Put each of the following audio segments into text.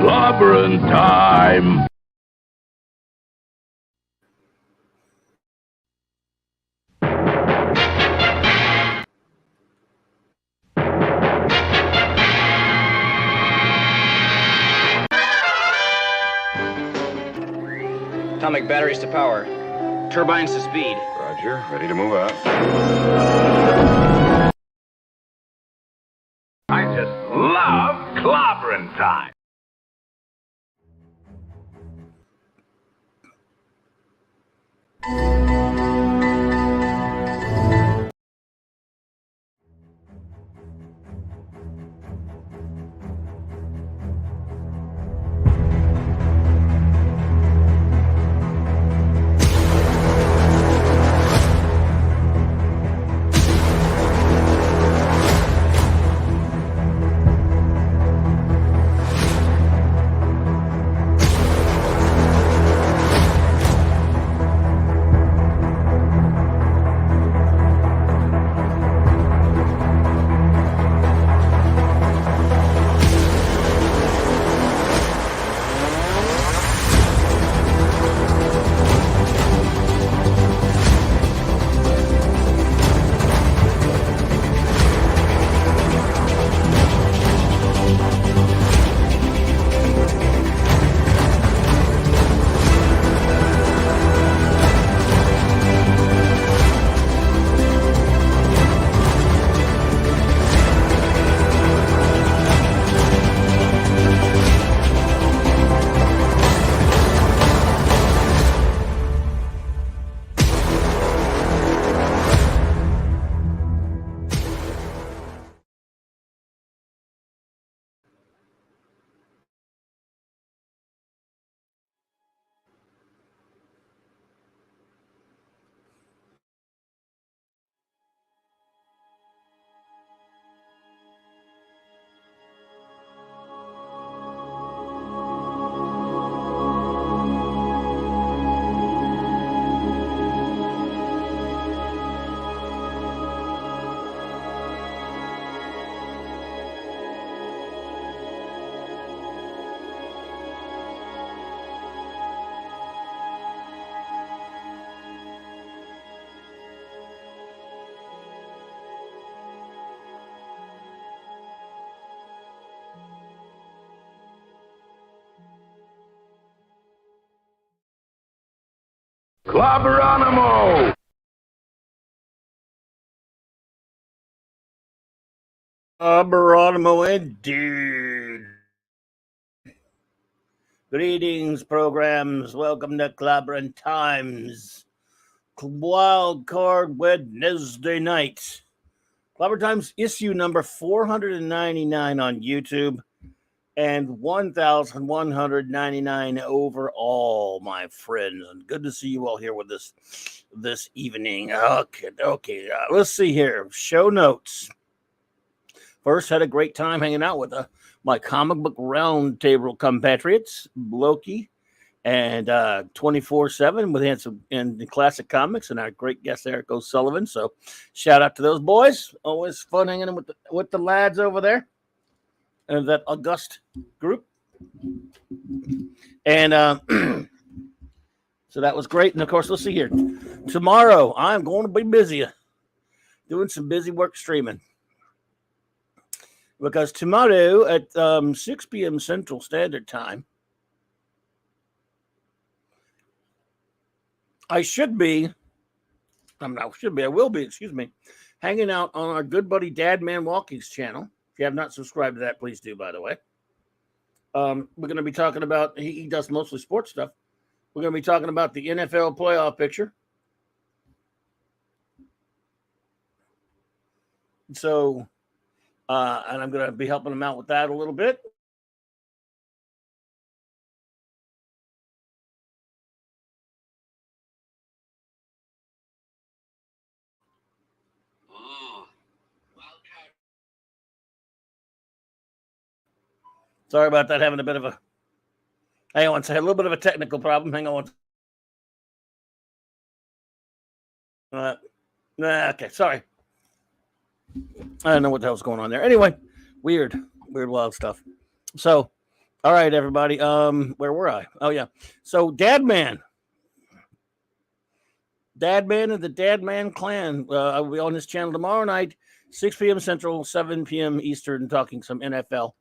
Clobberin time! Atomic batteries to power. Turbines to speed. Roger. Ready to move out. I just love clobberin time! Clobberonimo! Clobberonimo indeed. Greetings, programs. Welcome to Clobberin Times. Wild Card Wednesday night. Clobberin Times issue number 499 on YouTube and 1,199 overall, my friends. And good to see you all here with us this evening. Okay. Let's see here. Show notes. First, had a great time hanging out with my comic book roundtable compatriots, Loki and 24/7 with Handsome and the Classic Comics, and our great guest Eric O'Sullivan. So, shout out to those boys. Always fun hanging with the lads over there and that august group. And so that was great. And of course, let's see here. Tomorrow, I'm going to be busy doing some busy work streaming. Because tomorrow at 6 p.m. Central Standard Time, I will be, hanging out on our good buddy Dad Man Walking's channel. If you have not subscribed to that, please do, by the way. We're going to be talking about, he does mostly sports stuff. We're going to be talking about the NFL playoff picture. So, and I'm going to be helping him out with that a little bit. Sorry about that, having a bit of a, hang on, a little bit of a technical problem. Hang on. Okay, sorry. I don't know what the hell's going on there. Anyway, weird, wild stuff. So, All right, everybody. Where were I? Oh yeah. So Dadman and the Dadman clan. I will be on this channel tomorrow night, 6 p.m. Central, 7 p.m. Eastern, talking some NFL.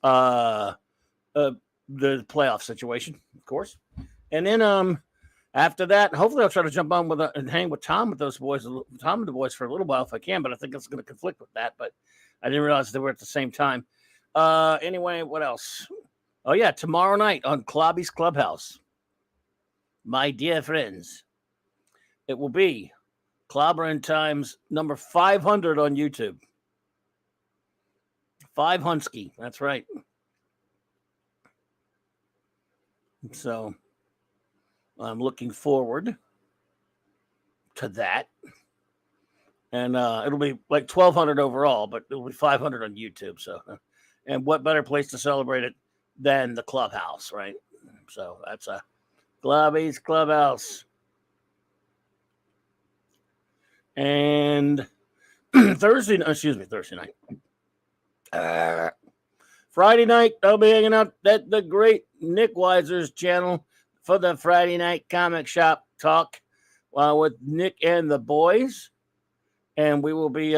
Uh, the playoff situation, of course. And then after that, hopefully I'll try to jump on with and hang with Tom with those boys, Tom and the boys for a little while if I can. But I think it's going to conflict with that. But I didn't realize they were at the same time. Anyway, what else? Oh yeah, tomorrow night on Clobby's Clubhouse, my dear friends, it will be Clobberin times number 500 on YouTube. 500. That's right. So I'm looking forward to that. And it'll be like 1,200 overall, but it'll be 500 on YouTube. So, and what better place to celebrate it than the clubhouse, right? So that's a Globby's Clubhouse. And Thursday night. Friday night, I'll be hanging out at the great Nick Weiser's channel for the Friday night comic shop talk with Nick and the boys. And we will be,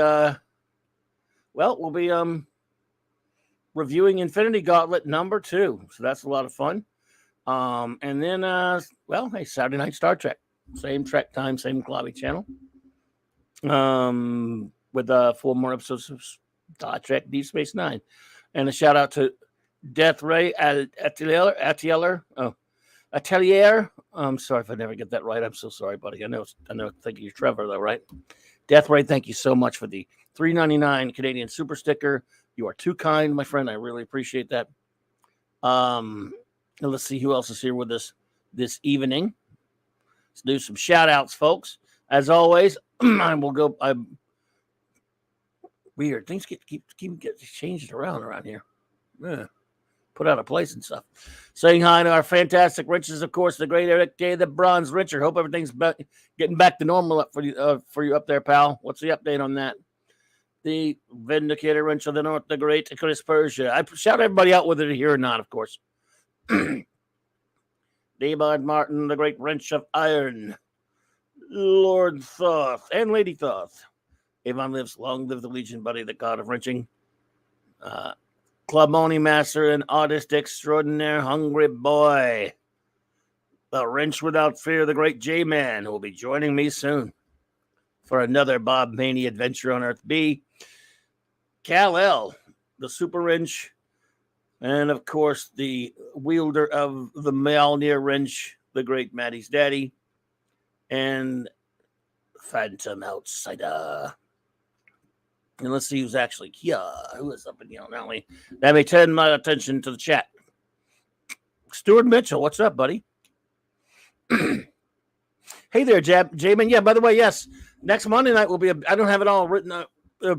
reviewing Infinity Gauntlet number 2. So that's a lot of fun. And then, hey, Saturday Night Star Trek. Same Trek time, same Globby channel. With 4 more episodes of Star Trek Deep Space Nine. And a shout out to Death Ray Atelier. I'm sorry if I never get that right. I'm so sorry, buddy. I know. Thank you, Trevor, though, right? Death Ray, thank you so much for the $3.99 Canadian super sticker. You are too kind, my friend. I really appreciate that. And let's see who else is here with us this evening. Let's do some shout outs, folks. As always, I will go. Weird things keep getting changed around here. Yeah. Put out of place and stuff. Saying hi to our fantastic riches, of course, the great Eric Day, the bronze Richard. Hope everything's getting back to normal up for you up there, pal. What's the update on that? The Vindicator Wrench of the North, the great Chris Persia. I shout everybody out whether they're here or not, of course. Daybard Martin, the great Wrench of Iron. Lord Thoth and Lady Thoth. Avon lives, long live the Legion, buddy, the god of wrenching. Club Money Master and artist extraordinaire, Hungry Boy. The Wrench Without Fear, the great J-Man, who will be joining me soon for another Bob Maney adventure on Earth B. Kal-El, the Super Wrench, and of course the wielder of the Mjolnir Wrench, the great Maddie's daddy, and Phantom Outsider. And let's see who's actually here. Who is up in the alley? Let me turn my attention to the chat. Stuart Mitchell, what's up, buddy? Hey there, J-Man. Yeah, by the way, yes, next Monday night will be I don't have it all written,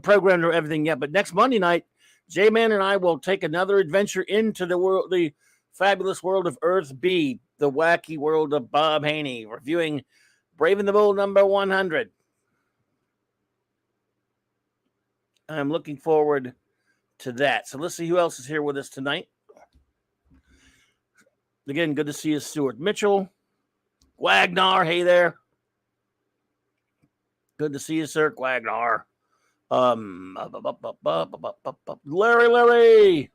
programmed or everything yet, but next Monday night, J-Man and I will take another adventure into the fabulous world of Earth B, the wacky world of Bob Haney, reviewing Brave and the Bold number 100. I'm looking forward to that. So let's see who else is here with us tonight. Again, good to see you, Stuart Mitchell. Wagner, hey there. Good to see you, Sir Wagner. Larry.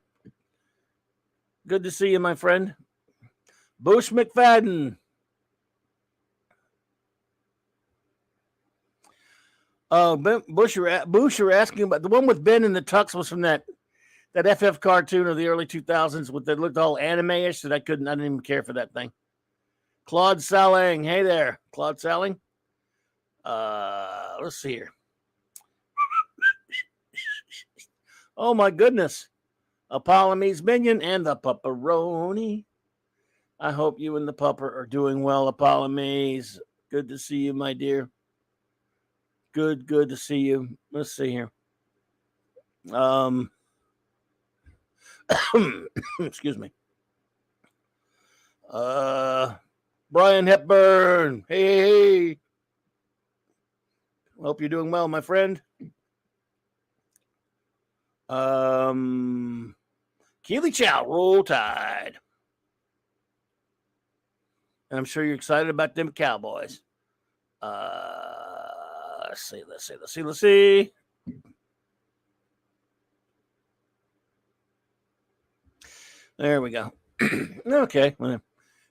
Good to see you, my friend. Bush McFadden. Bush, you're asking about the one with Ben and the Tux was from that FF cartoon of the early 2000s with that looked all anime-ish that I didn't even care for that thing. Claude Saling, hey there, Claude Saling. Let's see here. Oh my goodness, Apollome's Minion and the Pupperoni. I hope you and the pupper are doing well, Apollome's. Good to see you, my dear. Good to see you. Let's see here. Excuse me. Brian Hepburn. Hey. Hope you're doing well, my friend. Keith Keely Chow, Roll Tide. And I'm sure you're excited about them Cowboys. Let's see. There we go. Okay.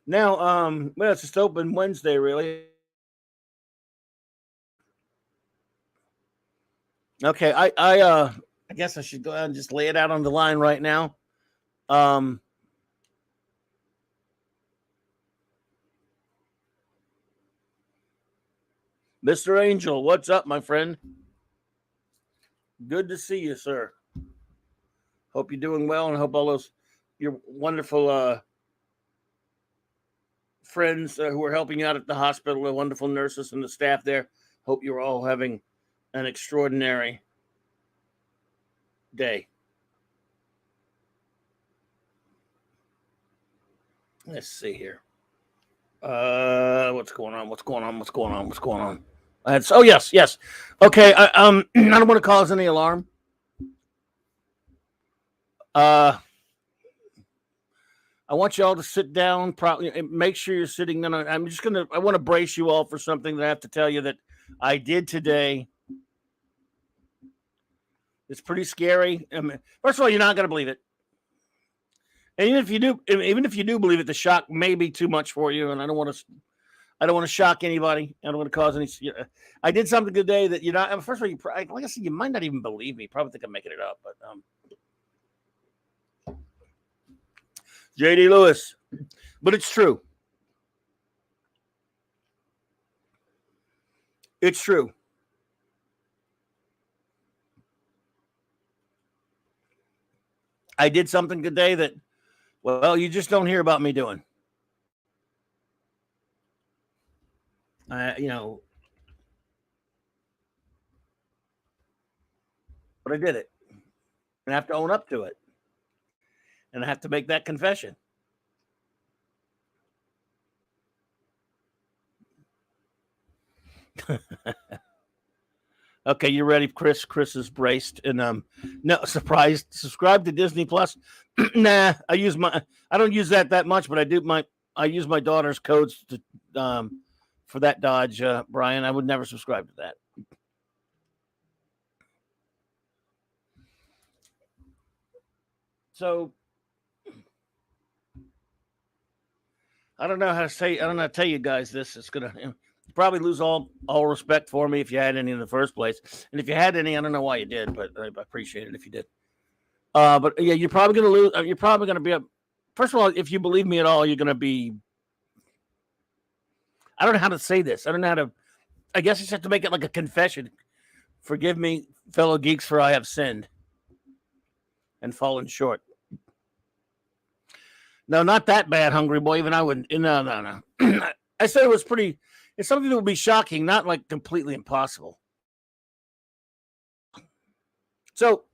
Now, well, it's just open Wednesday, really. Okay, I guess I should go ahead and just lay it out on the line right now. Mr. Angel, what's up, my friend? Good to see you, sir. Hope you're doing well, and hope all those your wonderful friends who are helping you out at the hospital, the wonderful nurses and the staff there. Hope you're all having an extraordinary day. Let's see here. What's going on? Oh yes. Okay, I don't want to cause any alarm. I want you all to sit down. Make sure you're sitting down. I want to brace you all for something that I have to tell you that I did today. It's pretty scary. First of all, you're not going to believe it. And even if you do believe it, the shock may be too much for you. And I don't want to shock anybody. I don't want to cause any. I did something today that you're not. First of all, like I said, you might not even believe me. Probably think I'm making it up, but JD Lewis, but it's true. It's true. I did something today that, well, you just don't hear about me doing. But I did it. And I have to own up to it. And I have to make that confession. Okay, you ready, Chris? Chris is braced, and no, surprised. Subscribe to Disney Plus. Nah, I don't use that much, but I use my daughter's codes to for that Dodge, Brian. I would never subscribe to that. So I don't know how to tell you guys this. It's gonna probably lose all respect for me if you had any in the first place. And if you had any, I don't know why you did, but I appreciate it if you did. But yeah, you're probably gonna lose. You're probably gonna be first of all, if you believe me at all, you're gonna be. I don't know how to say this. I don't know how to. I guess I just have to make it like a confession. Forgive me, fellow geeks, for I have sinned and fallen short. No, not that bad, hungry boy. Even I wouldn't. No. I said it was pretty. It's something that would be shocking, not like completely impossible. So,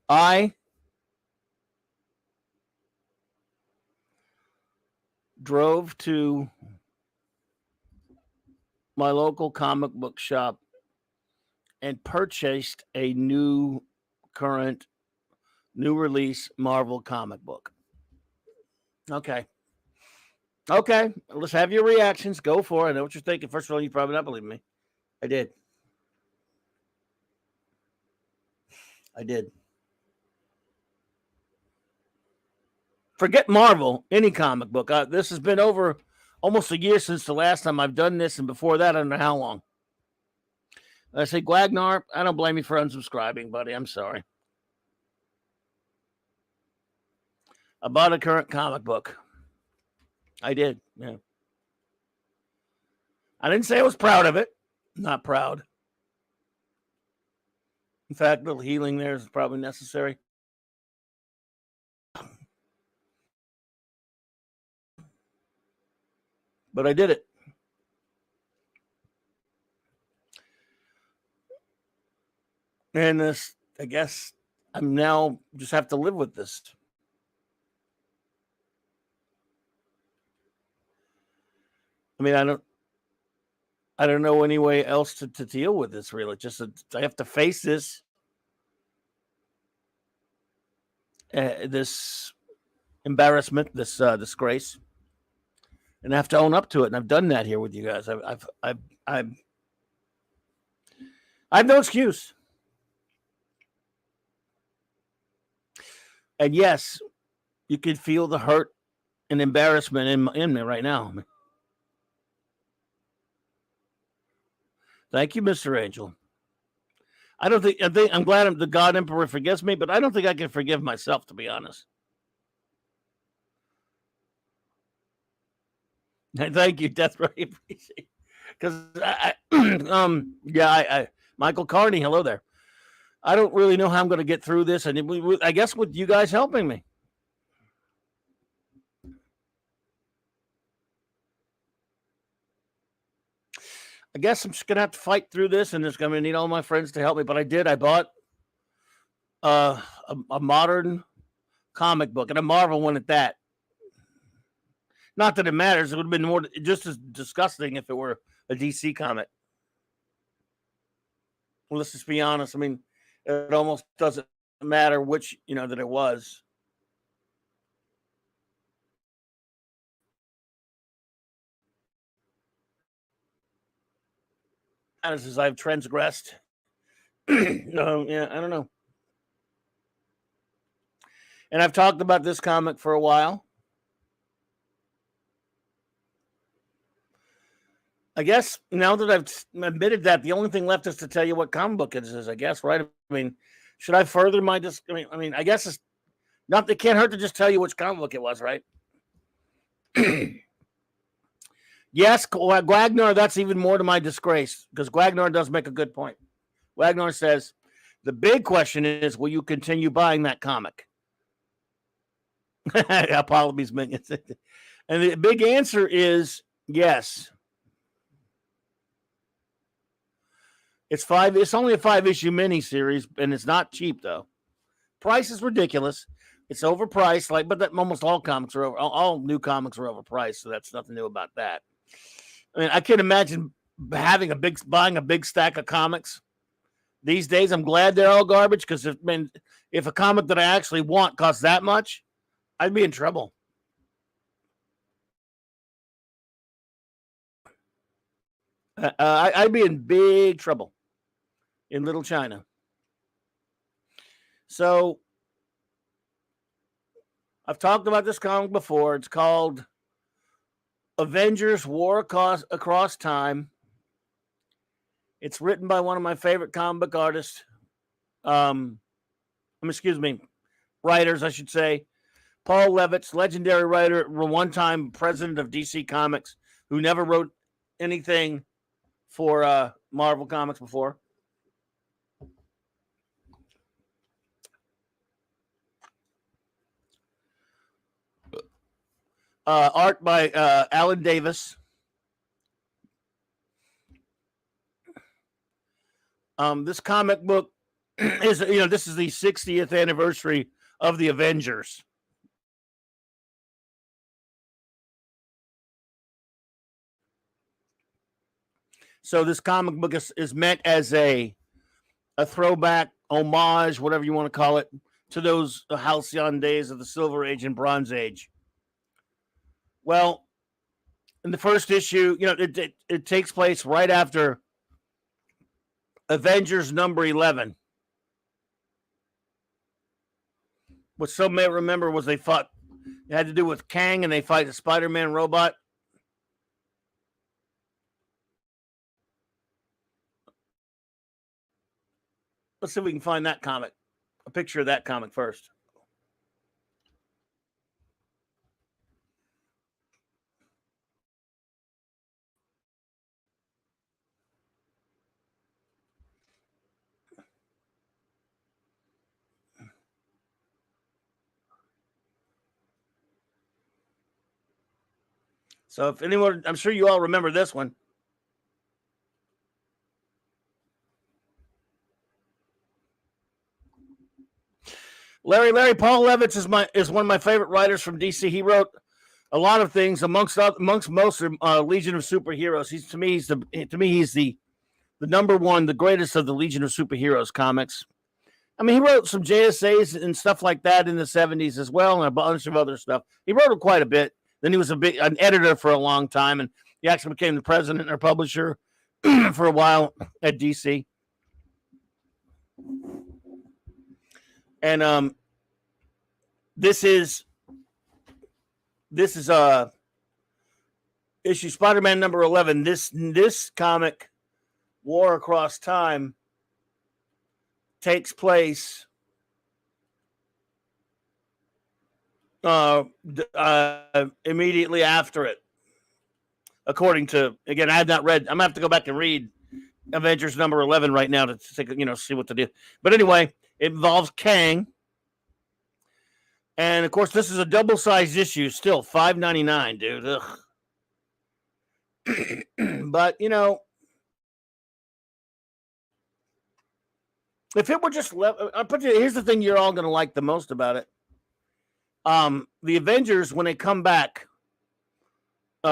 I drove to my local comic book shop and purchased a new release Marvel comic book. Okay, let's have your reactions. Go for it. I know what you're thinking. First of all, you probably not believe me. I did. Forget Marvel, any comic book. This has been over almost a year since the last time I've done this, and before that, I don't know how long. I say, Guagnar, I don't blame you for unsubscribing, buddy. I'm sorry. I bought a current comic book. I did, yeah. I didn't say I was proud of it. Not proud. In fact, a little healing there is probably necessary. But I did it. And this, I guess, I'm now just have to live with this. I mean, I don't know any way else to deal with this, really. Just I have to face this. this embarrassment, this disgrace, and I have to own up to it. And I've done that here with you guys. I have no excuse. And yes, you can feel the hurt and embarrassment in me right now. Thank you, Mr. Angel. I think I'm glad the God Emperor forgives me, but I don't think I can forgive myself, to be honest. Thank you, Death Ray. Because Michael Carney, hello there. I don't really know how I'm going to get through this, and I guess with you guys helping me. I guess I'm just going to have to fight through this, and it's going to need all my friends to help me. But I bought a modern comic book, and a Marvel one at that. Not that it matters. It would have been more just as disgusting if it were a DC comic. Well, let's just be honest. I mean, it almost doesn't matter which, that it was. As I've transgressed. No, yeah, I don't know. And I've talked about this comic for a while. I guess now that I've admitted that, the only thing left is to tell you what comic book it is, I guess, right? I mean, should I further my I guess it's not, it can't hurt to just tell you which comic book it was, right? Yes, Wagner, that's even more to my disgrace, because Wagner does make a good point. Wagner says, the big question is, will you continue buying that comic? Apologies, minions. And the big answer is yes. It's only a 5-issue miniseries, and it's not cheap, though. Price is ridiculous. It's overpriced, but that almost all comics are all new comics are overpriced, so that's nothing new about that. I mean, I can't imagine buying a big stack of comics these days. I'm glad they're all garbage, because if a comic that I actually want costs that much, I'd be in trouble. I'd be in big trouble in Little China. So I've talked about this comic before. It's called Avengers War Across Time. It's written by one of my favorite comic book artists. Writers, I should say. Paul Levitz, legendary writer, one-time president of DC Comics, who never wrote anything for Marvel Comics before. Art by Alan Davis. This comic book is, this is the 60th anniversary of the Avengers. So this comic book is meant as a throwback, homage, whatever you want to call it, to those halcyon days of the Silver Age and Bronze Age. Well, in the first issue, it takes place right after Avengers number 11. What some may remember was it had to do with Kang, and they fight a Spider-Man robot. Let's see if we can find that comic, a picture of that comic first. So if anyone, I'm sure you all remember this one. Larry Paul Levitz is one of my favorite writers from DC. He wrote a lot of things amongst most Legion of Superheroes. He's the number one, the greatest of the Legion of Superheroes comics. I mean, he wrote some JSAs and stuff like that in the 70s as well, and a bunch of other stuff. He wrote quite a bit. Then he was an editor for a long time, and he actually became the president or publisher for a while at DC. And this is issue Spider-Man number 11. This comic, War Across Time, takes place immediately after it. According to, again, I have not read. I'm gonna have to go back and read Avengers number 11 right now to take, see what to do. But anyway, it involves Kang, and of course, this is a double-sized issue. Still $5.99, dude. But if it were just here's the thing you're all going to like the most about it. The Avengers, when they come back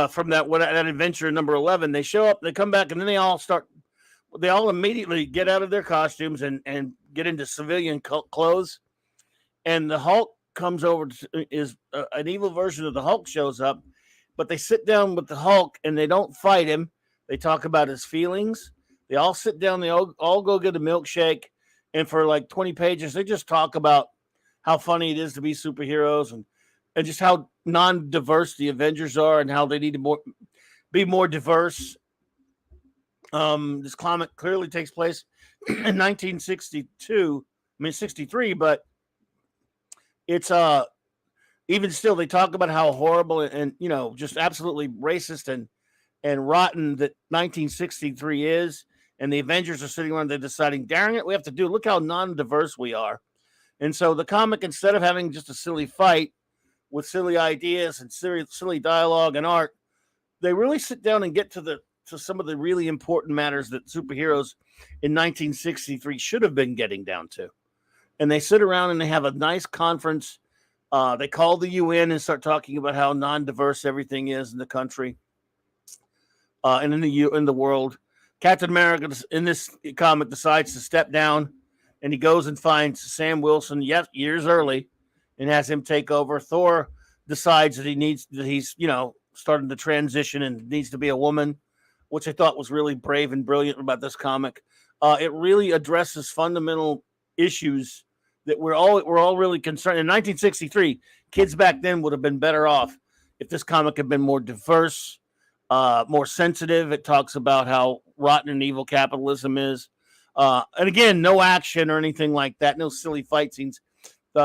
from that adventure number 11, they show up, they come back, and then they all immediately get out of their costumes and get into civilian clothes. And the Hulk comes over, an evil version of the Hulk shows up, but they sit down with the Hulk and they don't fight him. They talk about his feelings. They all sit down, they all go get a milkshake. And for like 20 pages, they just talk about how funny it is to be superheroes and just how non-diverse the Avengers are and how they need to be more diverse. This comic clearly takes place in 1962, 63, but it's even still, they talk about how horrible and just absolutely racist and rotten that 1963 is. And the Avengers are sitting around there deciding, dang it, we have to look how non-diverse we are. And so the comic, instead of having just a silly fight with silly ideas and silly dialogue and art, they really sit down and get to some of the really important matters that superheroes in 1963 should have been getting down to. And they sit around and they have a nice conference. They call the UN and start talking about how non-diverse everything is in the country and in the world. Captain America in this comic decides to step down, and he goes and finds Sam Wilson years early and has him take over. Thor decides that he's starting to transition and needs to be a woman, which I thought was really brave and brilliant about this comic. It really addresses fundamental issues that we're all really concerned. In 1963, kids back then would have been better off if this comic had been more diverse, more sensitive. It talks about how rotten and evil capitalism is. And again, no action or anything like that. No silly fight scenes.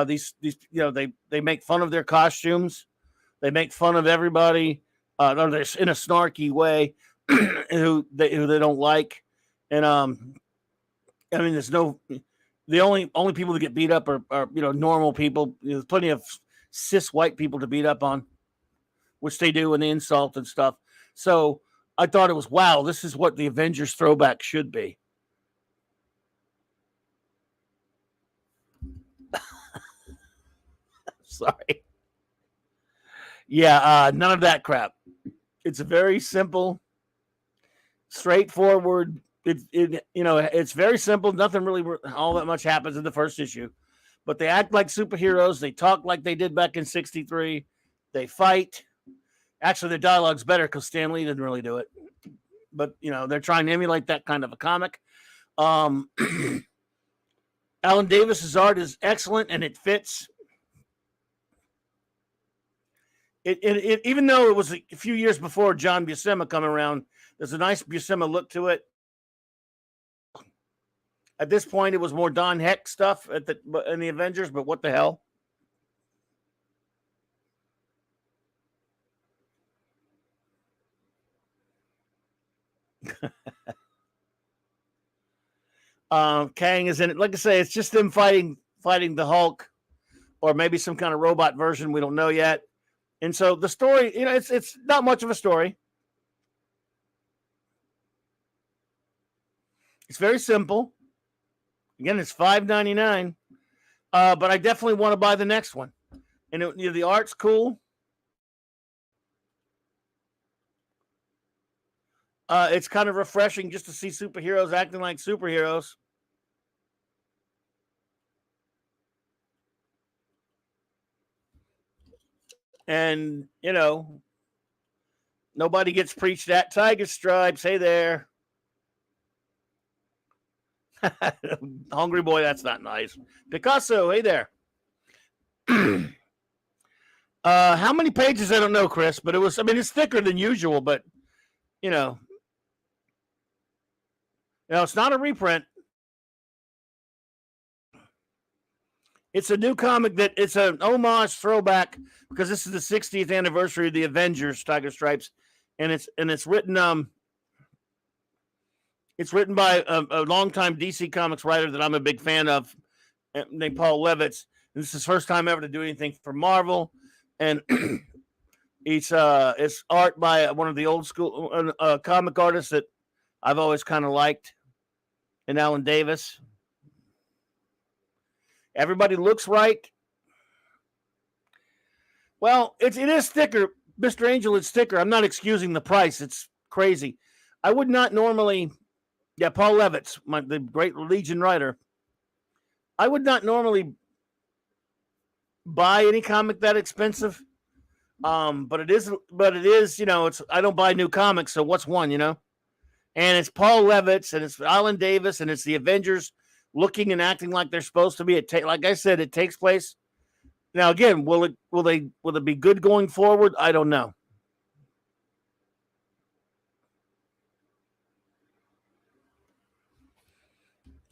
These they make fun of their costumes. They make fun of everybody in a snarky way who they don't like. And I mean, there's the only people that get beat up are normal people. There's plenty of cis white people to beat up on, which they do, and they insult and stuff. So I thought it was, wow, this is what the Avengers throwback should be. Sorry. Yeah, none of that crap. It's a very simple, straightforward. It's very simple. Nothing really all that much happens in the first issue, but they act like superheroes. They talk like they did back in '63. They fight. Actually, their dialogue's better because Stan Lee didn't really do it. But, they're trying to emulate that kind of a comic. Alan Davis's art is excellent, and it fits. It even though it was a few years before John Buscema come around, there's a nice Buscema look to it. At this point, it was more Don Heck stuff in the Avengers, but what the hell? Kang is in it. Like I say, it's just them fighting the Hulk, or maybe some kind of robot version. We don't know yet. And so the story, it's not much of a story. It's very simple. Again, it's $5.99. But I definitely want to buy the next one. And the art's cool. It's kind of refreshing just to see superheroes acting like superheroes. And, nobody gets preached at. Tiger Stripes, hey there. Hungry boy, that's not nice. Picasso, hey there. How many pages? I don't know, Chris, but it's thicker than usual, but, it's not a reprint. It's a new comic that it's an homage throwback because this is the 60th anniversary of the Avengers, Tiger Stripes, and it's written by a longtime DC Comics writer that I'm a big fan of, named Paul Levitz. And this is his first time ever to do anything for Marvel, and it's art by one of the old school comic artists that I've always kind of liked, and Alan Davis. Everybody looks right. Well, it is thicker, Mr. Angel. It's thicker. I'm not excusing the price. It's crazy. I would not normally. Yeah, Paul Levitz, the great Legion writer. I would not normally buy any comic that expensive. But it is. It's. I don't buy new comics, so what's one? And it's Paul Levitz, and it's Alan Davis, and it's the Avengers looking and acting like they're supposed to be. Like I said, it takes place. Now again, will it be good going forward? I don't know.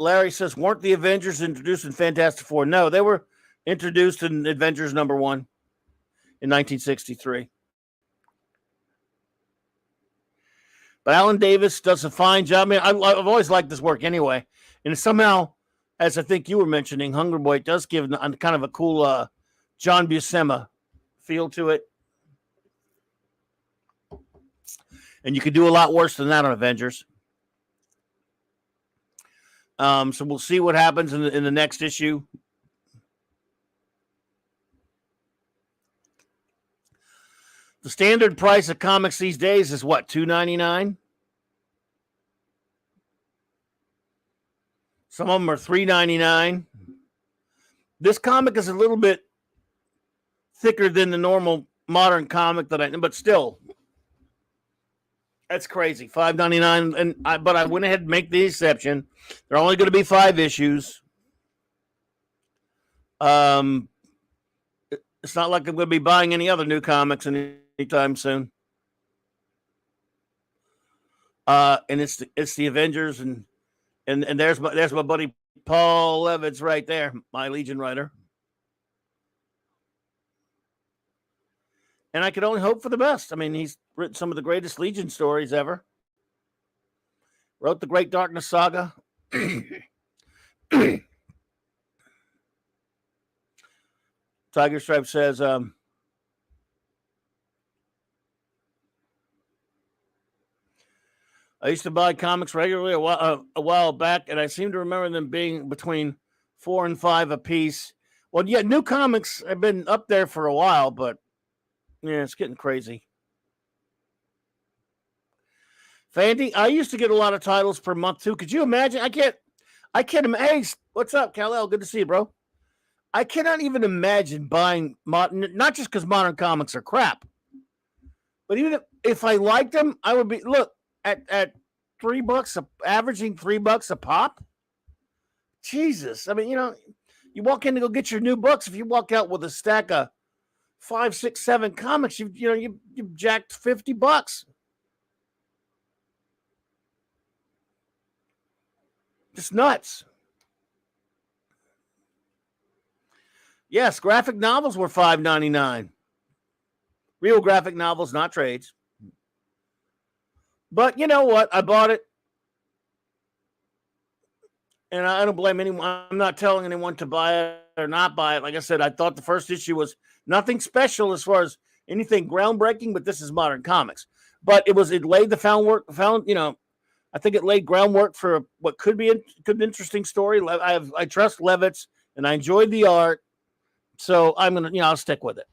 Larry says, weren't the Avengers introduced in Fantastic Four? No, they were introduced in Avengers #1 in 1963. But Alan Davis does a fine job. I mean, I've always liked this work anyway. And somehow, as I think you were mentioning, Hunger Boy does give kind of a cool John Buscema feel to it. And you could do a lot worse than that on Avengers. So we'll see what happens in the next issue. The standard price of comics these days is what, $2.99? Some of them are $3.99. This comic is a little bit thicker than the normal modern comic but still, that's crazy. $5.99, but I went ahead and make the exception. They're only going to be 5 issues. It's not like I'm going to be buying any other new comics anytime soon. And it's the Avengers, and there's my buddy Paul Levitz right there, my Legion writer. And I could only hope for the best. I mean, he's written some of the greatest Legion stories ever. Wrote the Great Darkness Saga. Tiger Stripe says, I used to buy comics regularly a while back, and I seem to remember them being between $4 and $5 a piece. Well, yeah, new comics have been up there for a while, but yeah, it's getting crazy. Fandy, I used to get a lot of titles per month too. Could you imagine? I can't imagine. Hey, what's up, Kal-El? Good to see you, bro. I cannot even imagine buying not just because modern comics are crap, but even if I liked them, I would be at $3 averaging $3 a pop. Jesus, I mean, you walk in to go get your new books. If you walk out with a stack of 5, 6, 7 comics, you jacked $50. Just nuts. Yes, graphic novels were $5.99. Real graphic novels, not trades. But you know what? I bought it. And I don't blame anyone. I'm not telling anyone to buy it or not buy it. Like I said, I thought the first issue was nothing special as far as anything groundbreaking, but this is modern comics. But it laid the I think it laid groundwork for what could be an interesting story. I trust Levitz, and I enjoyed the art. So I'm going to, I'll stick with it.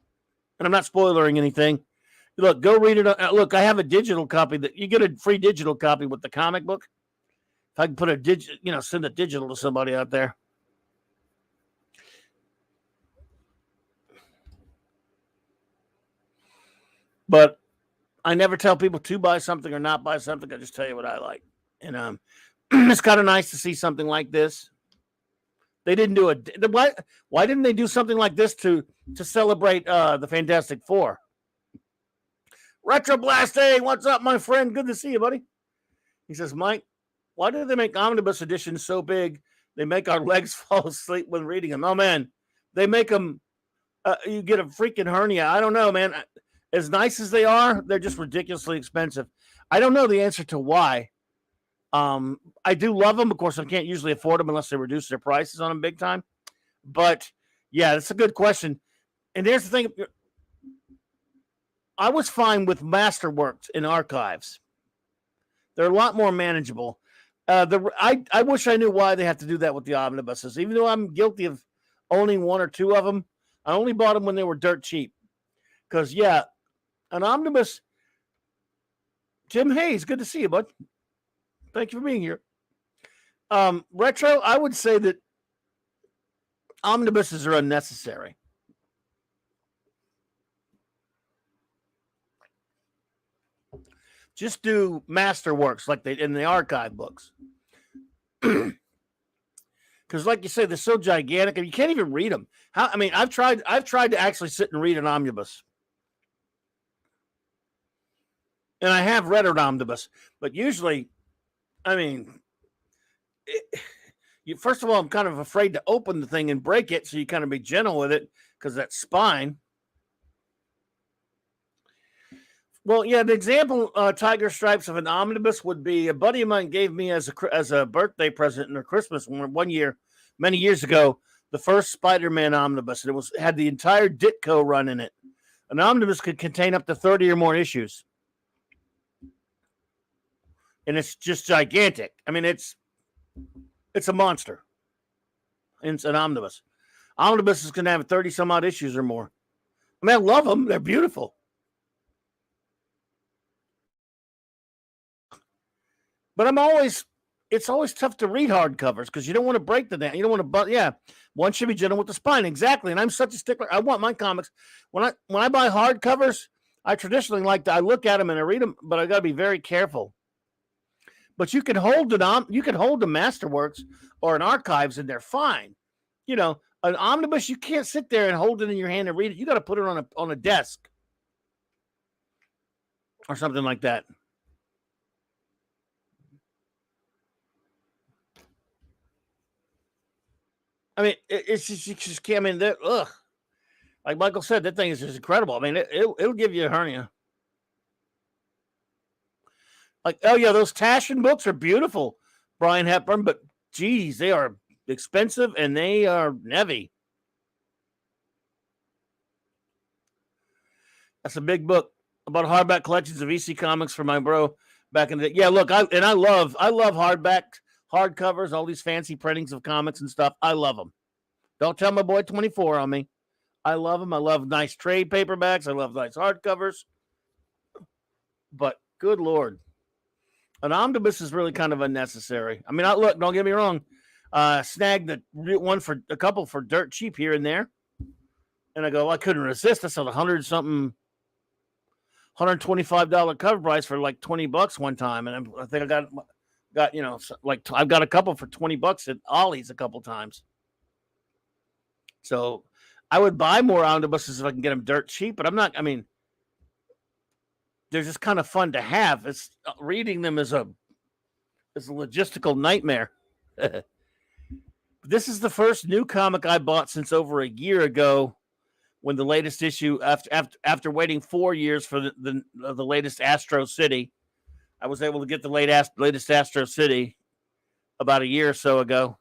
And I'm not spoiling anything. Look, go read it. Look, I have a digital copy that you get a free digital copy with the comic book. If I can put send a digital to somebody out there. But I never tell people to buy something or not buy something. I just tell you what I like. And it's kind of nice to see something like this. They didn't do it. Why didn't they do something like this to celebrate the Fantastic Four? Retro Blast, hey, what's up, my friend? Good to see you, buddy. He says, Mike, why do they make omnibus editions so big they make our legs fall asleep when reading them? Oh, man, they make them, you get a freaking hernia. I don't know, man. As nice as they are, they're just ridiculously expensive. I don't know the answer to why. I do love them. Of course, I can't usually afford them unless they reduce their prices on them big time. But, yeah, that's a good question. And here's the thing. I was fine with Masterworks in archives. They're a lot more manageable. I wish I knew why they have to do that with the omnibuses. Even though I'm guilty of owning one or two of them, I only bought them when they were dirt cheap. Because, yeah, an omnibus. Jim Hayes, good to see you, bud. Thank you for being here. Retro, I would say that omnibuses are unnecessary. Just do Masterworks like they in the archive books. Because, like you say, they're so gigantic and you can't even read them. I've tried to actually sit and read an omnibus. And I have read an omnibus, but usually, first of all, I'm kind of afraid to open the thing and break it, so you kind of be gentle with it because that spine. Well, yeah, the example, Tiger Stripes of an omnibus would be a buddy of mine gave me as a birthday present or Christmas one year, many years ago, the first Spider-Man omnibus, and it had the entire Ditko run in it. An omnibus could contain up to 30 or more issues. And it's just gigantic. It's a monster. It's an omnibus. Omnibuses can have 30 some odd issues or more. I love them. They're beautiful. But it's always tough to read hardcovers because you don't want to break the damn. You don't want to, one should be gentle with the spine. Exactly. And I'm such a stickler. I want my comics. When I buy hardcovers, I traditionally I look at them and I read them, but I got to be very careful. But you can hold the Masterworks or an archives and they're fine. An omnibus, you can't sit there and hold it in your hand and read it. You got to put it on a desk or something like that. It's just, you just can't. Ugh. Like Michael said, that thing is just incredible. It'll give you a hernia. Like, oh yeah, those Taschen books are beautiful, Brian Hepburn, but geez, they are expensive and they are heavy. That's a big book about hardback collections of EC comics for my bro back in the day. Yeah, look, I love hardback, hardcovers, all these fancy printings of comics and stuff. I love them. Don't tell my boy 24 on me. I love them. I love nice trade paperbacks. I love nice hardcovers. But good Lord. An omnibus is really kind of unnecessary. Look, don't get me wrong. Snagged a couple for dirt cheap here and there. And I go, I couldn't resist. I sold $125 cover price for like $20 one time. And I think I got I've got a couple for $20 at Ollie's a couple times. So I would buy more omnibuses if I can get them dirt cheap, but I'm not, they're just kind of fun to have. It's reading them is a logistical nightmare. This is the first new comic I bought since over a year ago, when the latest issue, after waiting 4 years for the latest Astro City, I was able to get the latest Astro City about a year or so ago.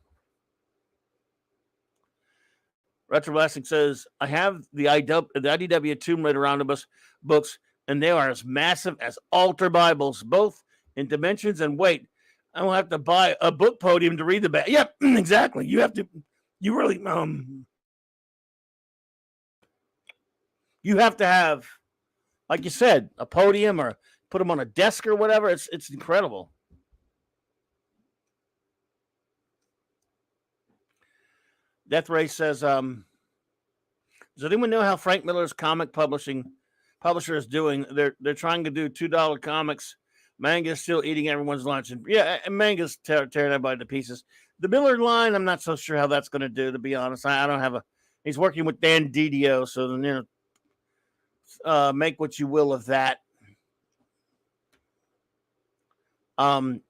Retro Blasting says, I have the IDW Tomb Raider omnibus books, and they are as massive as altar Bibles, both in dimensions and weight. I will have to buy a book podium to read the back. Yep, exactly. You have to have, like you said, a podium or put them on a desk or whatever. It's incredible. Death Ray says, does anyone know how Frank Miller's comic publishing publisher is doing. They're trying to do $2 comics. Manga's still eating everyone's lunch, and and manga's tearing everybody to pieces. The Miller line, I'm not so sure how that's going to do. To be honest, I don't have a. He's working with Dan Didio, so make what you will of that. I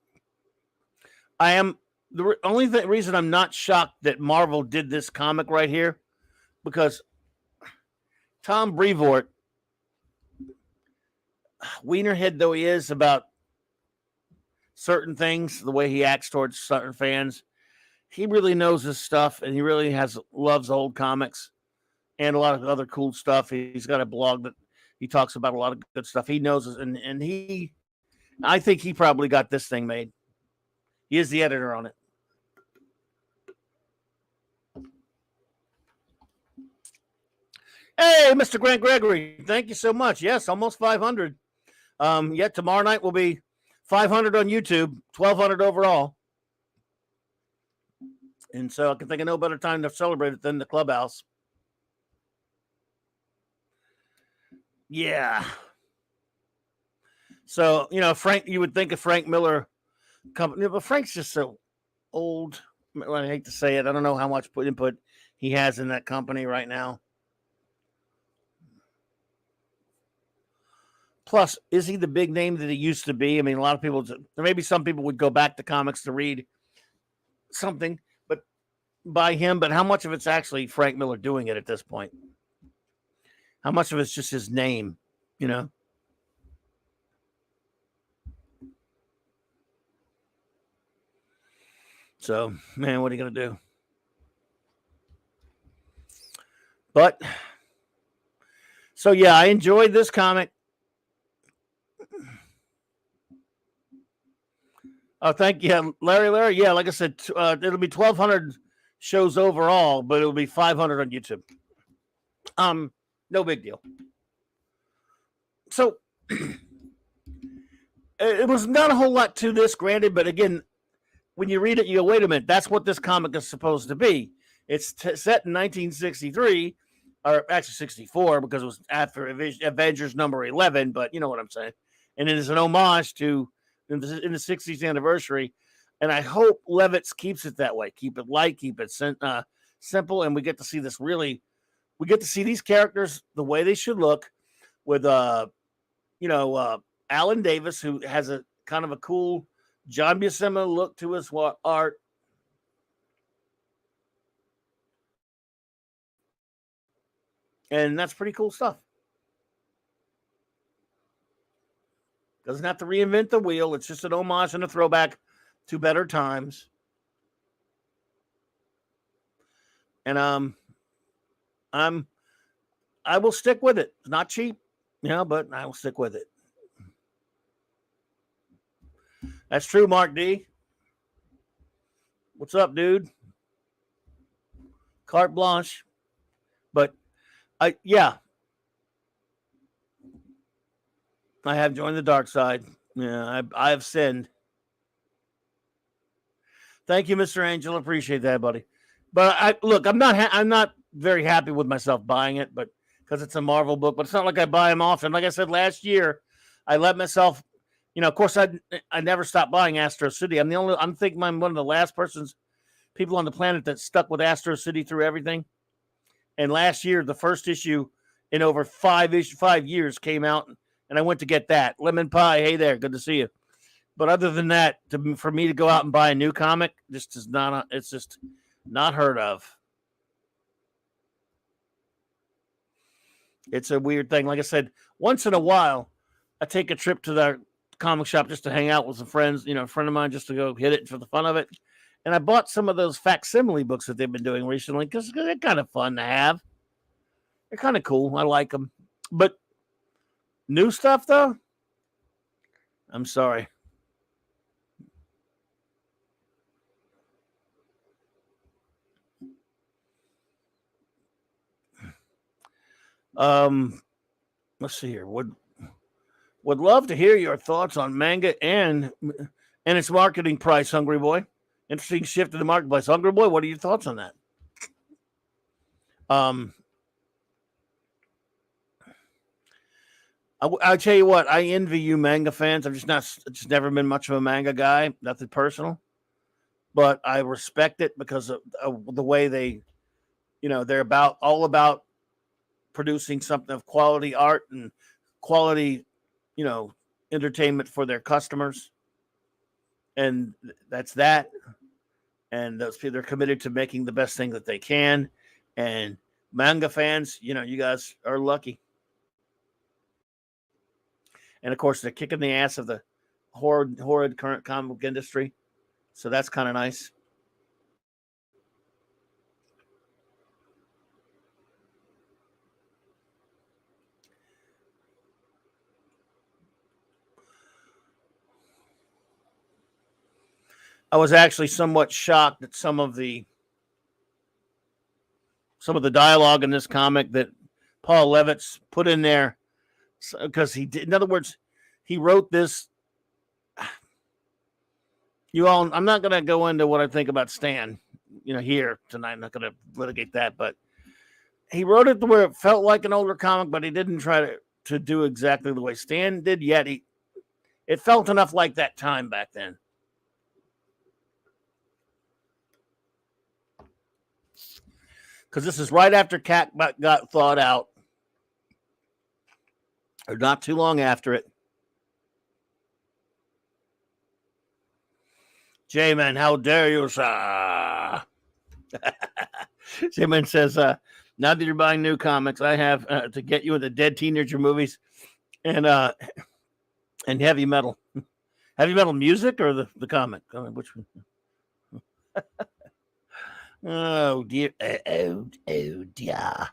am the only reason I'm not shocked that Marvel did this comic right here, because Tom Brevoort, wienerhead though he is about certain things, the way he acts towards certain fans, he really knows his stuff, and he really loves old comics and a lot of other cool stuff. He's got a blog that he talks about a lot of good stuff. He knows it, and I think he probably got this thing made. He is the editor on it. Hey, Mr. Grant Gregory, thank you so much. Yes, almost 500. Yet tomorrow night will be 500 on YouTube, 1,200 overall. And so I can think of no better time to celebrate it than the clubhouse. Yeah. So, Frank, you would think of Frank Miller company, but Frank's just so old. I hate to say it. I don't know how much input he has in that company right now. Plus, is he the big name that he used to be? I mean, a lot of people, maybe some people would go back to comics to read something, but by him. But how much of it's actually Frank Miller doing it at this point? How much of it's just his name, So, man, what are you going to do? But, so yeah, I enjoyed this comic. Oh, thank you, Larry. Yeah, like I said, it'll be 1,200 shows overall, but it'll be 500 on YouTube. No big deal. So it was not a whole lot to this, granted, but again, when you read it, you go, wait a minute, that's what this comic is supposed to be. It's set in 1963, or actually 64, because it was after Avengers number 11, but you know what I'm saying. And it is an homage to in the 60th anniversary, and I hope Levitz keeps it that way. Keep it light, keep it simple, and we get to see this we get to see these characters the way they should look, with Alan Davis, who has a kind of a cool John Buscema look to his art. And that's pretty cool stuff. Doesn't have to reinvent the wheel. It's just an homage and a throwback to better times. And I will stick with it. It's not cheap, but I will stick with it. That's true, Mark D. What's up, dude? Carte blanche. But I have joined the dark side. Yeah, I have sinned. Thank you, Mr. Angel. Appreciate that, buddy. But I'm not very happy with myself buying it, but because it's a Marvel book. But it's not like I buy them often. Like I said last year, I let myself. Of course, I never stopped buying Astro City. I'm thinking I'm one of the last people on the planet that stuck with Astro City through everything. And last year, the first issue in over 5 years came out, and I went to get that. Lemon Pie, hey there, good to see you. But other than that, for me to go out and buy a new comic, it's just not heard of. It's a weird thing. Like I said, once in a while, I take a trip to the comic shop just to hang out with some friends, a friend of mine, just to go hit it for the fun of it. And I bought some of those facsimile books that they've been doing recently because they're kind of fun to have. They're kind of cool. I like them. But new stuff, though, I'm sorry. Let's see here. Would love to hear your thoughts on manga and its marketing price, Hungry Boy. Interesting shift in the marketplace. Hungry Boy, what are your thoughts on that? I'll tell you what, I envy you manga fans. I've just never been much of a manga guy, nothing personal, but I respect it because of the way they, they're all about producing something of quality art and quality, you know, entertainment for their customers. And that's that. And those people are committed to making the best thing that they can. And manga fans, you guys are lucky. And of course, they're kicking the ass of the horrid current comic book industry. So that's kind of nice. I was actually somewhat shocked at some of the dialogue in this comic that Paul Levitz put in there, because he did. In other words, he wrote this. I'm not going to go into what I think about Stan, here tonight. I'm not going to litigate that, but he wrote it to where it felt like an older comic, but he didn't try to do exactly the way Stan did. Yet it felt enough like that time back then. Because this is right after Cat got thawed out, or not too long after it. J-Man, how dare you, sir? J-Man says, now that you're buying new comics, I have to get you into dead teenager movies and heavy metal. Heavy metal music or the comic? Which one? Oh, dear. Oh, dear.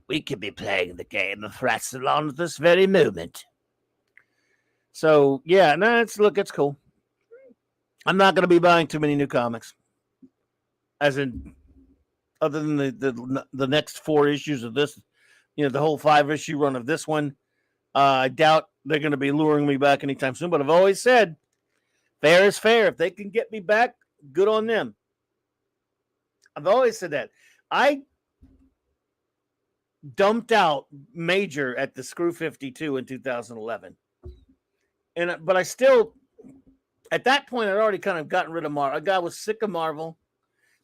We could be playing the game of Rassilon at this very moment. So, yeah, no, it's cool. I'm not going to be buying too many new comics. As in, other than the next 4 issues of this, the whole 5-issue run of this one, I doubt they're going to be luring me back anytime soon. But I've always said, fair is fair. If they can get me back, good on them. I've always said that. I dumped out Major at the Screw 52 in 2011. But I still, at that point, I'd already kind of gotten rid of Marvel. I was sick of Marvel,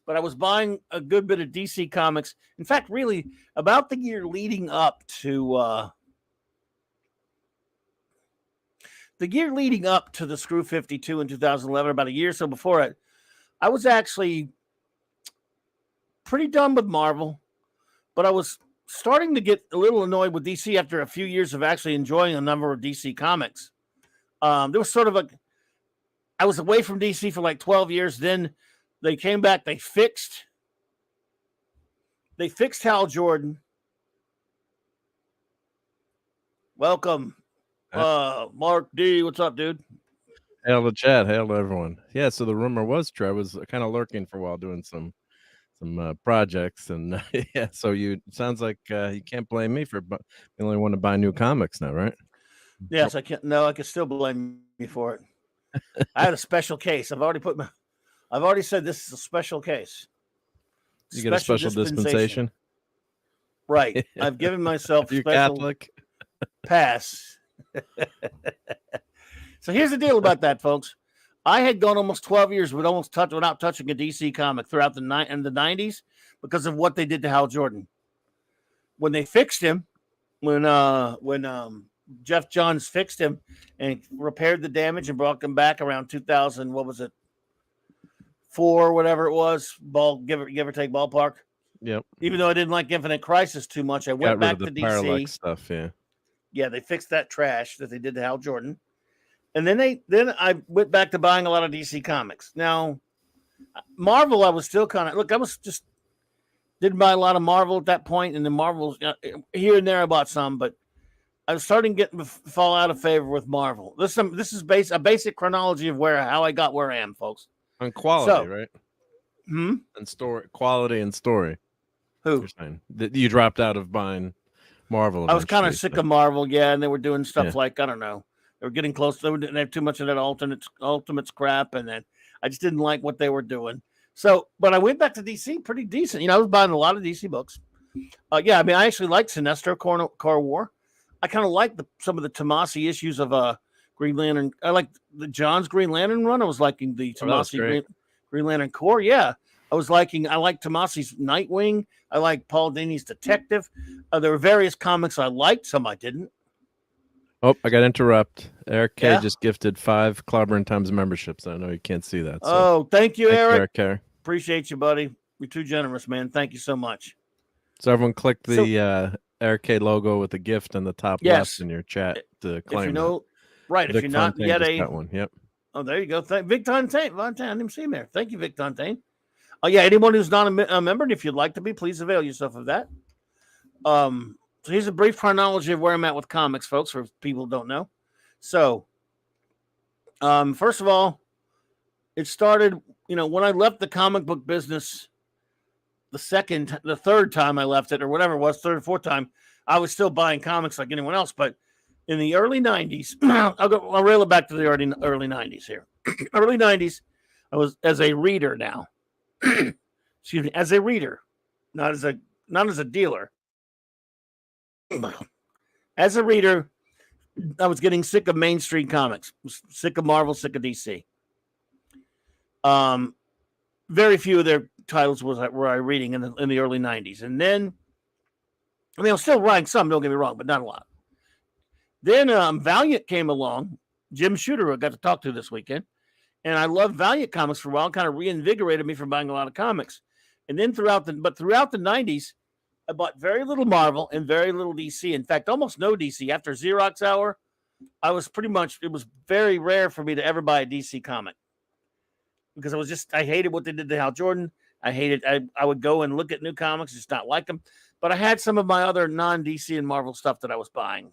but I was buying a good bit of DC comics. In fact, really, about the year leading up to the Screw 52 in 2011, about a year or so before it, I was actually pretty done with Marvel, but I was starting to get a little annoyed with DC after a few years of actually enjoying a number of DC comics. There was sort of I was away from DC for like 12 years. Then they came back. They fixed Hal Jordan. Welcome, Mark D. What's up, dude? Hail to Chad. Hail to everyone. Yeah, so the rumor was true. I was kind of lurking for a while doing some projects, and yeah, so sounds like you can't blame me for the only one to buy new comics now, right? Yes, I can't. No, I can still blame you for it. I had a special case. I've already said this is a special case. You get a special dispensation? Right. I've given myself You're special Catholic pass. So here's the deal about that, folks. I had gone almost 12 years without touching a DC comic throughout the 90s because of what they did to Hal Jordan. When they fixed him, when Jeff Johns fixed him and repaired the damage and brought him back around 2000, what was it? 4, whatever it was, give or take ballpark. Yep. Even though I didn't like Infinite Crisis too much, I went back to DC. Parallax stuff, yeah. Yeah, they fixed that trash that they did to Hal Jordan. And then I went back to buying a lot of DC comics. Now, Marvel, I was still kind of, I was just, didn't buy a lot of Marvel at that point. And the Marvels, here and there, I bought some, but I was starting to fall out of favor with Marvel. This is a basic chronology of how I got where I am, folks. On quality, right? And story, quality and story. Who? You're saying that you dropped out of buying Marvel. I was kind of sick of Marvel, yeah, and they were doing stuff like, I don't know. They were getting close. They didn't have too much of that Ultimates crap, and then I just didn't like what they were doing. So, but I went back to DC pretty decent. I was buying a lot of DC books. I actually liked Sinestro Corps War. I kind of like some of the Tomasi issues of Green Lantern. I like the John's Green Lantern run. I was liking the Tomasi Green Lantern Corps. Yeah, I like Tomasi's Nightwing. I like Paul Dini's Detective. There were various comics I liked. Some I didn't. Oh, I got to interrupt. Eric K just gifted 5 Clobberin Times memberships. I know you can't see that. So. Oh, thank you, Eric. Eric K. Appreciate you, buddy. You're too generous, man. Thank you so much. So everyone click the Eric K logo with the gift on the top left in your chat to claim if you know, it. Right. Vic if you're not Fontaine yet got one. Yep. Oh, there you go. Vic Fontaine. I didn't see him there. Thank you, Vic Fontaine. Oh, yeah. Anyone who's not a member, and if you'd like to be, please avail yourself of that. So here's a brief chronology of where I'm at with comics, folks, for people who don't know. So, first of all, it started, when I left the comic book business the third time I left it, or whatever it was, third or fourth time, I was still buying comics like anyone else. But in the early 90s, I'll reel it back to the early 90s here. Early 90s, I was as a reader now. Excuse me, as a reader, not as a dealer. As a reader, I was getting sick of mainstream comics, sick of Marvel, sick of DC. Very few of their titles were I reading in the early 90s. And then, I was still writing some, don't get me wrong, but not a lot. Then Valiant came along. Jim Shooter I got to talk to this weekend. And I loved Valiant comics for a while, kind of reinvigorated me from buying a lot of comics. And then throughout the 90s, I bought very little Marvel and very little DC. In fact, almost no DC. After Xerox Hour, it was very rare for me to ever buy a DC comic. Because I hated what they did to Hal Jordan. I would go and look at new comics, just not like them. But I had some of my other non-DC and Marvel stuff that I was buying.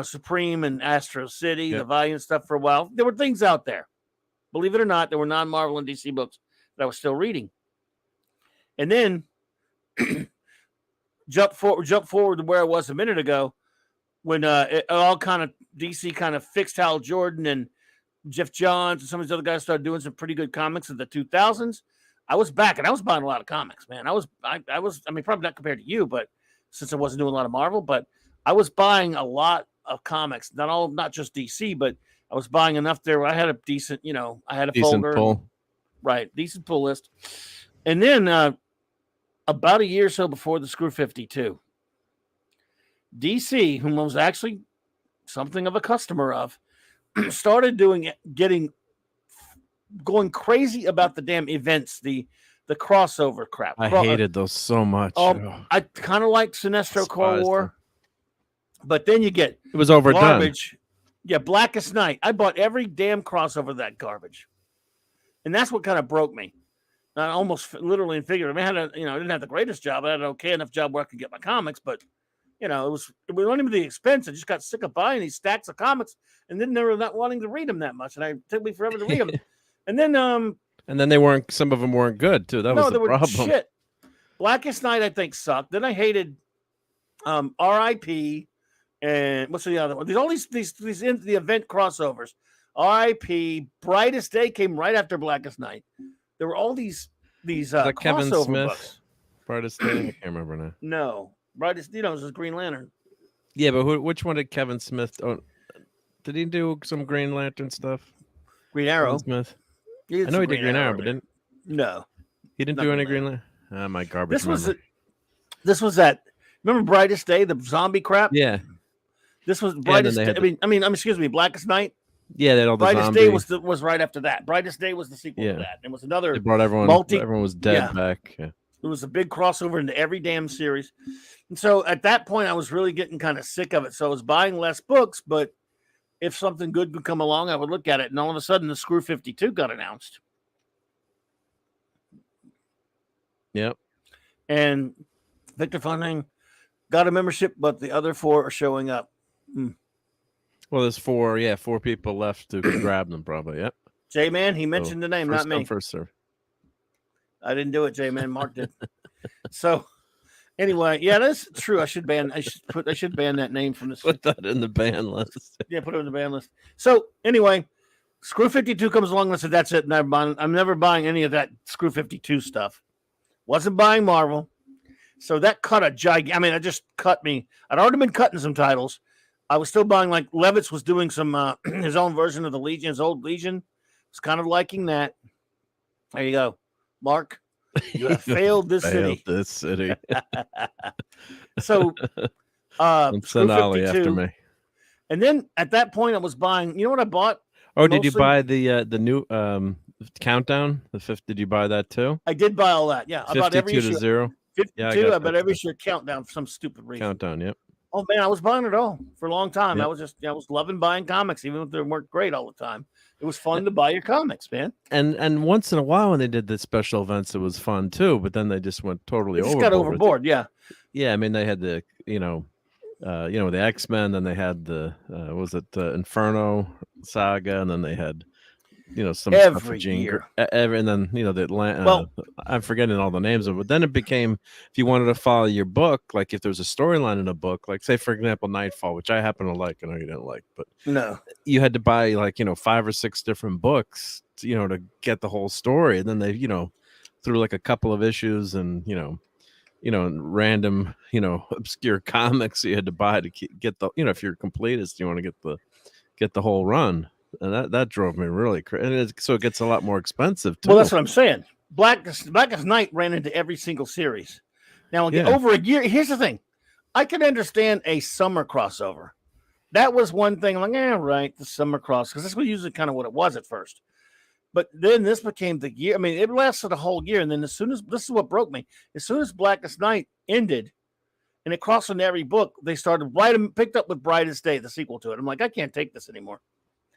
Supreme and Astro City, the Valiant stuff for a while. There were things out there. Believe it or not, there were non-Marvel and DC books that I was still reading. And then jump forward to where I was a minute ago when it all kind of DC kind of fixed Hal Jordan and Jeff Johns and some of these other guys started doing some pretty good comics in the 2000s. I was back and I was buying a lot of comics, man. I was probably not compared to you, but since I wasn't doing a lot of Marvel, but I was buying a lot of comics, not just DC, but I was buying enough there where I had a decent, I had a decent folder. Pull. Right. Decent pull list. And then about a year or so before the Screw 52, DC, whom I was actually something of a customer of, started going crazy about the damn events, the crossover crap. I hated those so much. I kind of liked Sinestro Cold War, but then you get it was overdone. Garbage. Yeah, Blackest Night. I bought every damn crossover of that garbage, and that's what kind of broke me. I almost literally and figuratively. I didn't have the greatest job. I had an okay enough job where I could get my comics, but it was only the expense. I just got sick of buying these stacks of comics, and then they were not wanting to read them that much, and it took me forever to read them. And then they weren't. Some of them weren't good too. That was the problem. Shit. Blackest Night I think sucked. Then I hated R.I.P. and what's the other one? There's all these the event crossovers. R.I.P. Brightest Day came right after Blackest Night. There were all these like Kevin crossover Smith, books. Brightest Day. I can't remember now. No, Brightest. It was Green Lantern. Yeah, but which one did Kevin Smith? Oh, did he do some Green Lantern stuff? Green Arrow. Kevin Smith. I know he did Green Arrow, but didn't. No, he didn't do any Green Lantern. My garbage. This was that. Remember Brightest Day, the zombie crap? Yeah. This was Brightest Day. Excuse me, Blackest Night. Yeah, that all the Brightest zombie. Day was right after that. Brightest Day was the sequel to that. It was another. They brought everyone. Everyone was dead back. Yeah. It was a big crossover into every damn series, and so at that point, I was really getting kind of sick of it. So I was buying less books, but if something good could come along, I would look at it. And all of a sudden, the Screw 52 got announced. Yep. And Victor Fontaine got a membership, but the other 4 are showing up. Well, there's 4 people left to grab them, probably. Yep. J-Man, he mentioned the name, not me. First serve. I didn't do it, J-Man. Mark did. So, anyway, yeah, that's true. I should ban that name from this. Put that in the ban list. Yeah, put it in the ban list. So, anyway, Screw 52 comes along and I said, that's it. I'm never buying any of that Screw 52 stuff. Wasn't buying Marvel. So that cut it just cut me. I'd already been cutting some titles. I was still buying, like, Levitz was doing some his own version of the Legion, his old Legion. Was kind of liking that. There you go, Mark. You have failed this Failed city. this city. So, Don't Screw send Ollie after 52. me. And then at that point, I was buying. You know what I bought? Oh, did you Mostly- buy the new countdown? The fifth? Did you buy that too? I did buy all that. Yeah, I bought every 52 to issue. 0 52. Yeah, I I, got bought that every too. issue of Countdown for some stupid reason. Countdown. Yep. Oh man, I was buying it all for a long time. Yep. I was loving buying comics, even if they weren't great all the time. It was fun to buy your comics, man. And once in a while when they did the special events, it was fun too. But then they just went totally It just overboard. got overboard. Yeah. Yeah, I mean they had the the X-Men, then they had the Inferno saga, and then they had some stuff Every with Jean year. and then the Atlanta. Well- I'm forgetting all the names of it. But then it became, if you wanted to follow your book, like if there was a storyline in a book, like say for example Nightfall, which I happen to like. I know you didn't like, but No. you had to buy like 5 or 6 different books to get the whole story, and then they through like a couple of issues and random obscure comics you had to buy to get the if you're a completist you want to get the whole run, and that drove me really crazy. So it gets a lot more expensive too. Well, that's what I'm saying. Blackest Night ran into every single series. Now, Yeah. over a year, here's the thing. I can understand a summer crossover. That was one thing. I'm like, right, the summer cross, because that's usually kind of what it was at first. But then this became the year. I mean, it lasted a whole year. And then this is what broke me. As soon as Blackest Night ended and it crossed into every book, they started picked up with Brightest Day, the sequel to it. I'm like, I can't take this anymore.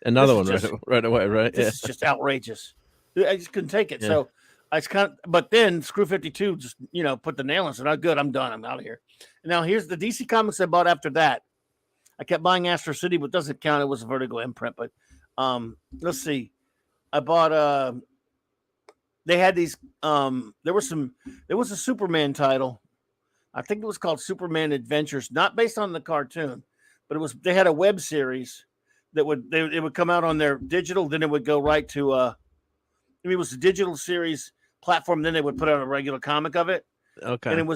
Another this one is right away, right? This is just outrageous. I just couldn't take it. Yeah. So I just but then Screw 52 just, put the nail in. So not good. I'm done. I'm out of here. Now here's the DC comics I bought after that. I kept buying Astro City, but doesn't count. It was a Vertigo imprint. But let's see. I bought they had these there was a Superman title. I think it was called Superman Adventures, not based on the cartoon, but they had a web series that it would come out on their digital, then it would go right to it was a digital series platform, then they would put out a regular comic of it. Okay. And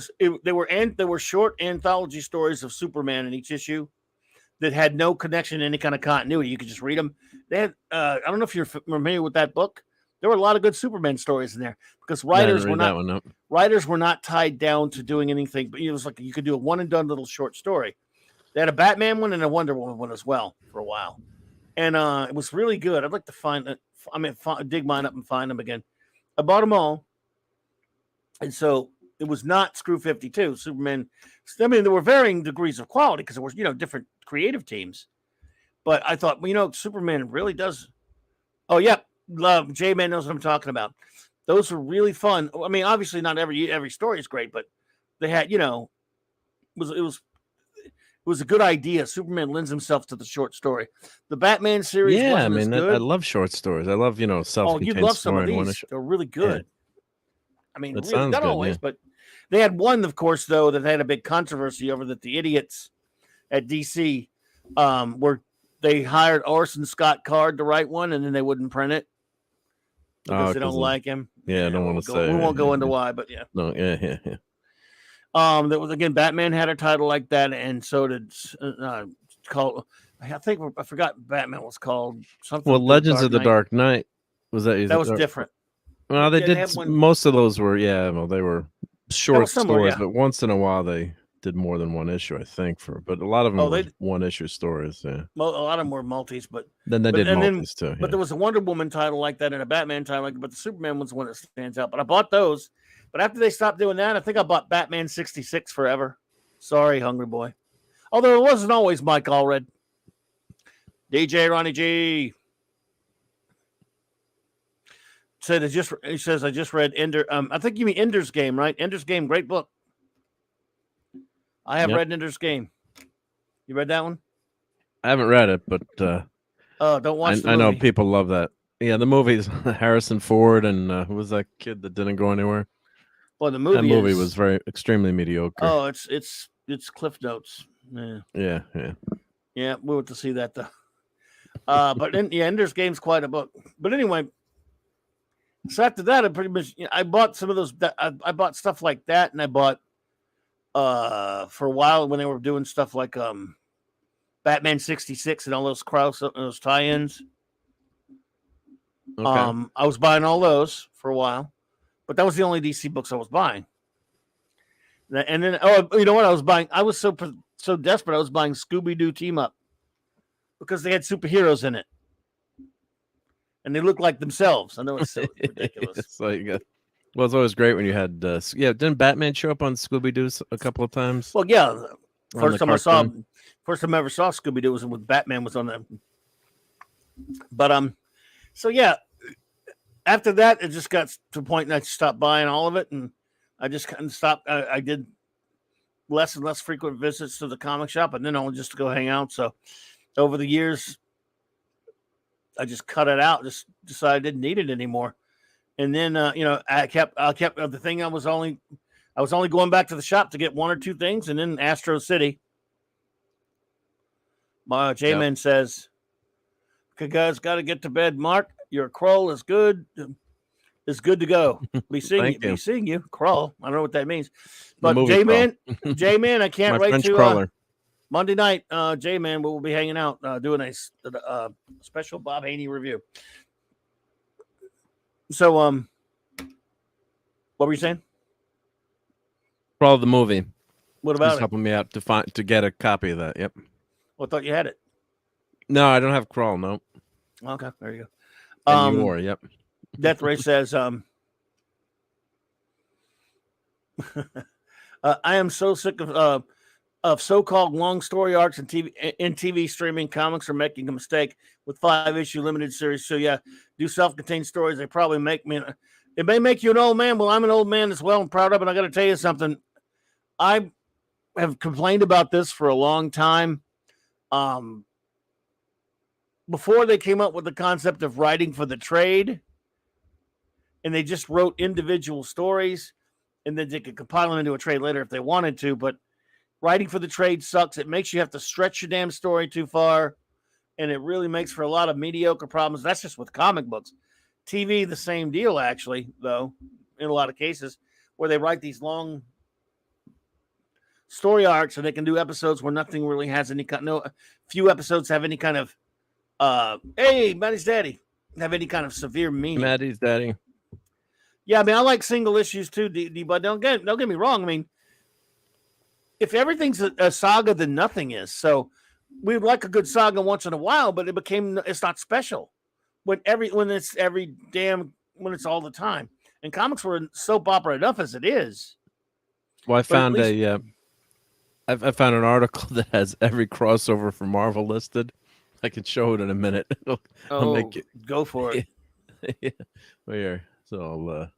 there were short anthology stories of Superman in each issue that had no connection to any kind of continuity. You could just read them. They had I don't know if you're familiar with that book. There were a lot of good Superman stories in there because writers were not tied down to doing anything, but it was like you could do a one and done little short story. They had a Batman one and a Wonder Woman one as well for a while. And it was really good. I'd like to find it. I mean, dig mine up and find them again. I bought them all. And so it was not Screw 52. Superman. I mean, there were varying degrees of quality because there were, different creative teams. But I thought, Superman really does. Oh, yeah. J-Man knows what I'm talking about. Those were really fun. I mean, obviously not every story is great, but they had, it was a good idea. Superman lends himself to the short story. The Batman series, yeah, wasn't as good. I love short stories. I love self-contained you'd love some of story. these. They're really good. Yeah. I mean, That really, sounds not good, always, yeah. but they had one, of course, though, that had a big controversy over that the idiots at DC were they hired Orson Scott Card to write one, and then they wouldn't print it because they don't like him. Yeah, I don't want to say. We won't go into why, but yeah. No, yeah. That was again. Batman had a title like that, and so did called. I think I forgot Batman was called something. Well, Legends of the Dark Knight was that? That was different. Well, they Yeah, did. Most of those were, they were short similar, stories, yeah. but once in a while they did more than one issue, I think. But a lot of them were they- one issue stories. Yeah. A lot of them were multis, but Then they did multis too. But there was a Wonder Woman title like that and a Batman title like that, but the Superman one's the one that stands out. But I bought those. But after they stopped doing that, I think I bought Batman 66 forever. Sorry, Hungry Boy. Although it wasn't always Mike Allred. DJ Ronnie G. He says I just read Ender. I think you mean Ender's Game, right? Ender's Game, great book. I have read Ender's Game. You read that one? I haven't read it, but don't watch the movie. I know people love that. Yeah, the movie's Harrison Ford and who was that kid that didn't go anywhere? Well, the movie. That movie was extremely mediocre. Oh, it's Cliff Notes. Yeah. Yeah. We went to see that though. But Ender's Game's quite a book. But anyway, so after that, I pretty much I bought some of those. I bought stuff like that, and I bought for a while when they were doing stuff like Batman 66 and all those tie-ins. Okay. I was buying all those for a while, but that was the only DC books I was buying. And then, you know what? I was buying. I was so desperate. I was buying Scooby-Doo Team Up because they had superheroes in it, and they looked like themselves. I know it's so ridiculous. It's like, well, it's always great when you had, didn't Batman show up on Scooby-Doo a couple of times? Well, yeah. First time I ever saw Scooby-Doo was when Batman was on them. But so yeah. After that, it just got to the point that I stopped buying all of it, and I just kind of stopped. I did less and less frequent visits to the comic shop, and then I'll just go hang out. So over the years, I just cut it out. Just decided I didn't need it anymore. And then I kept the thing. I was only going back to the shop to get one or two things, and then Astro City. My J-Man says, "Okay, guys, got to get to bed. Mark, your crawl is good. Is good to go. Be seeing you. Crawl. I don't know what that means, but J-Man, I can't wait French to crawler. Monday night. J-Man, we'll be hanging out, doing a special Bob Haney review. So, what were you saying? Crawl the movie. What about He's helping me out to get a copy of that. Yep. Well, I thought you had it. No, I don't have Crawl. No. Okay, there you go. And you are. Yep. Death Ray says, I am so sick of so-called long story arcs and TV streaming. Comics are making a mistake with 5-issue limited series. So yeah, do self-contained stories. They probably make me. It may make you an old man. Well, I'm an old man as well and proud of it. I got to tell you something. I have complained about this for a long time. Before they came up with the concept of writing for the trade, and they just wrote individual stories, and then they could compile them into a trade later if they wanted to. But writing for the trade sucks. It makes you have to stretch your damn story too far, and it really makes for a lot of mediocre problems. That's just with comic books. TV, the same deal, actually, though, in a lot of cases, where they write these long story arcs, and they can do episodes where nothing really has any kind. No, few episodes have any kind of hey, Maddie's daddy, have any kind of severe meaning. Maddie's daddy. Yeah, I mean, I like single issues too, but don't get me wrong. I mean, if everything's a saga, then nothing is. So we would like a good saga once in a while, but it's not special when it's all the time. And comics were soap opera enough as it is. Well, I found I found an article that has every crossover for Marvel listed. I can show it in a minute. I'll make it. Go for it. Yeah. Here. So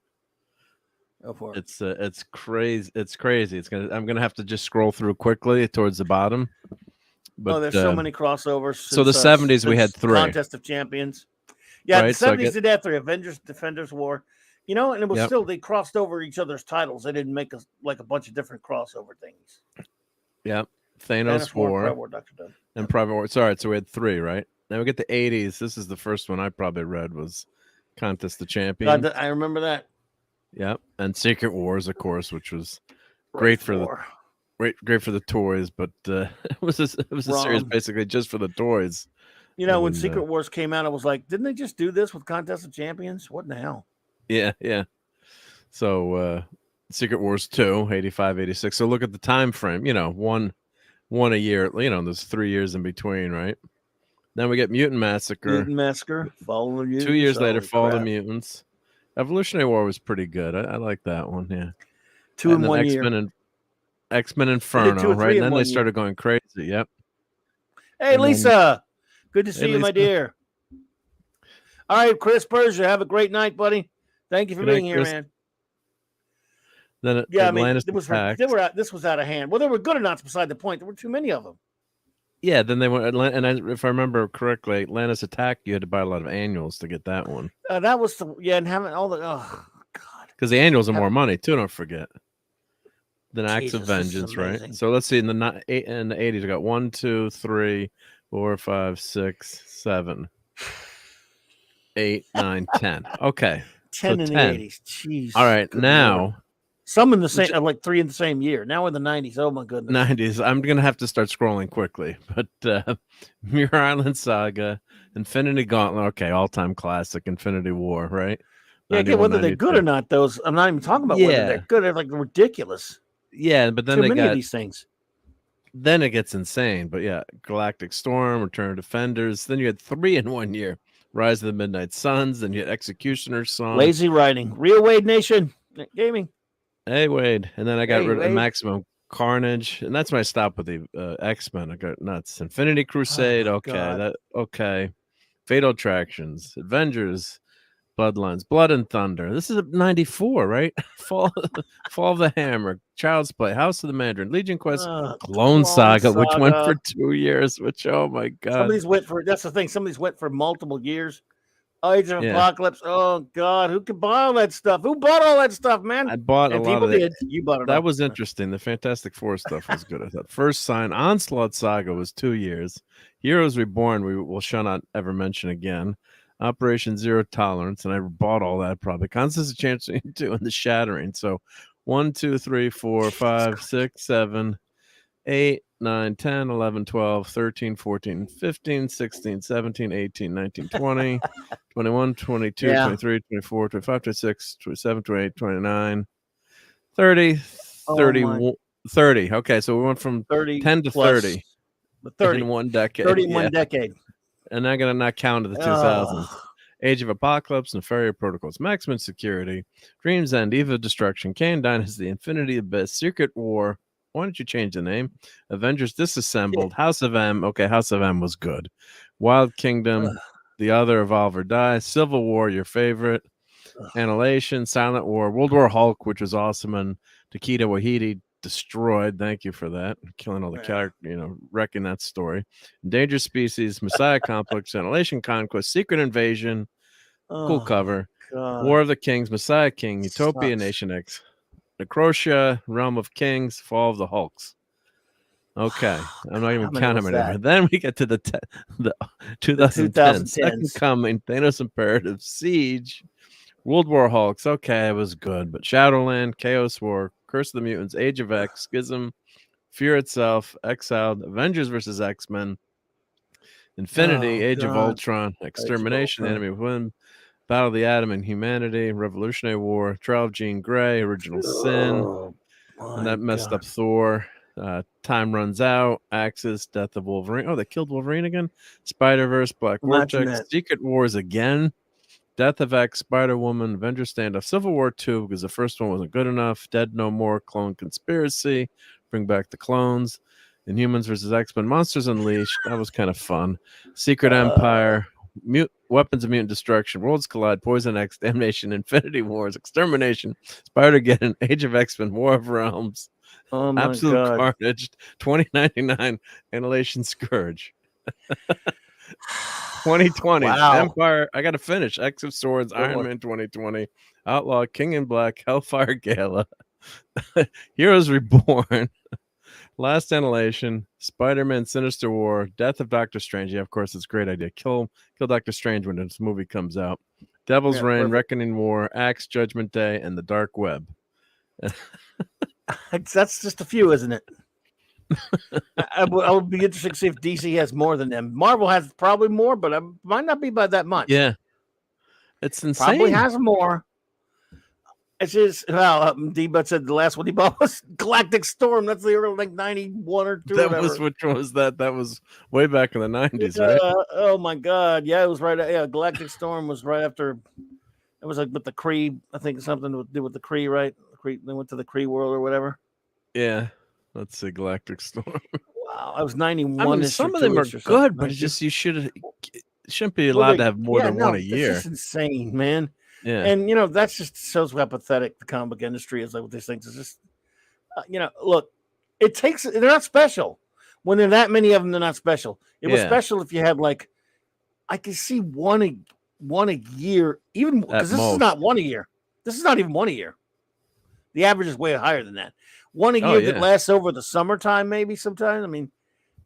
go for it. It's crazy. It's crazy. I'm gonna have to just scroll through quickly towards the bottom. But there's so many crossovers. So the 70s we had 3. Contest of Champions. Yeah, right, the 70s did have 3. Avengers, Defenders, War. And it was still they crossed over each other's titles. They didn't make a bunch of different crossover things. Yep. Thanos War, and Private War. Sorry, so we had 3, right? Now we get the 80s. This is the first one I probably read was Contest of Champions. I remember that. Yep, and Secret Wars, of course, which was great for the toys, but it was a series basically just for the toys. When Secret Wars came out, I was like, didn't they just do this with Contest of Champions? What in the hell? Yeah. So Secret Wars 2, 85, 86. So look at the time frame. One a year. There's 3 years in between, right? Then we get Mutant Massacre. Fall of the Mutants. 2 years later, Fall of the Mutants. Evolutionary War was pretty good. I like that one. Yeah. 2 in 1 year. X-Men Inferno, right? And then they started going crazy. Yep. Hey, Lisa. Good to see you, my dear. All right, Chris Persia. Have a great night, buddy. Thank you for being here, man. Then this was out of hand. Well, they were good or not beside the point. There were too many of them. Yeah, then they went, and if I remember correctly, Atlantis Attack, you had to buy a lot of annuals to get that one. That was and having all the God. Because the annuals are more money too. Don't forget. Then Acts of Vengeance, right? So let's see. In the 80s, I got 1, 2, 3, 4, 5, 6, 7, 8, 9, 10. Okay, 10 in the 80s. Jeez. All right, now Some in the same, like 3 in the same year. Now in the 90s. Oh my goodness. 90s. I'm gonna have to start scrolling quickly, but Muir Island Saga, Infinity Gauntlet. Okay, all-time classic, Infinity War, right? Yeah, again, whether they're good or not, those I'm not even talking about whether they're good. They're like ridiculous. Yeah, but then Too many of these things. Then it gets insane. But yeah, Galactic Storm, Return of Defenders. Then you had 3 in 1 year. Rise of the Midnight Suns. Then you had Executioner's Song. Lazy writing. Real Wade Nation Gaming. Hey, Wade. And then I got rid of Maximum Carnage. And that's when I stopped with the X-Men. I got nuts. Infinity Crusade. Okay. Fatal Attractions. Avengers. Bloodlines. Blood and Thunder. This is 94, right? Fall of the Hammer. Child's Play. House of the Mandarin. Legion Quest. Clone Saga, which went for 2 years. Which, oh my God. Some of these went for, that's the thing. Some of these went for multiple years. Age of Apocalypse. Oh God, who could buy all that stuff? Who bought all that stuff, man? I bought a lot of it. You bought it. That was interesting. The Fantastic Four stuff was good. I thought First Sign, Onslaught Saga was 2 years. Heroes Reborn, we will shall not ever mention again. Operation Zero Tolerance, and I bought all that probably. Constance of Chance 2 and The Shattering. So 1, 2, 3, 4, 5, 6, 7, 8, 9, 10, 11, 12, 13, 14, 15, 16, 17, 18, 19, 20, 21, 22, 23, 24, 25, 26, 27, 28, 29, 30, 30. Okay, so we went from 10 to 30 in 1 decade. 30 in 1 decade. And I'm going to not count to the 2000s. Age of Apocalypse, Nefarious Protocols, Maximum Security, Dream's End, Eve of Destruction, Kane Dynasty, Infinity Abyss, Secret War. Why don't you change the name? Avengers Disassembled, House of M. Okay, House of M was good. Wild Kingdom, The Other, Evolve or Die, Civil War, your favorite, Annihilation, Silent War, World War Hulk, which was awesome, and Takeda Wahidi destroyed. Thank you for that. Killing all the characters, wrecking that story. Endangered Species, Messiah Complex, Annihilation Conquest, Secret Invasion, cool cover. God. War of the Kings, Messiah King, Utopia Nation X, Necrotia, Realm of Kings, Fall of the Hulks. Okay, I'm not even counting them anymore. Then we get to the 2010 Second Coming, Thanos Imperative, Siege, World War Hulks. Okay, it was good, but Shadowland, Chaos War, Curse of the Mutants, Age of X, Schism, Fear Itself, Exiled, Avengers vs. X-Men, Infinity, Age of Ultron, Extermination, Enemy Within, Battle of the Atom and Humanity, Revolutionary War, Trial of Jean Grey, Original Sin, and that messed up Thor. Time Runs Out, Axis, Death of Wolverine. Oh, they killed Wolverine again. Spider-Verse, Black Vortex, Secret Wars again. Death of X, Spider-Woman, Avengers Standoff, Civil War 2 because the first one wasn't good enough. Dead No More, Clone Conspiracy, Bring Back the Clones, Inhumans vs. X-Men, Monsters Unleashed. That was kind of fun. Secret Empire, Weapons of Mutant Destruction, Worlds Collide, Poison X, Damnation, Infinity Wars, Extermination, Spider-Geddon, Age of X-Men, War of Realms, Absolute Carnage, 2099, Annihilation Scourge. 2020 Empire. I gotta finish. X of Swords, Iron Man 2020, Outlaw, King in Black, Hellfire Gala, Heroes Reborn, Last Annihilation, Spider-Man, Sinister War, Death of Doctor Strange. Yeah, of course, it's a great idea. Kill Doctor Strange when this movie comes out. Devil's Reign, Reckoning War, Axe, Judgment Day, and the Dark Web. That's just a few, isn't it? I would be interested to see if DC has more than them. Marvel has probably more, but it might not be by that much. Yeah, it's insane. Probably has more. It's just D-Butt said the last one he bought was Galactic Storm. That's the early like 91 or 2. Which was that? That was way back in the 90s, right? Oh my God, yeah, it was right. Yeah, Galactic Storm was right after. It was like with the Kree. I think something to do with the Kree, right? They went to the Kree world or whatever. Yeah. Let's see, Galactic Storm. Wow, I was 91. I mean, some of them are good, but it's just you shouldn't be allowed to have more than one a year. It's insane, man. Yeah, and that's just shows how pathetic the comic book industry is. Like with these things, it's just look, they're not special. When there are that many of them, they're not special. It was special if you had like, I could see one a year, even because this is not one a year. This is not even one a year. The average is way higher than that. One a year that lasts over the summertime, maybe sometimes. I mean,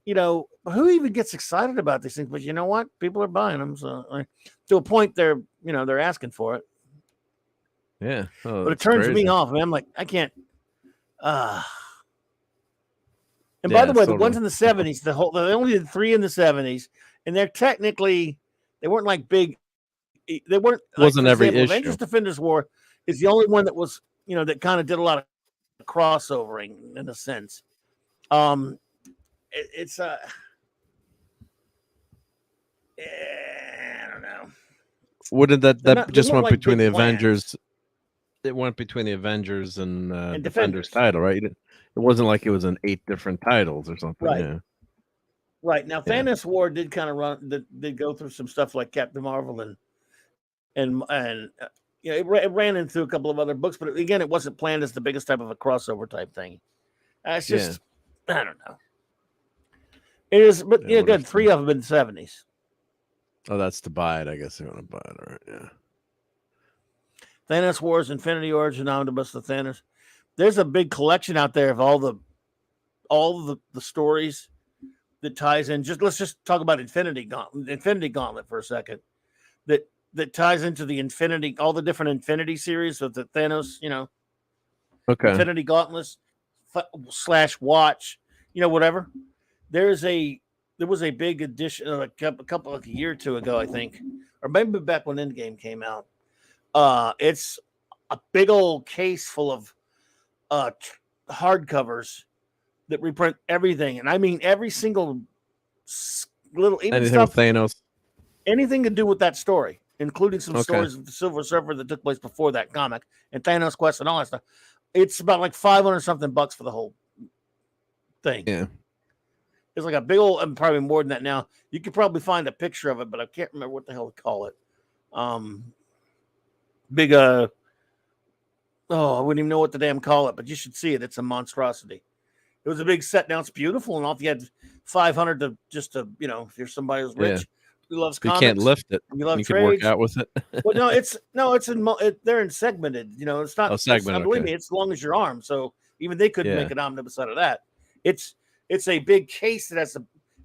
who even gets excited about these things? But you know what? People are buying them. So to a point, they're asking for it. Yeah. Oh, but it that's turns crazy. me off. Man, I'm like, I can't. And Yeah, by the way, the totally. ones in the 70s, they only did 3 in the 70s, and they weren't like big. They weren't like, Wasn't for every example, issue. Avengers Defenders War is the only one that was, that kind of did a lot of crossovering in a sense. It's I don't know. What did that They just weren't went like between big the plans. Avengers? It went between the Avengers and Defenders Defenders. title, right? It wasn't like it was in 8 different titles or something. Right. Yeah. Right. Now, Thanos War did kind of did go through some stuff like Captain Marvel and it ran into a couple of other books, but again, it wasn't planned as the biggest type of a crossover type thing. It's just, I don't know. It is, but good. 3 of them in the 70s. Oh, that's to buy it. I guess they're going to buy it. All right. Yeah. Thanos Wars, Infinity Origin Omnibus, the Thanos. There's a big collection out there of all the stories that ties in. Let's just talk about Infinity Gauntlet for a second. That ties into all the different Infinity series of the Thanos, Okay. Infinity Gauntlet / Watch, whatever. There was a big edition a year or two ago, I think, or maybe back when Endgame came out. It's a big old case full of hardcovers that reprint everything, and I mean every single little anything stuff, with Thanos, anything to do with that story, including some stories of the Silver Surfer that took place before that comic and Thanos Quest and all that stuff. It's about like $500 something for the whole thing. Yeah, it's like a big old, and probably more than that now. You could probably find a picture of it, but I can't remember what the hell to call it. Big I wouldn't even know what to damn call it, but you should see it. It's a monstrosity. It was a big set. Now it's beautiful, and all if you had 500 to if you're somebody who's rich who loves comics, you can't lift it. You love you trades. Can work out with it. Well, they're in segmented. It's not segmented. Believe me, it's as long as your arm. So even they couldn't make an omnibus out of that. It's a big case that has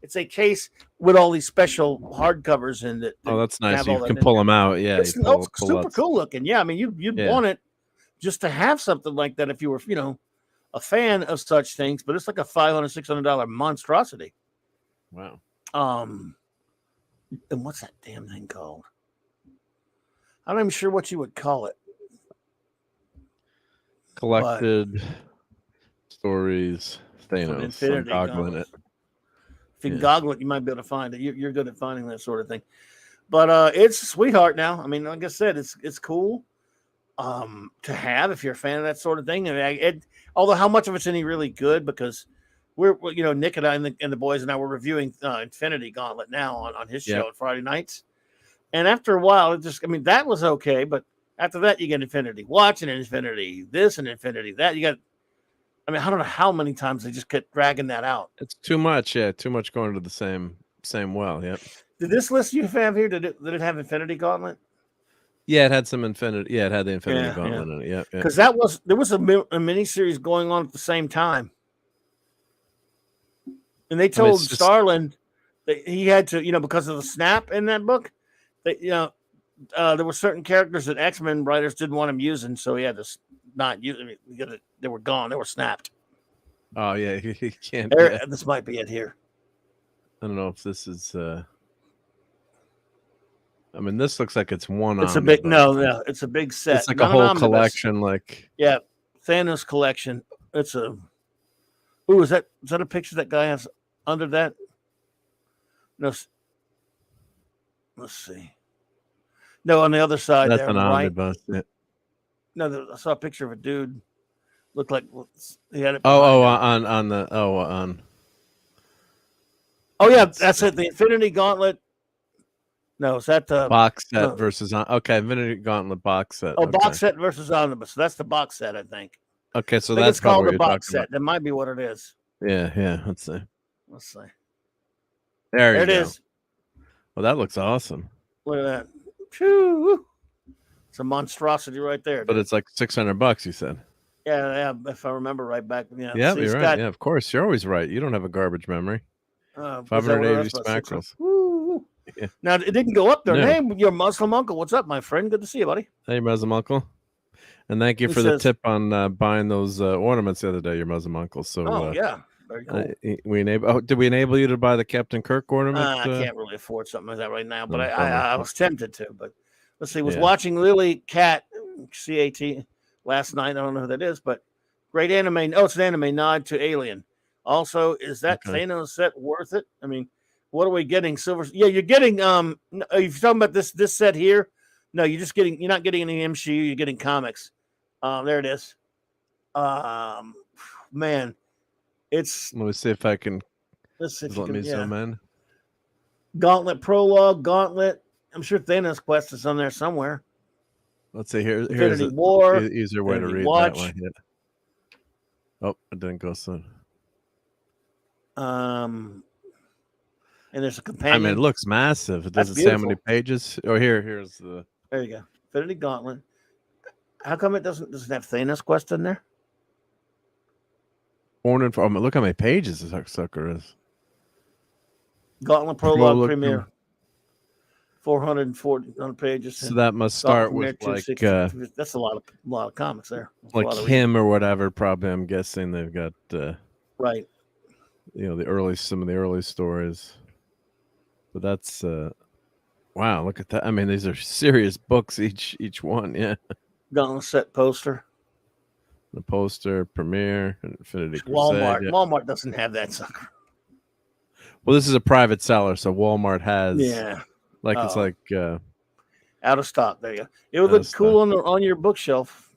it's a case with all these special hardcovers in it. Oh, that's nice. You can pull them out. Yeah, it's super cool looking. Yeah, I mean, you'd want it just to have something like that if you were, a fan of such things. But it's like a $500-$600 monstrosity. Wow. And what's that damn thing called? I'm not even sure what you would call it. Collected stories. Thanos. I'm goggling it. If you can goggle it, you might be able to find it. You're good at finding that sort of thing. But it's a sweetheart now. I mean, like I said, it's cool to have if you're a fan of that sort of thing. I mean, although how much of it's any really good, because we're Nick and I and the boys and I were reviewing Infinity Gauntlet now on his show on Friday nights. And after a while, that was okay. But after that, you get Infinity Watch and Infinity this and Infinity that. You got, I don't know how many times they just kept dragging that out. It's too much. Yeah, too much going to the same well. Yep. Did this list you have here, did it have Infinity Gauntlet? Yeah, it had some Infinity. Yeah, it had the Infinity Gauntlet in it. Yeah, because there was a mini series going on at the same time, and they told Starlin that he had to, because of the snap in that book, that there were certain characters that X-Men writers didn't want him using, so he had to not use. They were gone. They were snapped. Oh yeah, you can't. This might be it here. I don't know if this is. This looks like it's one. It's a big it's a big set. It's like a whole collection, Thanos collection. It's a. Ooh, is that a picture that guy has under that? No. Let's see. No, on the other side. That's there, an omnibus. Yeah. No, I saw a picture of a dude. Looked like he had it. On. Oh yeah, that's it. The Infinity Gauntlet. No, is that the box set versus Infinity Gauntlet box set? Oh, box set versus omnibus. So that's the box set, I think. Okay, so that's called the box set. That might be what it is. Yeah. Let's see. There it is. Well, that looks awesome. Look at that. Phew. It's a monstrosity right there. But it's like $600, you said. Yeah, if I remember right back. Yeah, you're right. Yeah, of course. You're always right. You don't have a garbage memory. 580 Smackrels. Yeah. Now, it didn't go up there. Yeah. Hey, your Muslim uncle. What's up, my friend? Good to see you, buddy. Hey, Muslim uncle. And thank you He for the says, tip on buying those ornaments the other day, your Muslim uncle. So "Oh yeah, very cool." we enable. Oh, did we enable you to buy the Captain Kirk ornament? I can't really afford something like that right now, but Oh, I, bummer. I was tempted to. But let's see, was Yeah. watching Lily Cat CAT last night. I don't know who that is, but great anime. Oh, it's an anime nod to Alien. Also, is that Okay. Thanos set worth it? I mean, what are we getting? Silver? Yeah, you're getting. If you're talking about this set here, no, you're not getting any MCU. You're getting comics. There it is. Man, it's Let me see if I can. let's see if Just you let me can. Yeah, zoom in. Gauntlet Prologue, Gauntlet. I'm sure Thanos Quest is on there somewhere. Let's see. Here's Infinity an War, easier way to Infinity read that Watch. one. Yeah. Oh, it didn't go soon. And there's a I companion. mean, it looks massive. It That's doesn't say how many beautiful. pages. Oh, here's the. There you go. Infinity Gauntlet. How come it doesn't have Thanos Quest in there? Look how many pages this sucker is. Gauntlet Prologue Prologue Premiere. 440 pages. So that must Gauntlet start with Premiere like 260. That's a lot of comics there. That's a lot like of him or whatever. Probably, I'm guessing they've got right. Some of the early stories. But that's wow, look at that. I mean, these are serious books each one. Yeah. Gauntlet set poster. The poster, premiere, Infinity Walmart. Crusade. Yeah. Walmart doesn't have that sucker. Well, this is a private seller, so Walmart has it's like out of stock. There you go. It would look cool on your bookshelf.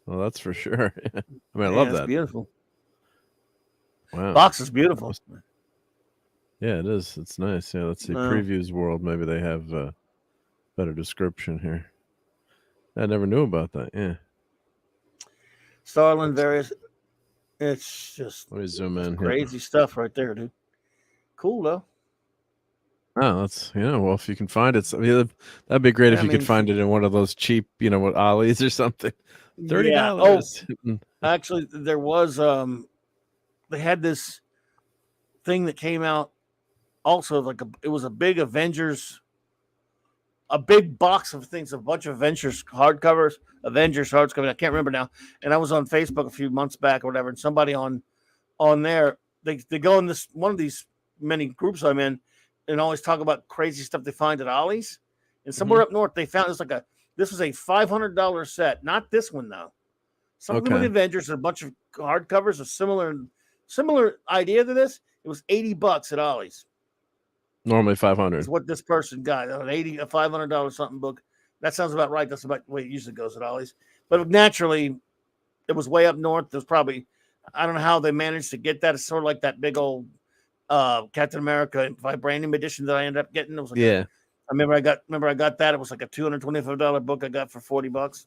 Well, that's for sure. I mean, I love It's that. beautiful. Wow. Box is beautiful. Yeah, it is. It's nice. Yeah, let's see. Previews World. Maybe they have a better description here. I never knew about that. Yeah. Starland various. It's just let me zoom in. Crazy stuff right there, dude. Cool though. Oh, that's well, if you can find it, that'd be great if you could find it in one of those cheap, what Ollie's or something. $30. Yeah. Oh, actually, there was they had this thing that came out. Also, it was a big Avengers, a big box of things, a bunch of Avengers hardcovers. I can't remember now. And I was on Facebook a few months back or whatever, and somebody on there, they go in this one of these many groups I'm in, and always talk about crazy stuff they find at Ollie's. And somewhere up north, they found this was a $500 set. Not this one though. Something with the Avengers and a bunch of hardcovers, a similar idea to this. It was $80 at Ollie's. Normally 500 is what this person got. A $500 something book. That sounds about right. That's about the way it usually goes at Ollie's. But naturally, it was way up north. There's probably, I don't know how they managed to get that. It's sort of like that big old Captain America Vibranium edition that I ended up getting. It was like I remember I got that. It was like a $225 book I got for $40.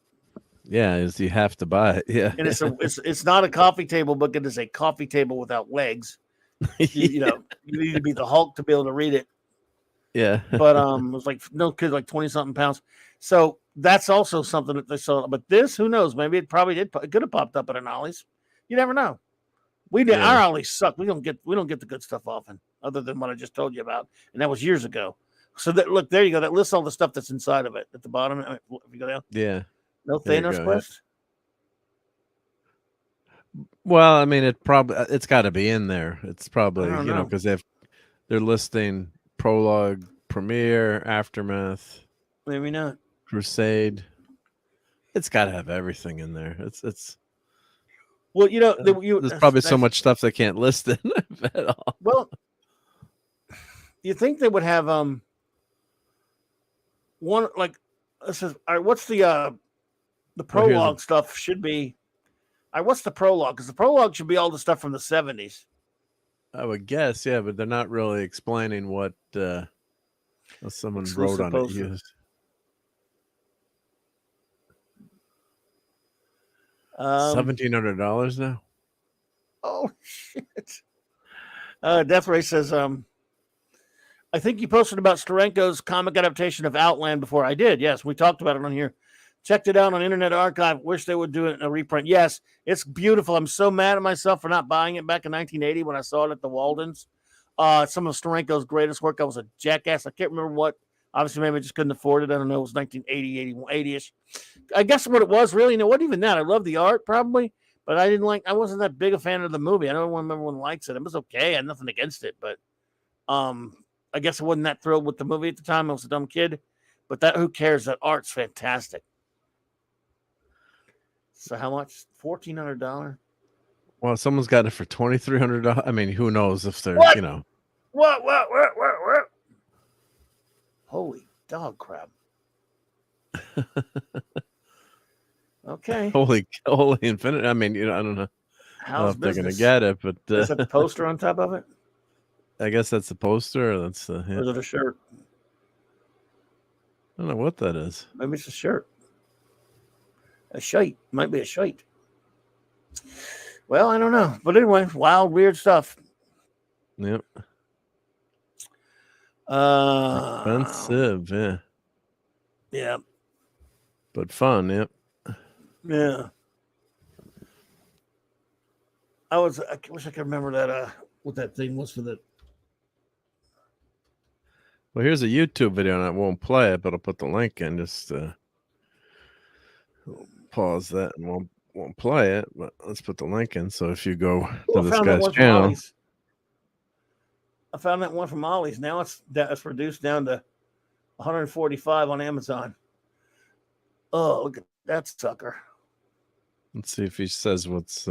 Yeah, you have to buy it. Yeah, and it's not a coffee table book. It is a coffee table without legs. You need to be the Hulk to be able to read it. Yeah. But it was like 20-something pounds. So that's also something that they saw. But this, who knows? Maybe it probably did. It could have popped up at an Ollie's. You never know. Our Ollie's suck. We don't get the good stuff often, other than what I just told you about, and that was years ago. So look, there you go. That lists all the stuff that's inside of it at the bottom. If you go down, no Thanos Quest. Well, I mean, it's got to be in there. It's probably because they're listing Prologue, Premiere, Aftermath, maybe not Crusade. It's got to have everything in there. It's well, there's probably so much stuff they can't list in at all. Well, you think they would have one like this is all right, what's the prologue stuff should be. What's the prologue? Because the prologue should be all the stuff from the 70s. I would guess, yeah, but they're not really explaining what someone wrote on it. $1,700 now. Oh shit! Death Ray says, I think you posted about Steranko's comic adaptation of Outland before. I did. Yes, we talked about it on here. Checked it out on Internet Archive. Wish they would do it in a reprint. Yes, it's beautiful. I'm so mad at myself for not buying it back in 1980 when I saw it at the Waldens. Some of Steranko's greatest work. I was a jackass. I can't remember what Obviously, maybe I just couldn't afford it. I don't know. It was 1980, 81, 80-ish. I guess what it was really, it wasn't even that. I love the art probably, but I wasn't that big a fan of the movie. I don't remember everyone likes it. It was okay. I had nothing against it, but I guess I wasn't that thrilled with the movie at the time. I was a dumb kid, but who cares? That art's fantastic. So how much? $1,400. Well, someone's got it for $2,300. I mean, who knows if they're, What? you know. What? Holy dog crap. Okay. Holy infinite. I mean, I don't know how if they're going to get it, but is that the poster on top of it? I guess that's the poster. Or that's Or is it a shirt? I don't know what that is. Maybe it's a shirt. A shite. Might be a shite. Well, I don't know. But anyway, wild, weird stuff. Yep. Expensive, yeah. Yeah. But fun, yep. Yeah. I wish I could remember that what that thing was for the. Well, here's a YouTube video, and I won't play it, but I'll put the link in. Just pause that, and won't play it. But let's put the link in. So if you go to this guy's channel, I found that one from Ollie's. Now it's reduced down to 145 on Amazon. Oh, look at that sucker! Let's see if he says what's.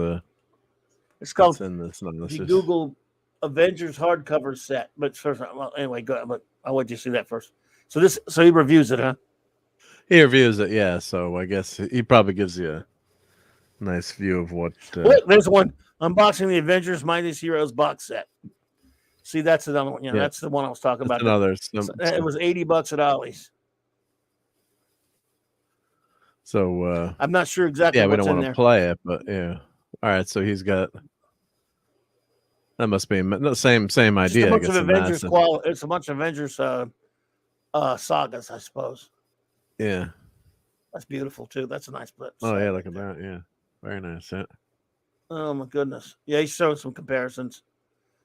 It's called. What's in this. No, if you Google Avengers hardcover set, but first, well, anyway, go ahead, but I'll let you see that first. So he reviews it, huh? He reviews it, yeah. So I guess he probably gives you a nice view of what. Wait, there's one unboxing the Avengers Mightiest Heroes box set. See, that's another one. Yeah, that's the one I was talking about. It was $80 at Ollie's. So I'm not sure exactly. Yeah, we don't want to play it, but yeah. All right, so he's got. That must be the same idea. It's a bunch of Avengers it's a bunch of Avengers sagas, I suppose. Yeah, that's beautiful too. That's a nice clip. Oh yeah, look at that. Yeah, very nice. Yeah. Oh my goodness. Yeah, he showed some comparisons.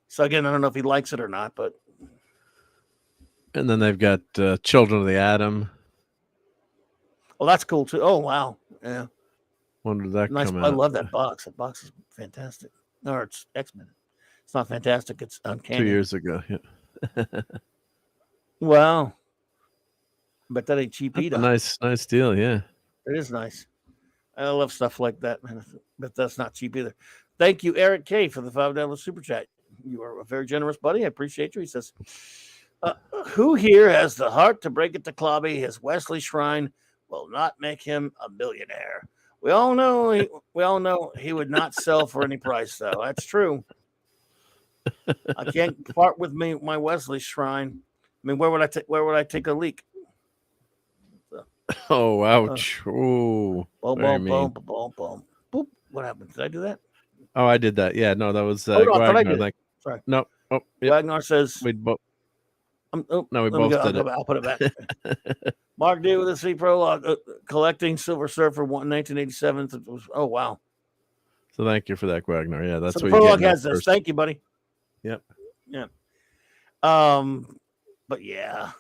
So again, I don't know if he likes it or not, but. And then they've got Children of the Atom. Well, that's cool too. Oh wow, yeah. When did that come out? I love that box. That box is fantastic. Or it's X-Men. It's not fantastic. It's uncanny. 2 years ago. Yeah. Wow. But that ain't cheap either. Nice deal. Yeah. It is nice. I love stuff like that, man. But that's not cheap either. Thank you, Eric K, for the $5 super chat. You are a very generous buddy. I appreciate you. He says, "Who here has the heart to break it to Clobby? His Wesley Shrine will not make him a millionaire." We all know he would not sell for any price, though. That's true. I can't part with my Wesley Shrine. I mean, where would I take a leak? So, oh, ouch! Boom, boom. Boop. What happened? Did I do that? Oh, I did that. Yeah, no, that was Wagner. Sorry. No. Oh, yep. Wagner says we both. No, we both did it. I'll put it back. Mark D with a C prologue, collecting Silver Surfer 1987. Oh wow! So thank you for that, Wagner. Yeah, that's so what the prologue you get has this. Thank you, buddy. Yep. Yeah. But yeah.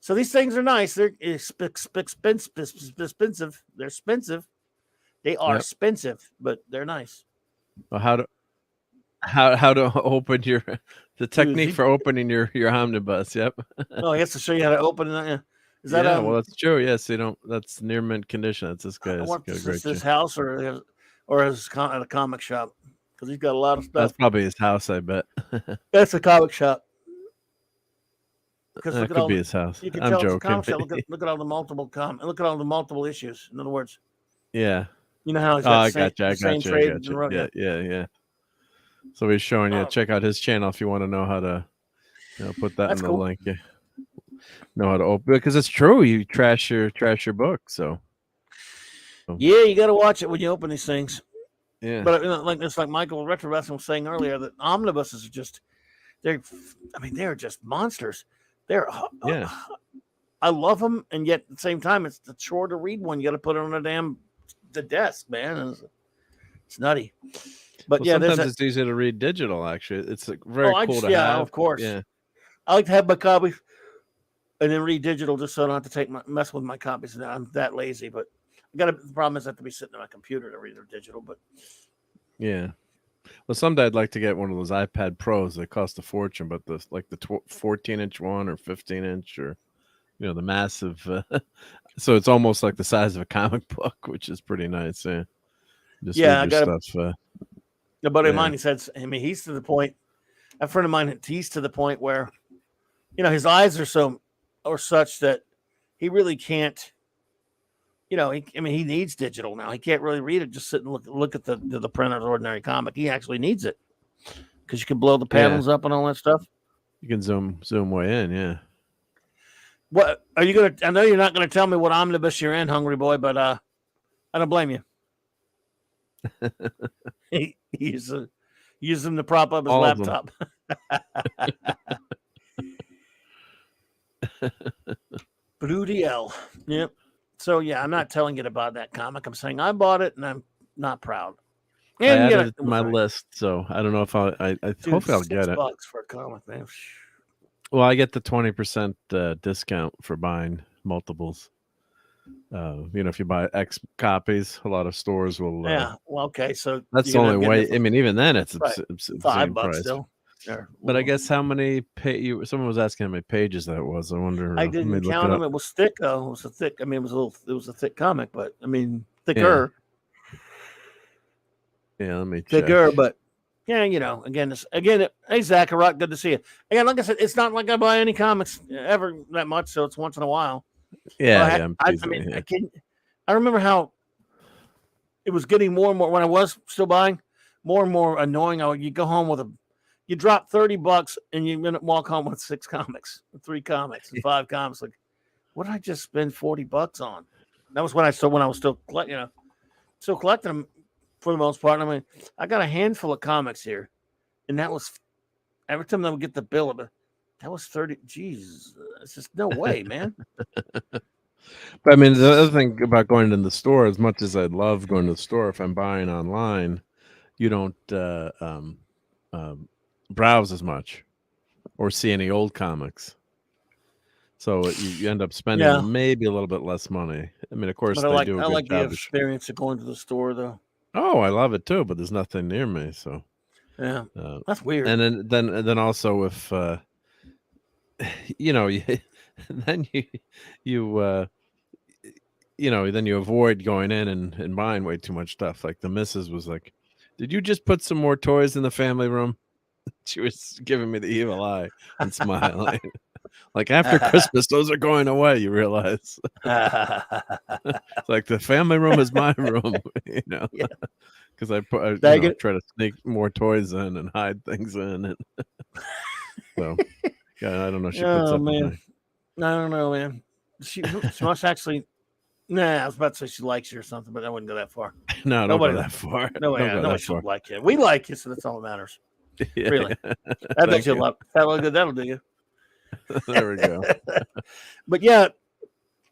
So these things are nice. They're expensive. They're expensive. They are expensive, but they're nice. Well, how to open the technique for opening your omnibus? Yep. Oh, he has to show you how to open it. Yeah. Is that well, that's true. Yes, that's near mint condition. That's this guy's. His house or his at a comic shop, because he's got a lot of stuff. That's probably his house, I bet. That's a comic shop. That could be his house. I'm joking. Look at all the multiple look at all the multiple issues. In other words. Yeah. You know how he's I got you. Yeah. So he's showing you. Check out his channel if you want to know how to put that in the link. Yeah. Know how to open, because it's true. You trash your book. So yeah, you got to watch it when you open these things. Yeah. But it's like Michael Retrobastion was saying earlier, that omnibuses are just they're just monsters. I love them, and yet at the same time, it's the chore to read one. You got to put it on the desk, man. It's nutty. But sometimes it's easy to read digital. Actually, it's very cool to have. Of course. Yeah, I like to have my copy. and then read digital just so I don't have to mess with my copies. Now I'm that lazy, but the problem is I have to be sitting on my computer to read their digital. But Yeah. Well, someday I'd like to get one of those iPad Pros. They cost a fortune, but the 14-inch one or 15-inch or the massive. So it's almost like the size of a comic book, which is pretty nice. Yeah. Just yeah, I read got your stuff. a buddy of yeah. mine. He said, I mean, he's to the point. A friend of mine, he's to the point where, his eyes are such that he really can't. He needs digital now. He can't really read it. Just sit and look at the printed ordinary comic. He actually needs it because you can blow the panels up and all that stuff. You can zoom way in. Yeah. What are you gonna? I know you're not gonna tell me what omnibus you're in, Hungry Boy, but I don't blame you. he uses them to prop up his All laptop. Broody L. Yep. So yeah, I'm not telling you about that comic. I'm saying I bought it and I'm not proud. And I added it to my list, so I don't know if I hopefully I'll get it. $6 for a comic, man. Well, I get the 20% discount for buying multiples. If you buy X copies, a lot of stores will. Yeah. Well, okay. So that's the only way. I mean, even then, it's $5 price. Still. But I guess how many someone was asking how many pages that was. I wonder. I didn't count them. It was thick though. It was a thick. I mean, it was a thick comic, but I mean, thicker. Yeah, let me check. Thicker, but yeah, again, hey Zach, Rock, good to see you. Again, like I said, it's not like I buy any comics ever that much, so it's once in a while. Yeah, I remember how it was getting more and more when I was still buying, more and more annoying. You go home you drop $30 and you walk home with 6 comics, 3 comics, and 5 comics. Like, what did I just spend $40 on? That was when I was still collecting, still collecting them for the most part. I mean, I got a handful of comics here, and that was every time I would get the bill of it. That was 30. Jeez, it's just no way, man. But I mean, the other thing about going to the store, as much as I'd love going to the store, if I'm buying online, you don't browse as much or see any old comics. So you end up spending maybe a little bit less money. I mean, of course, but I like the experience of going to the store, though. Oh, I love it too, but there's nothing near me, so yeah, that's weird. And then also if then you avoid going in and buying way too much stuff. Like the missus was like, "Did you just put some more toys in the family room?" She was giving me the evil eye and smiling. Like after Christmas, those are going away. You realize? It's like the family room is my room, because I try to sneak more toys in and hide things in, and so yeah, I don't know. She puts up with me. I don't know, man. She must actually. Nah, I was about to say she likes you or something, but I wouldn't go that far. No, don't go that far. Nobody should like you. We like you, so that's all that matters. Really, that makes you a lot. That'll do you. There we go. But yeah,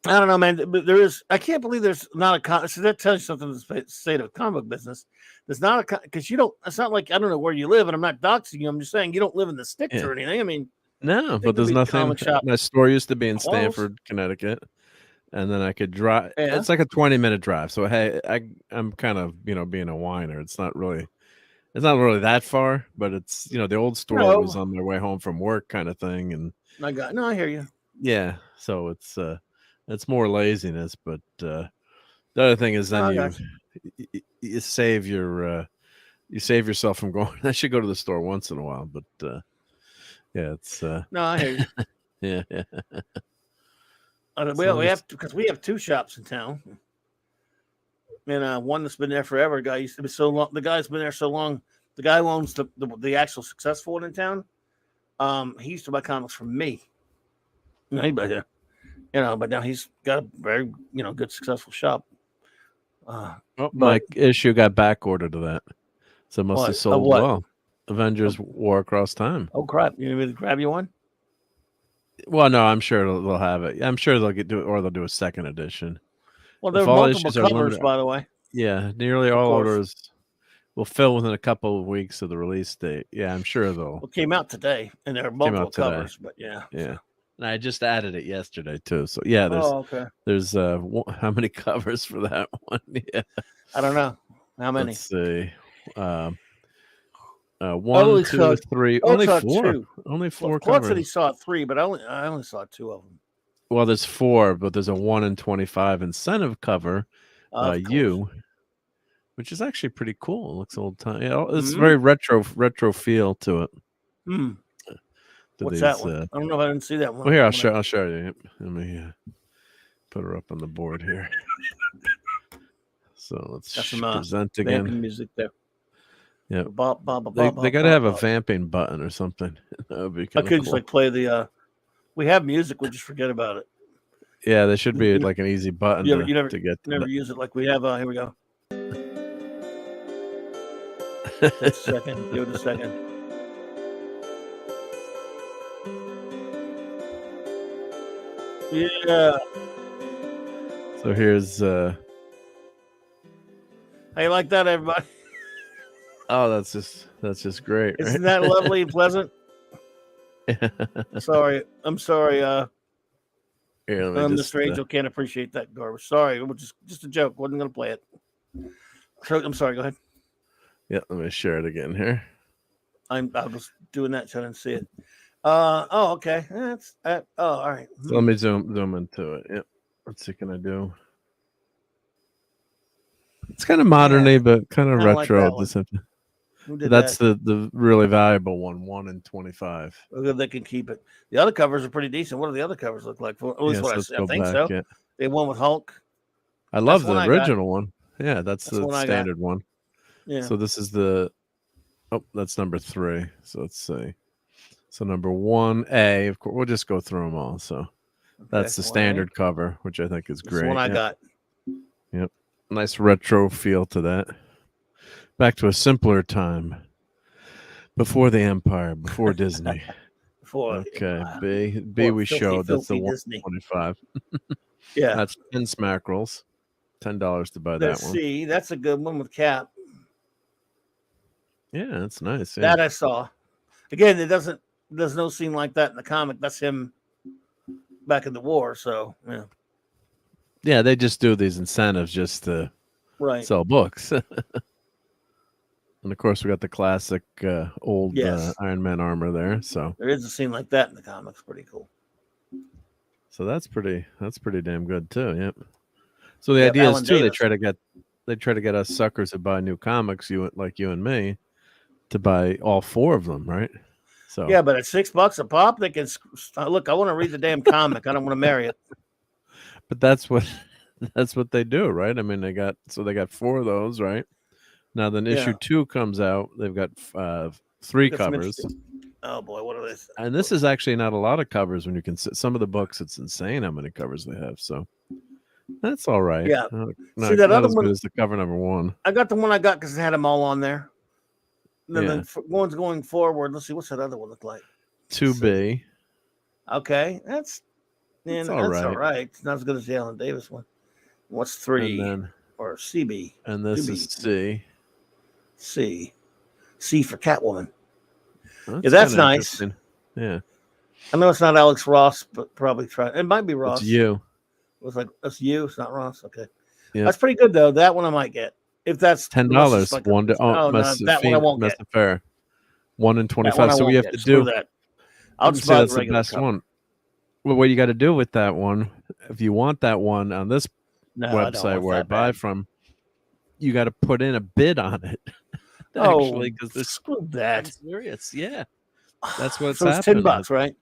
I don't know, man. But I can't believe there's not a. So that tells you something. The state of comic book business. There's not because you don't. It's not like I don't know where you live, and I'm not doxing you. I'm just saying you don't live in the sticks or anything. I mean, no, but there's nothing. My store used to be in Stamford, Connecticut, and then I could drive. Yeah. It's like a 20-minute drive. So hey, I'm kind of being a whiner. It's not really that far, but it's the old store was on my way home from work kind of thing, and I hear you. Yeah, so it's more laziness, but the other thing is then you save yourself from going. I should go to the store once in a while, but yeah, it's no, I hear you. yeah. We have because we have 2 shops in town. And one that's been there forever. The guy used to be so long. The guy's been there so long. The guy who owns the actual successful one in town. He used to buy comics from me. But now he's got a very good successful shop. My issue got back ordered to that, so it must have sold well. Avengers War Across Time. Oh crap! You need me to grab you one? Well, no, I'm sure they'll have it. I'm sure they'll do a second edition. Well, there are multiple covers, by the way. Yeah, nearly all orders will fill within a couple of weeks of the release date. Yeah, I'm sure they'll. It came out today, and there are multiple covers, but yeah. And I just added it yesterday too. So yeah, there's okay. there's how many covers for that one? Yeah. I don't know how many. Let's see. Um, I one, only two, saw. three, I only only saw four. two. Only Well, four Claude said he covers. saw 3, but I only saw 2 of them. Well, there's 4, but there's a 1 in 25 incentive cover. Of course. You, which is actually pretty cool. It looks old time. Yeah, it's Mhm. very retro feel to it. Hmm. To What's these, that one? I don't know if I didn't see that one. well, here I'll show you. Let me put her up on the board here. So let's present again. Vamping music there. Yeah, They got to have a vamping button or something. That would be I kind of could cool. just like play the. We have music. We just forget about it. Yeah, there should be like an easy button You to get. never use it like we have. Here we go. Take a second. Give it a second. Yeah. So here's. How you like that, everybody? Oh, that's just great. Isn't right? that lovely and pleasant? Sorry, I'm sorry. Here, let me just, Mr. Angel can't appreciate that garbage. Sorry, it was just a joke. Wasn't gonna play it. So, I'm sorry. Go ahead. Yeah, let me share it again here. I was doing that so I didn't see it. Oh, okay. That's all right. So let me zoom into it. Yep. Let's see, can I do? It's kind of modern-y, but kind of retro. Like that That's the really valuable one. 1 in 25. They can keep it. The other covers are pretty decent. What do the other covers look like? At least what I think so. Yeah. They one with Hulk. I love the original one. Yeah, that's the standard one. Yeah. So this is the. Oh, that's number 3. So let's see. So number 1A, of course, we'll just go through them all. So that's the standard cover, which I think is great. That's one I got. Yep. Nice retro feel to that. Back to a simpler time. Before the Empire, before Disney. Okay, B we showed. That's the 125. Yeah. That's 10 smackerels. $10 to buy that one. See, that's a good one with Cap. Yeah, that's nice. Yeah. That I saw. Again, there's no scene like that in the comic. That's him back in the war. So yeah. Yeah, they just do these incentives just to sell books. And of course, we got the classic old Iron Man armor there. So there is a scene like that in the comics. Pretty cool. So that's pretty damn good too. Yep. So the idea is too, they try to get us suckers to buy new comics, you and me, to buy all 4 of them, right? So yeah, but at $6 a pop, they can look. I want to read the damn comic. I don't want to marry it. But that's what they do, right? I mean, they got 4 of those, right? Now then, issue 2 comes out. They've got 3 covers. Oh boy, what are these? And this is actually not a lot of covers when you can see some of the books. It's insane how many covers they have. So that's all right. Yeah. See that other one is the cover number 1. I got the one I got because it had them all on there. Then the ones going forward. Let's see, what's that other one look like? 2B. Okay, that's all right. It's not as good as the Alan Davis one. What's 3 or CB? And this 2B. is C. C for Catwoman. That's nice. Yeah. I know it's not Alex Ross, but probably try. It might be Ross. It's you. It's like that's you. It's not Ross. Okay. Yep. That's pretty good though. That one I might get. If that's $10. Like that one I won't get. Fair. 1 in 25. So we have to do that. I'll just say that's the best one. Well, what you got to do with that one, if you want that one on this website where I buy from, you got to put in a bid on it. Actually, because screw that. I'm serious. Yeah, that's what's so it's $10, right?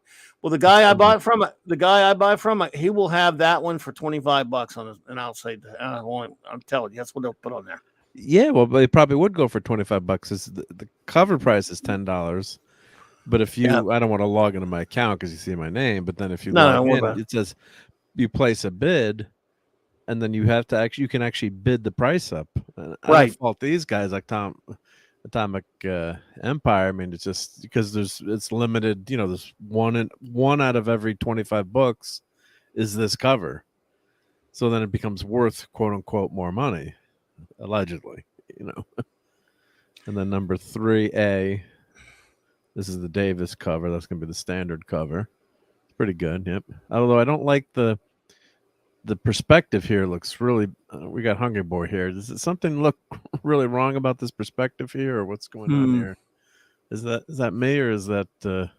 Well, the guy I buy from, he will have that one for $25 on it, and I'll say, I'm telling you, that's what they'll put on there. Yeah, well, they probably would go for $25. The cover price is $10. But if you, I don't want to log into my account because you see my name. But then if you log in, it says you place a bid, and then you have to you can actually bid the price up. And I don't fault these guys like Atomic Empire. I mean, it's just because it's limited. You know, there's one out of every 25 books is this cover, so then it becomes worth quote unquote more money, allegedly. You know, and then number 3A. This is the Davis cover. That's going to be the standard cover. pretty good. Yep. Although I don't like the perspective here. Looks really. We got Hungry Boy here. Does it something look really wrong about this perspective here, or what's going on here? Is that me, or is that? Doesn't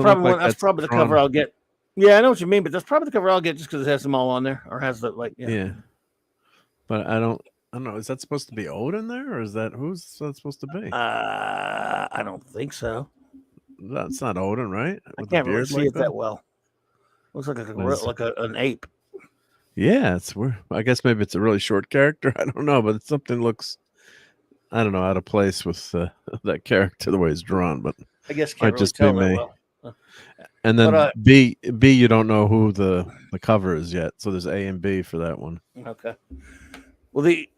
look like that's probably the cover I'll get. Yeah, I know what you mean, but that's probably the cover I'll get just because it has them all on there, or has the Yeah. But I don't know. Is that supposed to be Odin there, or is that who's that supposed to be? I don't think so. That's not Odin, right? I can't really see it that well. Looks like an ape. Yeah, it's weird. I guess maybe it's a really short character. I don't know, but something looks, I don't know, out of place with that character the way it's drawn. But I guess might really just tell be that me. well. And then B, you don't know who the cover is yet. So there's A and B for that one. Okay. Well, the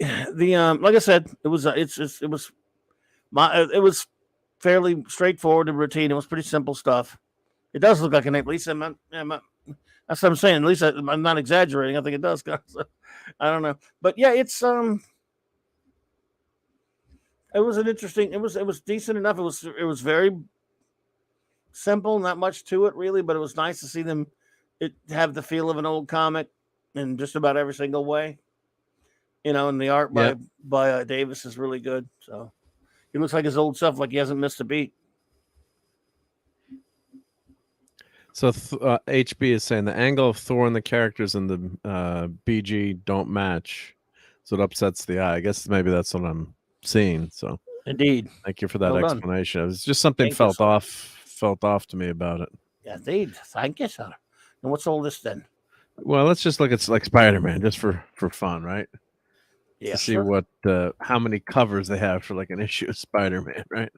like I said, it was fairly straightforward and routine. It was pretty simple stuff. It does look like an ape. At least that's what I'm saying. At least I'm not exaggerating. I think it does. So, I don't know, but yeah, it was an interesting. It was decent enough. It was very simple, not much to it really, but it was nice to see them. It have the feel of an old comic in just about every single way. And the art by Davis is really good. So he looks like his old stuff, like he hasn't missed a beat. So HB is saying the angle of Thor and the characters in the BG don't match, so it upsets the eye. I guess maybe that's what I'm seeing. So indeed, thank you for that explanation. It was just something felt off to me about it. Yeah, indeed. Thank you, sir. And what's all this then? Well, let's just look at like Spider-Man just for fun, right? Yeah. To see what how many covers they have for like an issue of Spider-Man, right?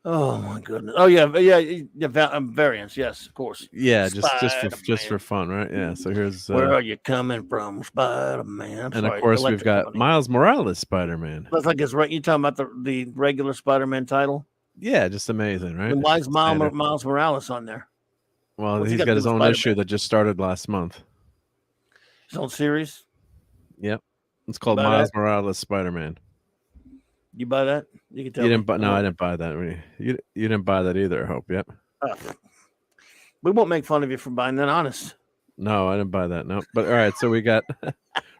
Oh my goodness! Oh yeah, variants. Yes, of course. Yeah, just for fun, right? Yeah. So here's where are you coming from, Spider-Man? And of course we've got Miles Morales Spider-Man. Looks like it's right. You talking about the regular Spider-Man title? Yeah, just amazing, right? And why is Miles Morales on there? Well, he's got his own issue that just started last month. His own series. Yep, it's called Miles Morales Spider-Man. You buy that? You can tell. You didn't buy? No, I didn't buy that. You didn't buy that either. I hope. Yep. We won't make fun of you for buying that. Honest. No, I didn't buy that. No. But all right. So we got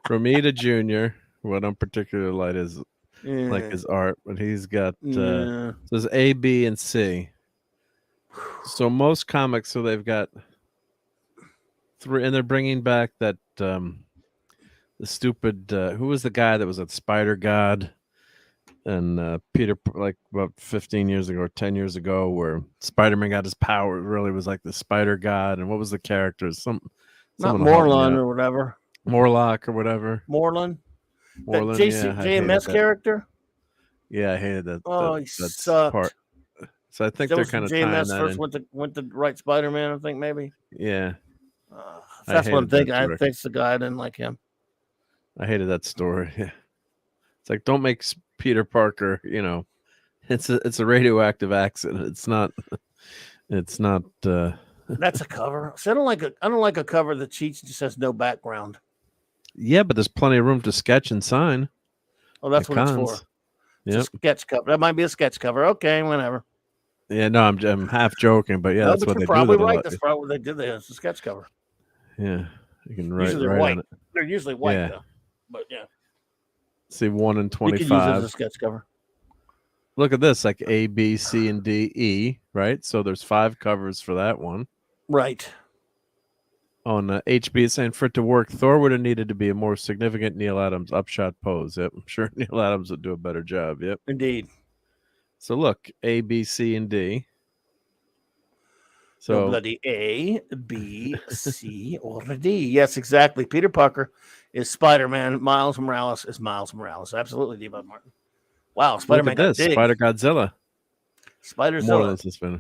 Romita Jr. What I'm particularly like his art, but he's got so there's A, B, and C. So most comics, so they've got 3, and they're bringing back that the stupid who was the guy that was a Spider God. And Peter, like about 15 years ago or 10 years ago, where Spider-Man got his power, really was like the Spider God. And what was the characters? Not Morlun or whatever. Morlock or whatever. Morlun. Morlun, JMS character. Yeah, I hated that. Oh, he sucked. Part. So I think they're kind of JMS first went to write Spider-Man. I think maybe. Yeah. That's what I'm thinking. I think it's the guy. I didn't like him. I hated that story. Yeah. It's like, don't make Peter Parker, it's a radioactive accident. It's not that's a cover. So I don't like a cover that cheats and just has no background. Yeah, but there's plenty of room to sketch and sign. Oh, that's what it's for. It's a sketch cover. That might be a sketch cover. Okay, whatever. Yeah, no, I'm half joking, but yeah, that's what they do. Probably right. That's probably what they did there. It's a sketch cover. Yeah, you can write. Usually they're white. They're usually white though. But yeah. See 1 in 25. You could use it as a sketch cover. Look at this, like A, B, C, and D, E, right? So there's 5 covers for that one. Right. On HB is saying for it to work, Thor would have needed to be a more significant Neil Adams upshot pose. Yep, I'm sure Neil Adams would do a better job. Yep. Indeed. So look, A, B, C, and D. So no bloody A, B, C, or D. Yes, exactly. Peter Parker is Spider-Man. Miles Morales is Miles Morales. Absolutely, D. Bud Martin. Wow, Spider-Man got dig. Spider Godzilla. Spider-Zilla.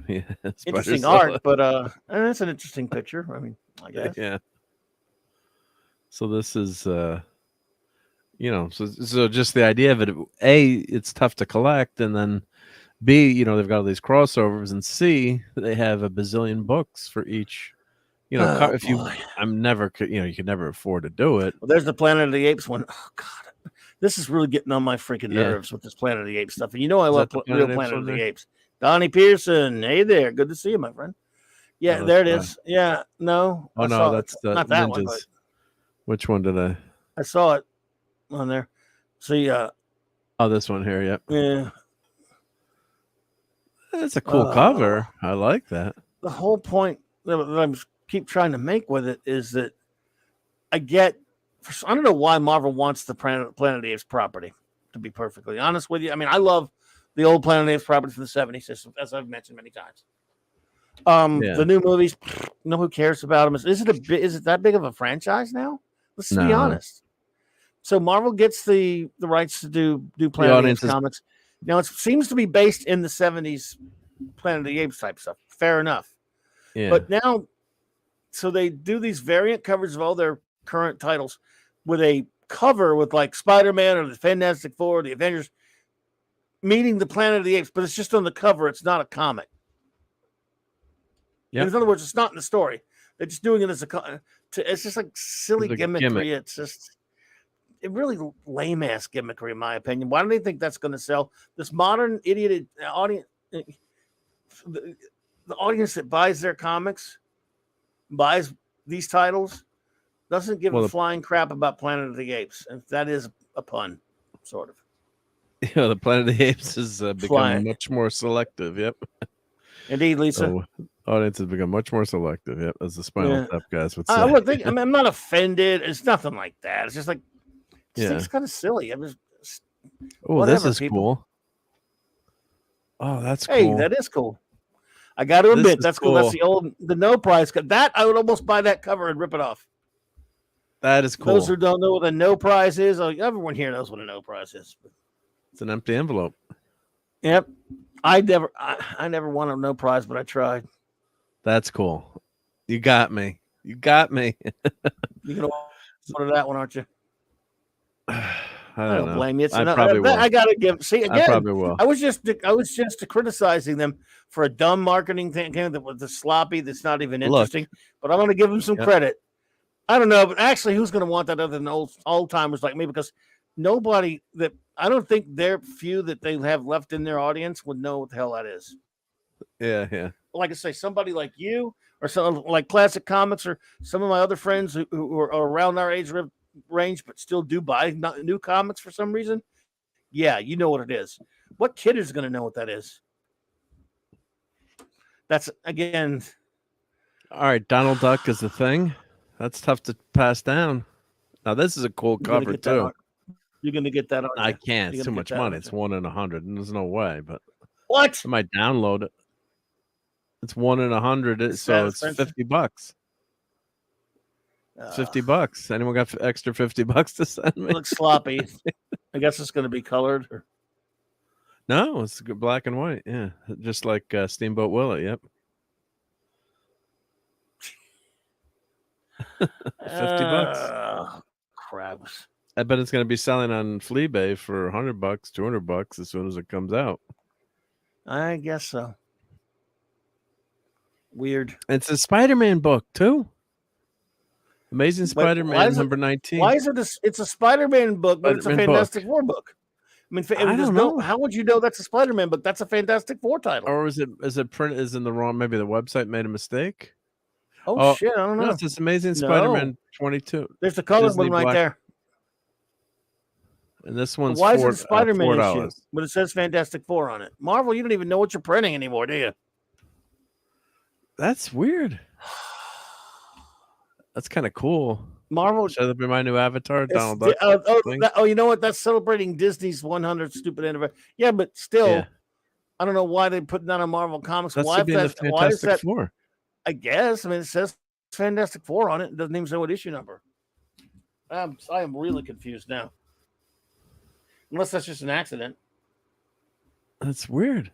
Yeah, interesting art, but that's an interesting picture. I mean, I guess. Yeah. So this is so just the idea of it. A, it's tough to collect, and then B, they've got all these crossovers, and C, they have a bazillion books for each. You could never afford to do it. Well, there's the Planet of the Apes one. Oh God, this is really getting on my freaking nerves with this Planet of the Apes stuff. And I love real Planet of the Apes. Donnie Pearson, hey there, good to see you, my friend. Yeah, Oh, there it that's is. Yeah, no, oh I no, saw it. that's the Not that one, but ninjas. Which one did I? I saw it on there. See, Oh, this one here. Yep. yeah, That's a cool uh, cover. I like that. the whole point that I'm keep trying to make with it is that I get. I don't know why Marvel wants the Planet of the Apes property. To be perfectly honest with you, I mean, I love the old Planet of the Apes property from the '70s, as I've mentioned many times. Yeah. The new movies, no, who cares about them? Is it that big of a franchise now? Let's be No. honest. So Marvel gets the rights to do The Planet of the Apes audience is comics. Now it seems to be based in the '70s Planet of the Apes type stuff. Fair enough. yeah. But now, so they do these variant covers of all their current titles with a cover with like Spider-Man or the Fantastic Four, or the Avengers meeting the Planet of the Apes, but it's just on the cover. It's not a comic. Yep. In other words, it's not in the story. They're just doing it as it's just like silly It's like a gimmickry. gimmick. It's just really lame ass gimmickry, in my opinion. Why do they think that's going to sell? This modern idiot audience, the audience that buys their comics, buys these titles, doesn't give a flying crap about Planet of the Apes. And that is a pun, sort of. The Planet of the Apes has become much more selective. Yep. Indeed, Lisa. So, audience has become much more selective. Yep, as the Spinal Tap guys would say. I would think. I mean, I'm not offended. It's nothing like that. It's just like, it's kind of silly. Oh, this is cool. Oh, that's cool. Hey, that is cool. I got to admit, that's cool. That's the no prize. That I would almost buy that cover and rip it off. That is cool. Those who don't know what a no prize is, everyone here knows what a no prize is. It's an empty envelope. Yep. I never won a no prize, but I tried. That's cool. You got me. You got me. You're gonna order that one, aren't you? I don't blame you. I probably will. I gotta give. See again. I probably will. I was just criticizing them for a dumb marketing thing that was the sloppy. That's not even interesting. But I'm gonna give them some credit. I don't know, but actually, who's gonna want that other than old timers like me? Because nobody that I don't think their few that they have left in their audience would know what the hell that is. Yeah. Like I say, somebody like you or some like Classic Comics or some of my other friends who are around our age range but still do buy new comics for some reason. Yeah, you know what it is. What kid is going to know what that is? That's again. All right, Donald Duck is the thing. That's tough to pass down. Now this is a cool cover too. You're going to get that on. I can't. It's too much money. It's 1 in 100, and there's no way. But what? I might download it. It's 1 in 100, so it's $50. It's $50. Anyone got extra $50 to send me? Looks sloppy. I guess it's going to be colored. No, it's black and white. Yeah, just like Steamboat Willie. Yep. $50. Crabs. I bet it's going to be selling on Fleabay for $100, $200 as soon as it comes out. I guess so. Weird. It's a Spider-Man book too. Amazing Spider-Man number 19. Why is it? It's a Spider-Man book, but it's a Fantastic Four book. I mean, I don't know. How would you know that's a Spider-Man book? That's a Fantastic Four title. Or is it print is in the wrong? Maybe the website made a mistake. Oh shit! I don't know. No, it's this Amazing Spider-Man 22. There's the color one right there. And this one's why is it Spider-Man issue? $4. But it says Fantastic Four on it. Marvel, you don't even know what you're printing anymore, do you? That's weird. That's kind of cool. Marvel. Should that be my new avatar, Donald Duck? You know what? That's celebrating Disney's 100th stupid anniversary. Yeah, but still, I don't know why they're putting that on Marvel Comics. Why is that? Four? I guess. I mean, it says Fantastic Four on it. It doesn't even say what issue number. I am really confused now. Unless that's just an accident. That's weird.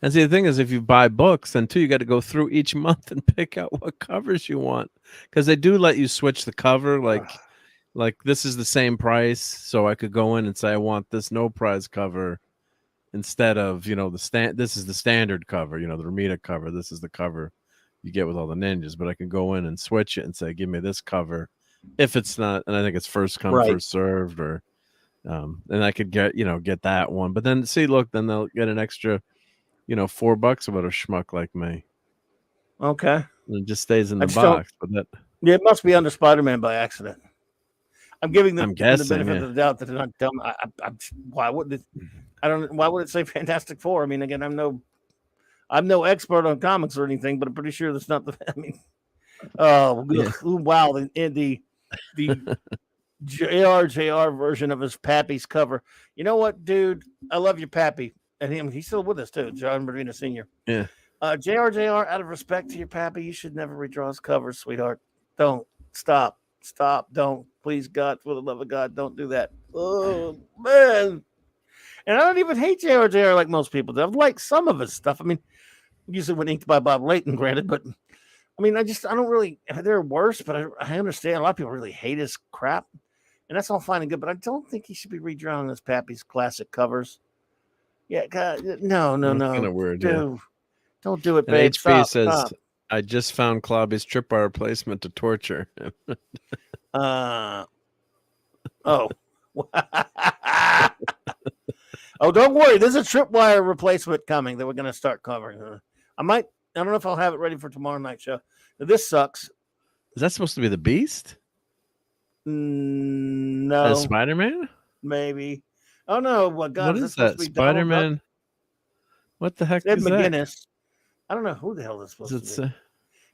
And see, the thing is, if you buy books, then too, you got to go through each month and pick out what covers you want, because they do let you switch the cover. Like this is the same price, so I could go in and say I want this no prize cover instead of This is the standard cover, the Ramita cover. This is the cover you get with all the ninjas. But I can go in and switch it and say, give me this cover. If it's not, and I think it's first come, first served, or and I could get that one. But then then they'll get an extra $4 about a schmuck like me. Okay. And it just stays in I the just don't. box. But that Yeah, it must be under Spider-Man by accident. I'm giving them I'm the guessing, benefit yeah. of the doubt that they're not dumb. Why would it? I don't. Why would it say Fantastic Four? I mean, again, I'm no expert on comics or anything, but I'm pretty sure that's not the. I mean, oh Yeah. wow! The JR version of his Pappy's cover. You know what, dude? I love your Pappy, and he's still with us too, John Marina Sr. Yeah. JR, out of respect to your Pappy, you should never redraw his covers, sweetheart. Don't stop, don't, please, God, for the love of God, don't do that. Oh man! And I don't even hate JR like most people do. I've liked some of his stuff. I mean, usually when inked by Bob Layton, granted, but I mean, I don't really. They're worse, but I understand a lot of people really hate his crap, and that's all fine and good. But I don't think he should be redrawing his Pappy's classic covers. Yeah, God, no, That's kind of weird. dude, Yeah. don't do it, And babe. HP Stop. says, I just found Clobby's tripwire replacement to torture. Oh. Oh, don't worry. There's a tripwire replacement coming that we're going to start covering. I don't know if I'll have it ready for tomorrow night's show. This sucks. Is that supposed to be the Beast? No. As Spider-Man? Maybe. Oh, no. What God, what is that? Spider-Man? What the heck is McGinnis. that? I don't know who the hell this is supposed to be. It,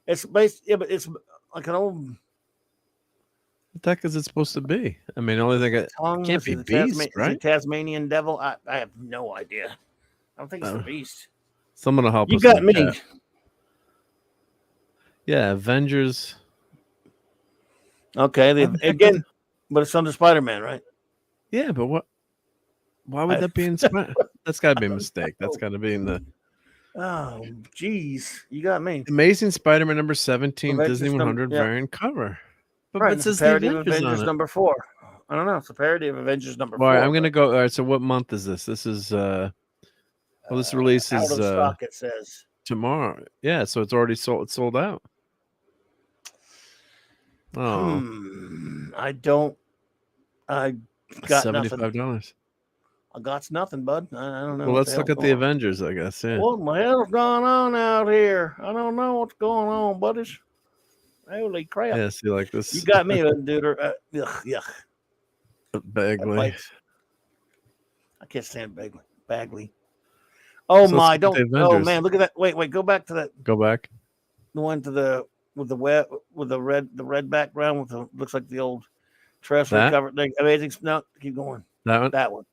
It's based, yeah, but it's like an old. what the heck is it supposed to be? I mean, the only thing it can't be Beast, right? Is it Tasmanian Devil? I have no idea. I don't think it's the Beast. Someone will help us. You got me. Chat. Yeah, Avengers. Okay, again, but it's under Spider-Man, right? Yeah, but what? Why would that be in Spider? That's got to be a mistake. That's got to be in the. Oh, geez, you got me. Amazing Spider-Man number 17, Avengers Disney 100 variant cover. But Right, it it's a says the parody of Avengers Avengers on it. number 4. I don't know. It's a parody of Avengers number 4. All right, I'm gonna go. All right, so what month is this? This is this release out is of stock. It says tomorrow. Yeah, so it's already sold. It's sold out. Oh, I got nothing. $75. I got nothing, bud. I don't know. Well, let's look at the Avengers, I guess. Yeah. What the hell's going on out here? I don't know what's going on, buddies. Holy crap! Yeah, see, like this. You got me, dude. Yuck. Bagley. I can't stand Bagley. Oh So my! let's look at Don't. the Oh Avengers. man! Look at that. Wait. Go back to that. Go back. The one to the with the red background with the looks like the old Treasury That? cover. Amazing. No, keep going. That one. That one.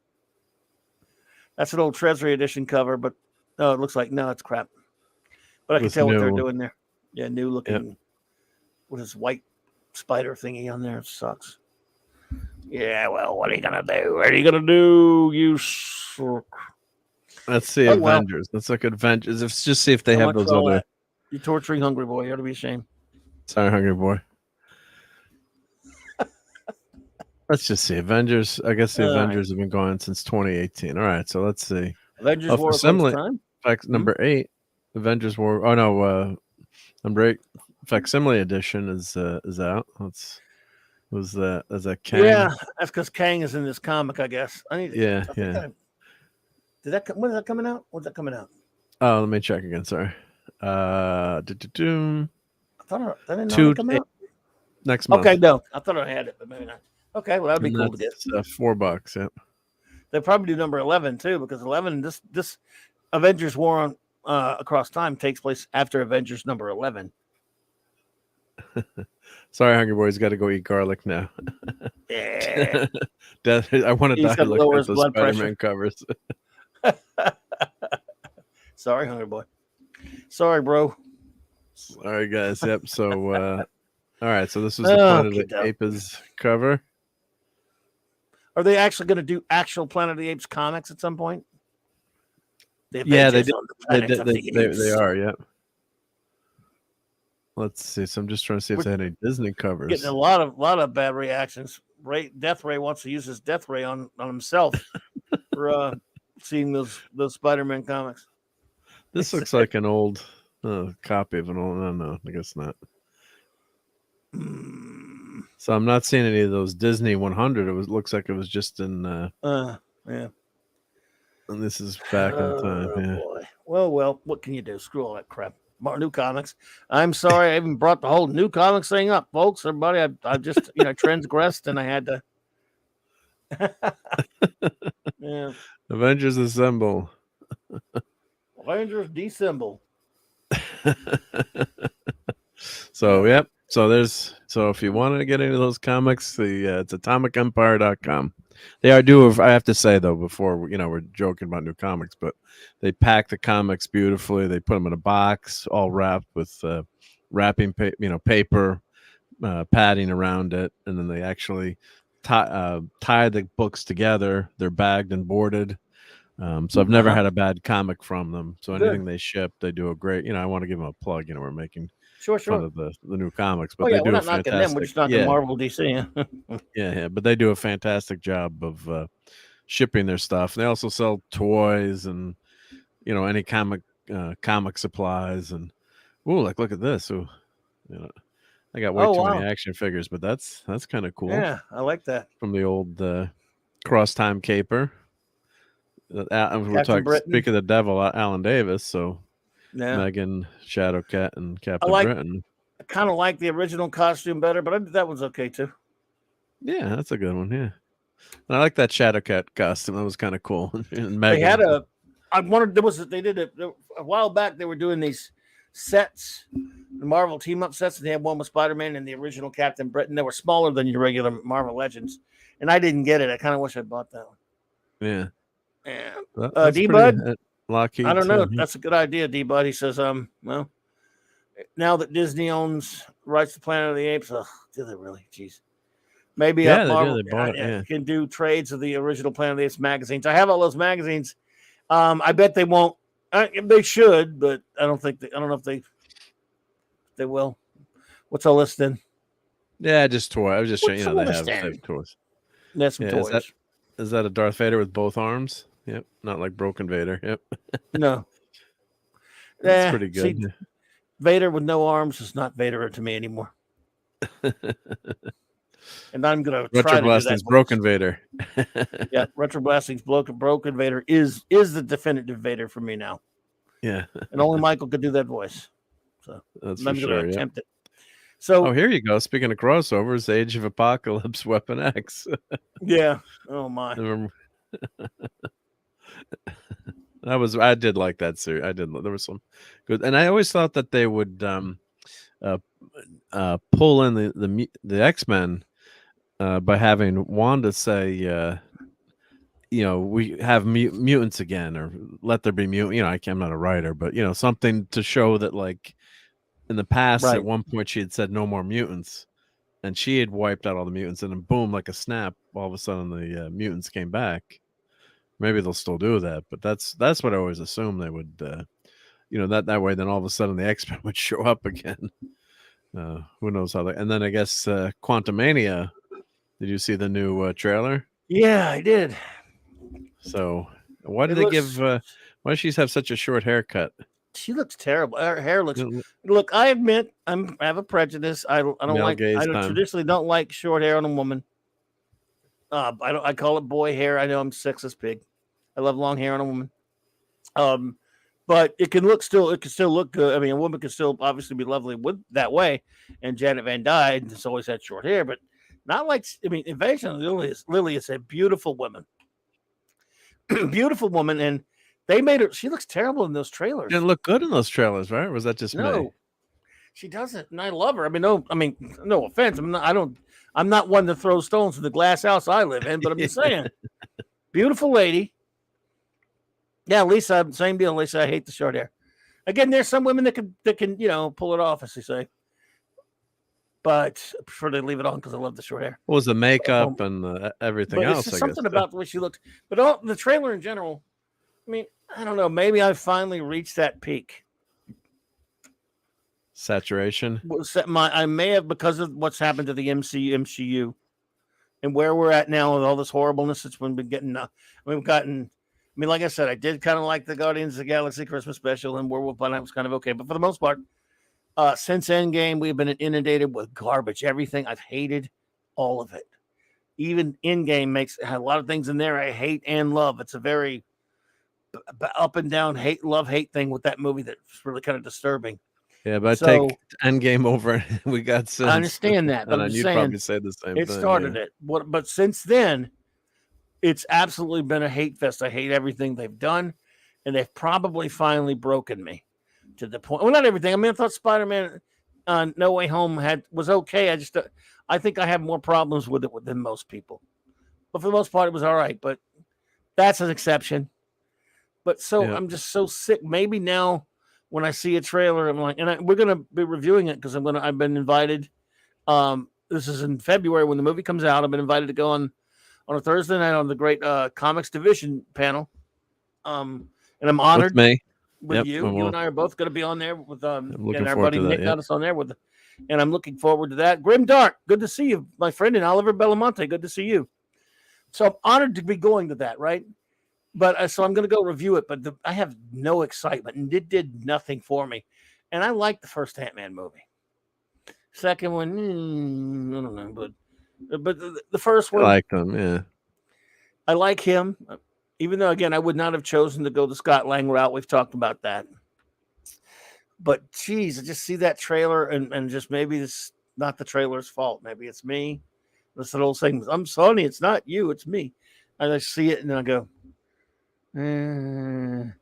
That's an old Treasury edition cover, but no, it looks like it's crap. But I can It's tell what they're new. doing there. Yeah, new looking. Yep. With this white spider thingy on there, it sucks. Yeah, well, what are you gonna do? What are you gonna do? You suck. Let's see Avengers. Let's look at Avengers. Let's just see if they have those other. You're torturing Hungry Boy. You ought to be ashamed. Sorry, Hungry Boy. Let's just see Avengers. I guess the Avengers have been going since 2018. All right, so let's see. Avengers War Across Time. Number 8. Avengers War. Oh no, number 8. Facsimile edition is out. Is that Kang? Yeah, that's because Kang is in this comic, I guess. Yeah. When is that coming out? When's that coming out? Oh, let me check again. Sorry. I thought that didn't come out. Next month. Okay, no, I thought I had it, but maybe not. Okay, well that'd be cool to get. $4. Yep. They probably do number 11 too, because 11 this Avengers War on Across Time takes place after Avengers number 11. Sorry, Hungry Boy's got to go eat garlic now. Yeah. I want to die looking at those pressure. Spider-Man covers. Sorry, Hungry Boy. Sorry, bro. All right, guys. Yep. So, all right. So this was the Planet of the Apes cover. Are they actually going to do actual Planet of the Apes comics at some point? Yeah, they did. They are. Yep. Let's see. So I'm just trying to see if they had any Disney covers. Getting a lot of bad reactions. Death Ray wants to use his Death Ray on himself for seeing those Spider-Man comics. This looks like an old copy of an old. No, I guess not. So I'm not seeing any of those Disney 100. Looks like it was just in. Yeah. And this is back in time. Oh Yeah. boy. Well, what can you do? Screw all that crap. New comics. I'm sorry, I even brought the whole new comics thing up, folks. Everybody, I just transgressed, and I had to. Yeah, Avengers Assemble. Rangers dissemble. So Yeah. yep. So if you want to get into those comics, it's atomicempire.com. They are due. I have to say though, before we're joking about new comics, but they pack the comics beautifully. They put them in a box, all wrapped with wrapping paper, padding around it, and then they actually tie the books together. They're bagged and boarded. So I've never had a bad comic from them. So anything Good. they ship, they do a great. I want to give them a plug. We're making Sure, fun sure. of the new comics, but Oh they yeah, we're do a not knocking them. We're fantastic. just knocking Marvel, DC. Yeah. But they do a fantastic job of shipping their stuff. And they also sell toys and any comic supplies and look at this. Ooh, I got way Oh too many wow. action figures, but that's kind of cool. Yeah, I like that. From the old cross time caper. We're Captain talking. Britain. Speak of the devil, Alan Davis. So Yeah. Megan, Shadowcat, and I Captain Britain. kind of like the original costume better, but that one's okay too. Yeah, that's a good one. Yeah, and I like that Shadowcat costume. That was kind of cool. And They Megan. had they did a while back. They were doing these sets, the Marvel team up sets, and they had one with Spider-Man and the original Captain Britain. They were smaller than your regular Marvel Legends, and I didn't get it. I kind of wish I bought that one. Yeah. Yeah. D-Bud? Lockheed. I don't know. That's a good idea, D-Bud. He says, well, now that Disney owns rights to Planet of the Apes, do they really? Jeez. Maybe Marvel They bought it. Yeah. can do trades of the original Planet of the Apes magazines. I have all those magazines. I bet they won't. They should, but I don't know if they will. What's all this then? Yeah, just toy. I was just showing. They have toys. That's some toys. Is that a Darth Vader with both arms? Yep. Not like Broken Vader. Yep. No. That's pretty good. See, Vader with no arms is not Vader to me anymore. And I'm gonna try to do that. Broken Vader. Yeah, Retroblasting's Broken Vader is the definitive Vader for me now. Yeah. And only Michael could do that voice. So that's I'm for gonna sure. attempt it. So here you go. Speaking of crossovers, Age of Apocalypse, Weapon X. Yeah. Oh my. I did like that series. I did. There was some good, and I always thought that they would pull in the X-Men by having Wanda say, we have mutants again, or let there be mutant. I'm not a writer, but something to show that like in the past, at one point she had said no more mutants, and she had wiped out all the mutants, and then boom, like a snap, all of a sudden the mutants came back. Maybe they'll still do that, but that's what I always assumed they would. That way, then all of a sudden the X-Men would show up again. Who knows how? And then I guess Quantumania. Did you see the new trailer? Yeah, I did. So why did they give? Why does she have such a short haircut? She looks terrible. Her hair looks. Look, I admit I have a prejudice. I don't like. I traditionally don't like short hair on a woman. I call it boy hair. I know I'm sexist pig. I love long hair on a woman. But it can still look good. I mean, a woman can still obviously be lovely with that way. And Janet Van Dyne has always had short hair, but not like, Invasion of Lily is a beautiful woman. Beautiful woman. And they made her, she looks terrible in those trailers. She didn't look good in those trailers, right? Or was that just me? She doesn't. And I love her. No offense. I'm not one to throw stones in the glass house I live in, but I'm just saying, beautiful lady. Yeah, Lisa, same deal. Lisa, I hate the short hair. Again, there's some women that can pull it off, as they say. But I prefer to leave it on because I love the short hair. What was the makeup and everything else? It's just something about the way she looked. But the trailer in general, I don't know. Maybe I finally reached that peak. Saturation. I may have, because of what's happened to the MCU and where we're at now with all this horribleness that's been getting. We've gotten. Like I said, I did kind of like the Guardians of the Galaxy Christmas special, and Werewolf by Night was kind of okay. But for the most part, since Endgame, we've been inundated with garbage. Everything I've hated, all of it. Even Endgame had a lot of things in there I hate and love. It's a very up and down love hate thing with that movie that's really kind of disturbing. Yeah, but I So take Endgame over we got I since. understand that, but And I'm then just you'd saying probably say the same it thing. started Yeah. it. But since then, it's absolutely been a hate fest. I hate everything they've done, and they've probably finally broken me to the point. Well, not everything. I mean, I thought Spider-Man No Way Home was okay. I think I have more problems with it than most people. But for the most part, it was all right. But that's an exception. But so Yeah. I'm just so sick. Maybe now when I see a trailer, I'm like, we're gonna be reviewing it because I've been invited. This is in February when the movie comes out. I've been invited to go on a Thursday night on the great comics division panel. And I'm With honored me. with Yep. you. You and I are both going to be on there with I'm and looking our forward buddy to that. Nick Yeah. got us on there and I'm looking forward to that. Grim Dark, good to see you, my friend, and Oliver Belamonte, good to see you. So I'm honored to be going to that, right? But so I'm going to go review it, but I have no excitement, and it did nothing for me. And I like the first Ant-Man movie. Second one, I don't know, but the first I one, like them. Yeah. I like him. Even though, again, I would not have chosen to go the Scott Lang route. We've talked about that. But, geez, I just see that trailer, and just maybe it's not the trailer's fault. Maybe it's me. That's an old saying, I'm Sonny, it's not you, it's me. And I see it, and then I go, and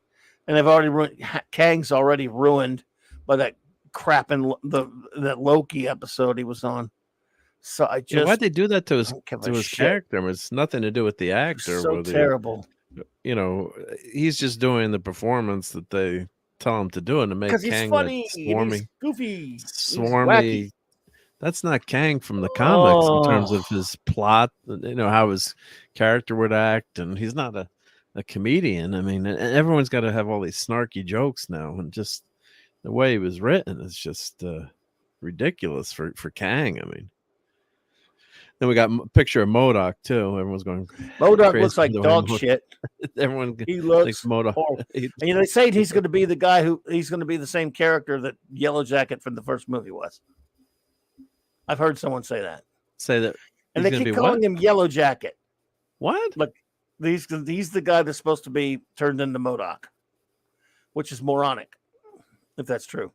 I've already Kang's already ruined by that crap in that Loki episode he was on. So I Yeah, why'd just they do that to don't give a his shit. character? It's nothing to do with the actor. So terrible. He's just doing the performance that they tell him to do, and to make Because he's Kang that funny and he's swarmy, goofy. He's wacky. swarmy. That's not Kang from the comics in terms Oh, of his plot. How his character would act, and he's not a comedian. I mean, and everyone's got to have all these snarky jokes now, and just the way he was written is just ridiculous for Kang. I mean. Then we got a picture of MODOK too. Everyone's going MODOK crazy looks like the way dog MODOK. shit. Everyone He thinks looks MODOK. horrible. And they say he's going to be the guy he's going to be the same character that Yellow Jacket from the first movie was. I've heard someone say that. Say that, and they keep calling him Yellow Jacket. What? Like he's the guy that's supposed to be turned into MODOK, which is moronic, if that's true.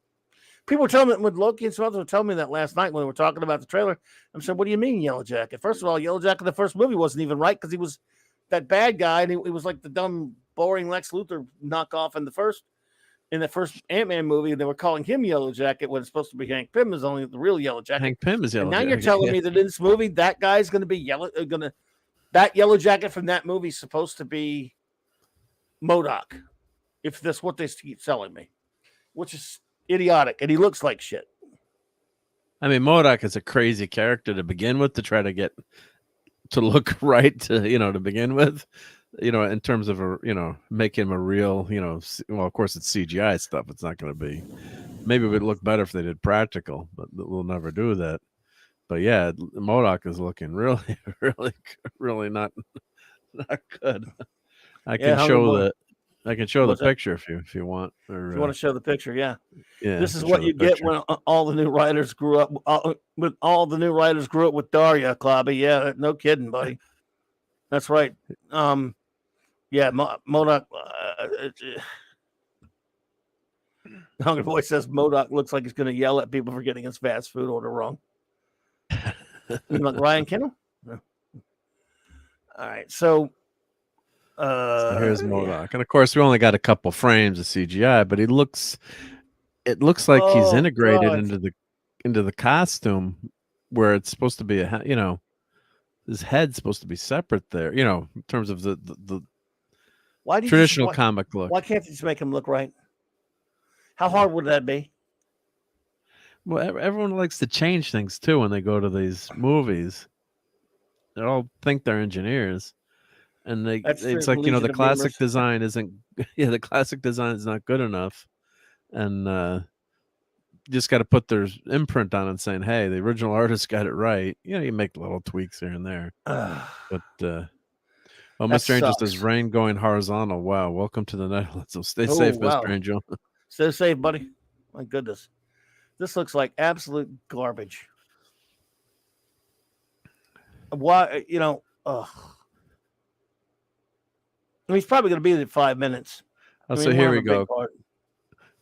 People were telling me with Loki and some others were telling me that last night when we were talking about the trailer. I'm saying, what do you mean Yellow Jacket? First of all, Yellow Jacket, the first movie wasn't even right because he was that bad guy and he was like the dumb, boring Lex Luthor knockoff in the first Ant-Man movie. They were calling him Yellow Jacket when it's supposed to be Hank Pym is only the real Yellow Jacket. Hank Pym is Yellow and now Jacket. You're telling me that in this movie that guy's going to be yellow. That Yellow Jacket from that movie is supposed to be MODOK, if that's what they keep selling me, which is idiotic, and he looks like shit. I mean, MODOK is a crazy character to begin with, to try to get to look right to begin with, in terms of make him a real, well, of course it's CGI stuff. It's not going to be. Maybe it would look better if they did practical, but we'll never do that. But yeah, MODOK is looking really, really, really not good. I can show the picture if you want. Or, if you want to show the picture, yeah. This is what you get when all the new writers grew up. All the new writers grew up with Daria, Clobby. Yeah, no kidding, buddy. That's right. Yeah, MODOK. Hungry Boy says MODOK looks like he's going to yell at people for getting his fast food order wrong. Like Ryan Kendall? No. All right, so here's MODOK, and of course we only got a couple frames of CGI, but it looks like he's integrated into the costume, where it's supposed to be his head's supposed to be separate there, in terms of the traditional comic look. Why can't you just make him look right? How hard would that be? Well, everyone likes to change things too when they go to these movies. They all think they're engineers, and it's like the classic design isn't. Yeah, the classic design is not good enough, and just got to put their imprint on it, saying, "Hey, the original artist got it right." You make little tweaks here and there, but. Well, Mr. Angel says rain going horizontal. Wow, welcome to the Netherlands. So stay safe, Mr. Angel. Stay safe, buddy. My goodness. This looks like absolute garbage. Why, he's probably going to be there in 5 minutes. Oh, I so mean, here we'll we have a big go. part.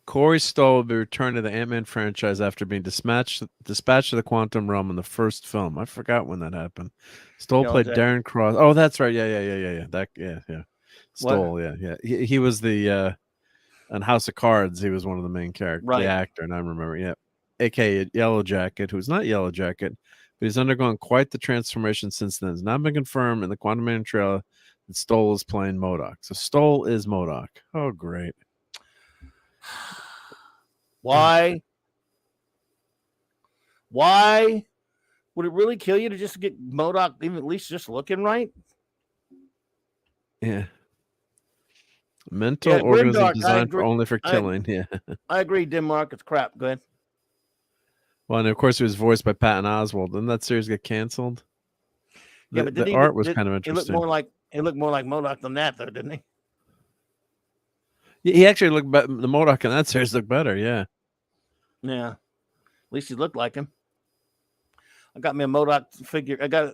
Corey Stoll will be returning to the Ant-Man franchise after being dispatched to the Quantum Realm in the first film. I forgot when that happened. Stoll Yellow played Jacket. Darren Cross. Oh, that's right. Yeah. Yeah. What? Stoll, yeah. He was the on House of Cards. He was one of the main characters, Right. the actor, and I remember, yeah, aka Yellow Jacket, who's not Yellow Jacket, but he's undergone quite the transformation since then. It's not been confirmed in the Quantum Man trailer that Stoll is playing MODOK. So Stoll is MODOK. Oh, great. Why? Why would it really kill you to just get MODOK even at least just looking right? Yeah. Mental Yeah, organism Grimdark, I designed agree. only for killing. Yeah. I agree. Denmark, it's crap. Go ahead. Well, and of course, he was voiced by Patton Oswalt. Didn't that series get canceled? Yeah, but The art was kind of He looked interesting. more like MODOK than that, though, didn't he? He actually looked better. The MODOK in that series looked better. Yeah. Yeah. At least he looked like him. I got me a MODOK figure. I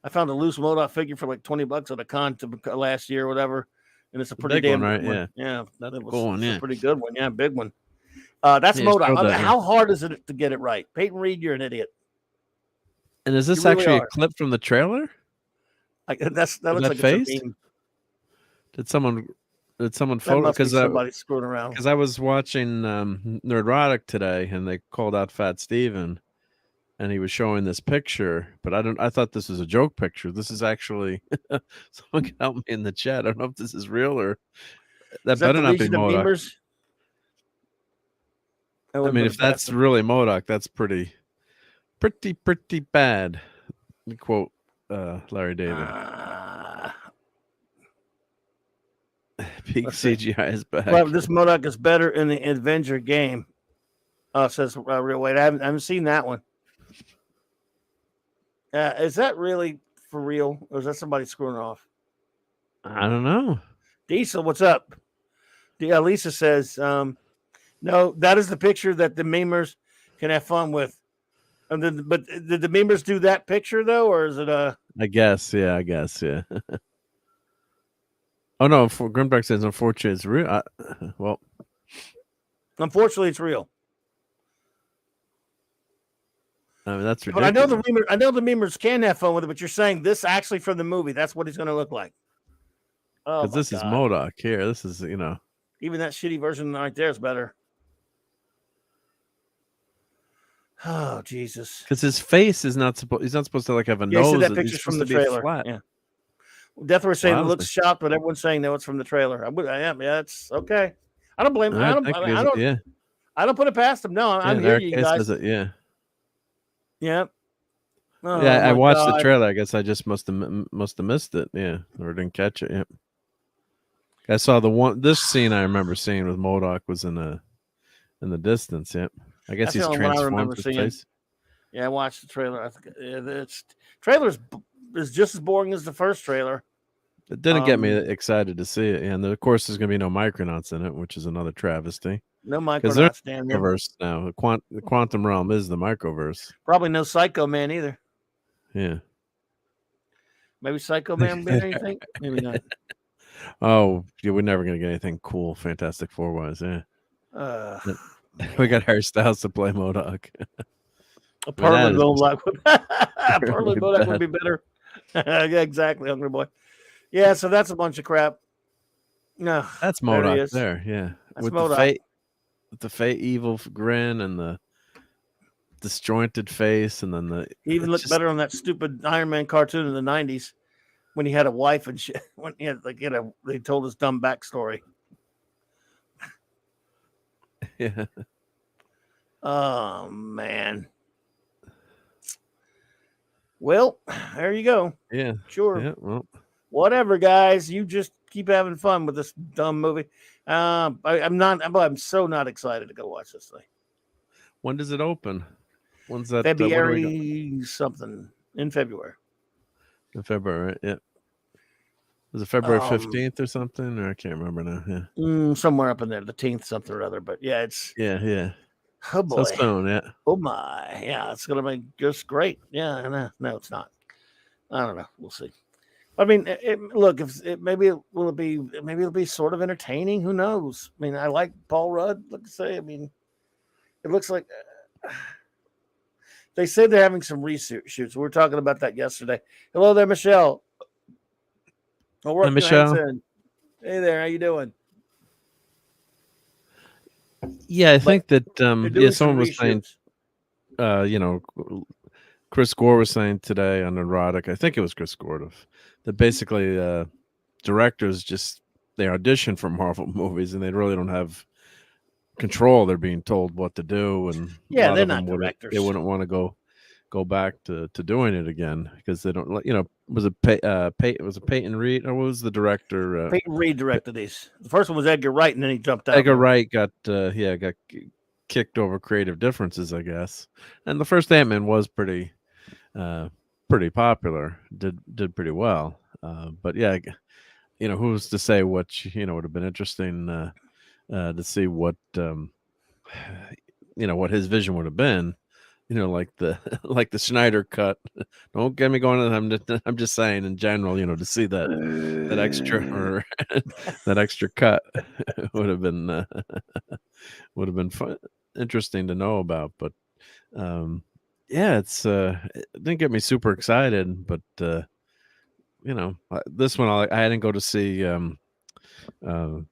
found a loose MODOK figure for like $20 at a con last year or whatever. And it's a pretty big damn one, right? good one. Yeah. Yeah. That was Cool one, it's yeah. a pretty good one. Yeah, big one. That's Yeah, you MODOK. showed I mean, that, yeah. how hard is it to get it right? Peyton Reed, you're an idiot. And is this You really actually are. a clip from the trailer? That Is looks that like phased? it's a meme. Did someone That photo? must be Because somebody screwing around. I was watching Nerdrotic today, and they called out Fat Steven, and he was showing this picture. But I thought this was a joke picture. This is actually someone can help me in the chat. I don't know if this is real or that Is that better the not be Legion of MODOK. Memers? I mean, if that's really MODOK, that's pretty bad. To quote Larry David. Peak CGI is back. Well, this MODOK is better in the Avenger game. Says Real Wait. I haven't seen that one. Is that really for real, or is that somebody screwing off? I don't know. Diesel, what's up? Lisa says, no, that is the picture that the memers can have fun with. And then, but did the memers do that picture though, or is it I guess, yeah. Oh no, Grimdark says unfortunately it's real. Well, unfortunately it's real. I mean that's But ridiculous. I know the memers can have fun with it, but you're saying this actually from the movie, that's what he's gonna look like. Oh, Because this is MODOK here. This is, even that shitty version right there is better. Oh Jesus! Because his face is not supposed. He's not supposed to like have a Yeah, nose. see that He's picture's from supposed the to be trailer. flat. Yeah. Death Row saying Wow, it looks shocked, but everyone's saying no, it's from the trailer. Yeah, it's okay. I don't blame him. I don't put it past him. No, I'm here, you guys. Yeah. Yep. Oh, Yeah, I watched God. the trailer. I guess I just must have missed it. Yeah, or didn't catch it. Yep. I saw this scene. I remember seeing with MODOK was in the distance. Yep. I guess That's he's the only one I transformed remember his seeing. face. Yeah, I watched the trailer. I think trailer is just as boring as the first trailer. It didn't get me excited to see it, and of course, there's going to be no Micronauts in it, which is another travesty. No Micronauts, damn you. Microverse now. The quantum realm is the Microverse. Probably no Psycho Man either. Yeah. Maybe Psycho Man did anything? Maybe not. Oh, yeah, we're never going to get anything cool, Fantastic Four-wise, yeah. We got Harry Styles to play MODOK. A Perlin MODOK would be better. Yeah, exactly, Hungry Boy. Yeah, so that's a bunch of crap. No, that's MODOK there, yeah. That's with MODOK. the fake evil grin and the disjointed face, and then he even looked better on that stupid Iron Man cartoon in the 90s when he had a wife and shit. When he had they told his dumb backstory. Yeah. Oh man. Well, there you go. Yeah. Sure. Yeah. Well, whatever, guys. You just keep having fun with this dumb movie. I'm so not excited to go watch this thing. When does it open? When's that? February something in February. In February, right? Yeah. Was it February 15th or something? Or I can't remember now. Yeah. Somewhere up in there, the 10th, something or other. But yeah, it's yeah. Oh boy. So soon, yeah. Oh my. Yeah, it's gonna be just great. Yeah, no, it's not. I don't know. We'll see. I mean, look, if it, maybe it'll be sort of entertaining. Who knows? I mean, I like Paul Rudd. Let's say, I mean, it looks like they said they're having some reshoots. We were talking about that yesterday. Hello there, Michelle. Hi, O'Rourke Michelle. Johansson. Hey there, how you doing? Yeah, I But think that they're doing some someone was saying, reshoots. you know, Chris Gore was saying today on Erotic, I think it was Chris Gore, that basically directors just they audition for Marvel movies and they really don't have control. They're being told what to do, and a Yeah, lot they're of them not they directors. wouldn't want to go back to doing it again because they don't was it was it Peyton Reed or what was the director Peyton Reed directed these. The first one was Edgar Wright, and then he jumped out. Edgar Wright got kicked over creative differences, I guess. And the first Ant-Man was uh pretty popular, did pretty well. But yeah, who's to say what would have been interesting to see what what his vision would have been, like the like the Schneider cut. Don't get me going. I'm just saying in general, to see that extra or that extra cut would have been fun, interesting to know about. But yeah, it didn't get me super excited. But this one I didn't go to see uh, the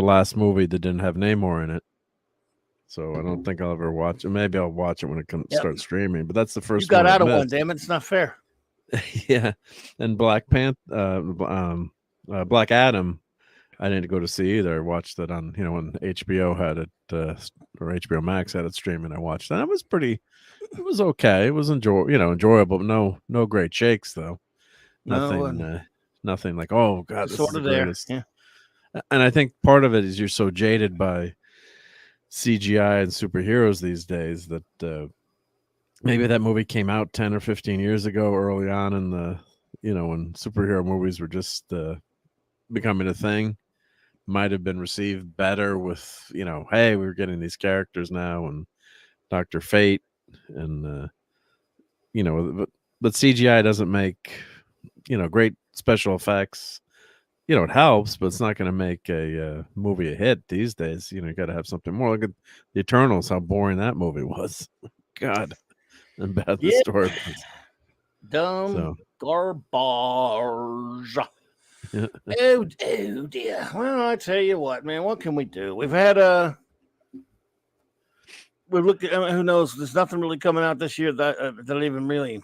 last movie that didn't have Namor in it. So I don't think I'll ever watch it. Maybe I'll watch it when it Yep. starts streaming. But that's the You first got one I've out of one, missed. damn it! It's not fair. Yeah, and Black Adam. I didn't go to see either. I watched that on when HBO had it or HBO Max had it streaming. I watched that. It was pretty. It was okay. It was enjoyable. But no great shakes though. No, Nothing like, oh god, it's this is sort the of there. greatest. Yeah. And I think part of it is you're so jaded by CGI and superheroes these days that maybe that movie came out 10 or 15 years ago, early on in the when superhero movies were just becoming a thing. Might have been received better with hey, we're getting these characters now and Dr. Fate and but CGI doesn't make great special effects. It helps, but it's not going to make a movie a hit these days. You got to have something more. Look at the Eternals, how boring that movie was. God, and bad the Yeah. story was. Dumb So garbage. yeah. Oh dear. Well, I tell you what, man. What can we do? We've had we've looked at. I mean, who knows? There's nothing really coming out this year that even really.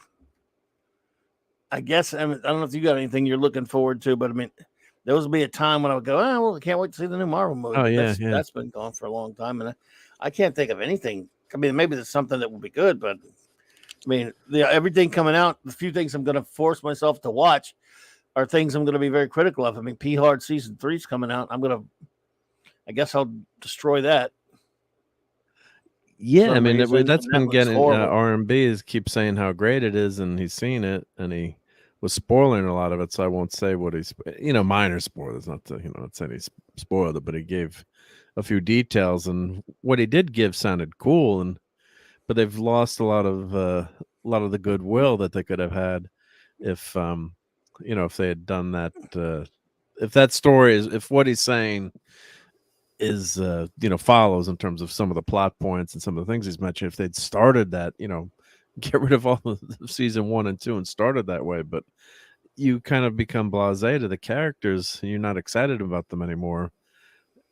I guess I don't know if you got anything you're looking forward to, but I mean, there will be a time when I would go, oh well, I can't wait to see the new Marvel movie. Oh But yeah, yeah. that's been gone for a long time, and I can't think of anything. I mean, maybe there's something that will be good, but I mean, everything coming out, the few things I'm going to force myself to watch are things I'm going to be very critical of. I mean, P Hard season 3 is coming out. I guess I'll destroy that. Yeah, I mean Reason, that's been that looks getting horrible. R&B is keep saying how great it is, and he's seen it, and he was spoiling a lot of it. So I won't say what he's minor spoilers, not to not saying he spoiled it, but he gave a few details, and what he did give sounded cool, but they've lost a lot of the goodwill that they could have had if if they had done that. If that story is if what he's saying is follows in terms of some of the plot points and some of the things he's mentioned, if they'd started that, get rid of all of season 1 and 2 and started that way, but you kind of become blasé to the characters and you're not excited about them anymore.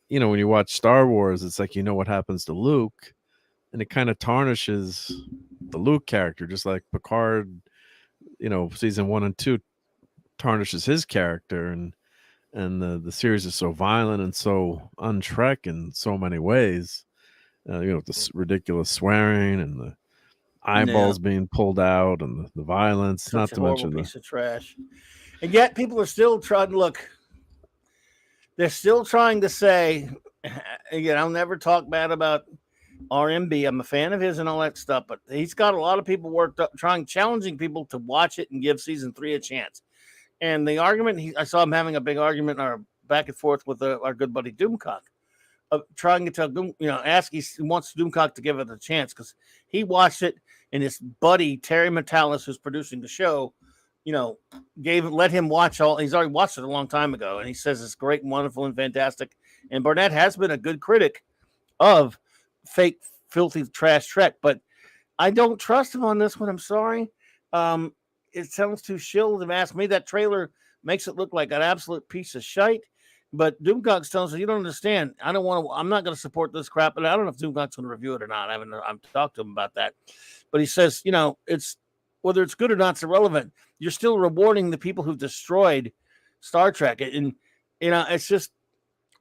When you watch Star Wars, it's like what happens to Luke, and it kind of tarnishes the Luke character, just like Picard, season 1 and 2 tarnishes his character, and the series is so violent and so un-Trek in so many ways. The ridiculous swearing and the eyeballs being pulled out and the violence, Such not a to horrible mention piece of trash. And yet people are still trying to look. They're still trying to say, again, I'll never talk bad about RMB. I'm a fan of his and all that stuff, but he's got a lot of people worked up, challenging people to watch it and give season 3 a chance. And the argument, I saw him having a big argument or back and forth with our good buddy Doomcock, of trying to tell Doom, he wants Doomcock to give it a chance because he watched it, and his buddy Terry Metalis, who's producing the show, let him watch all. He's already watched it a long time ago, and he says it's great and wonderful and fantastic. And Burnett has been a good critic of fake, filthy trash Trek, but I don't trust him on this one. I'm sorry. It sounds too shill to ask me. That trailer makes it look like an absolute piece of shite. But Doomcock's telling us, you don't understand. I'm not going to support this crap. And I don't know if Doomcock's going to review it or not. I've talked to him about that. But he says, it's whether it's good or not, it's irrelevant. You're still rewarding the people who've destroyed Star Trek. And, it's just,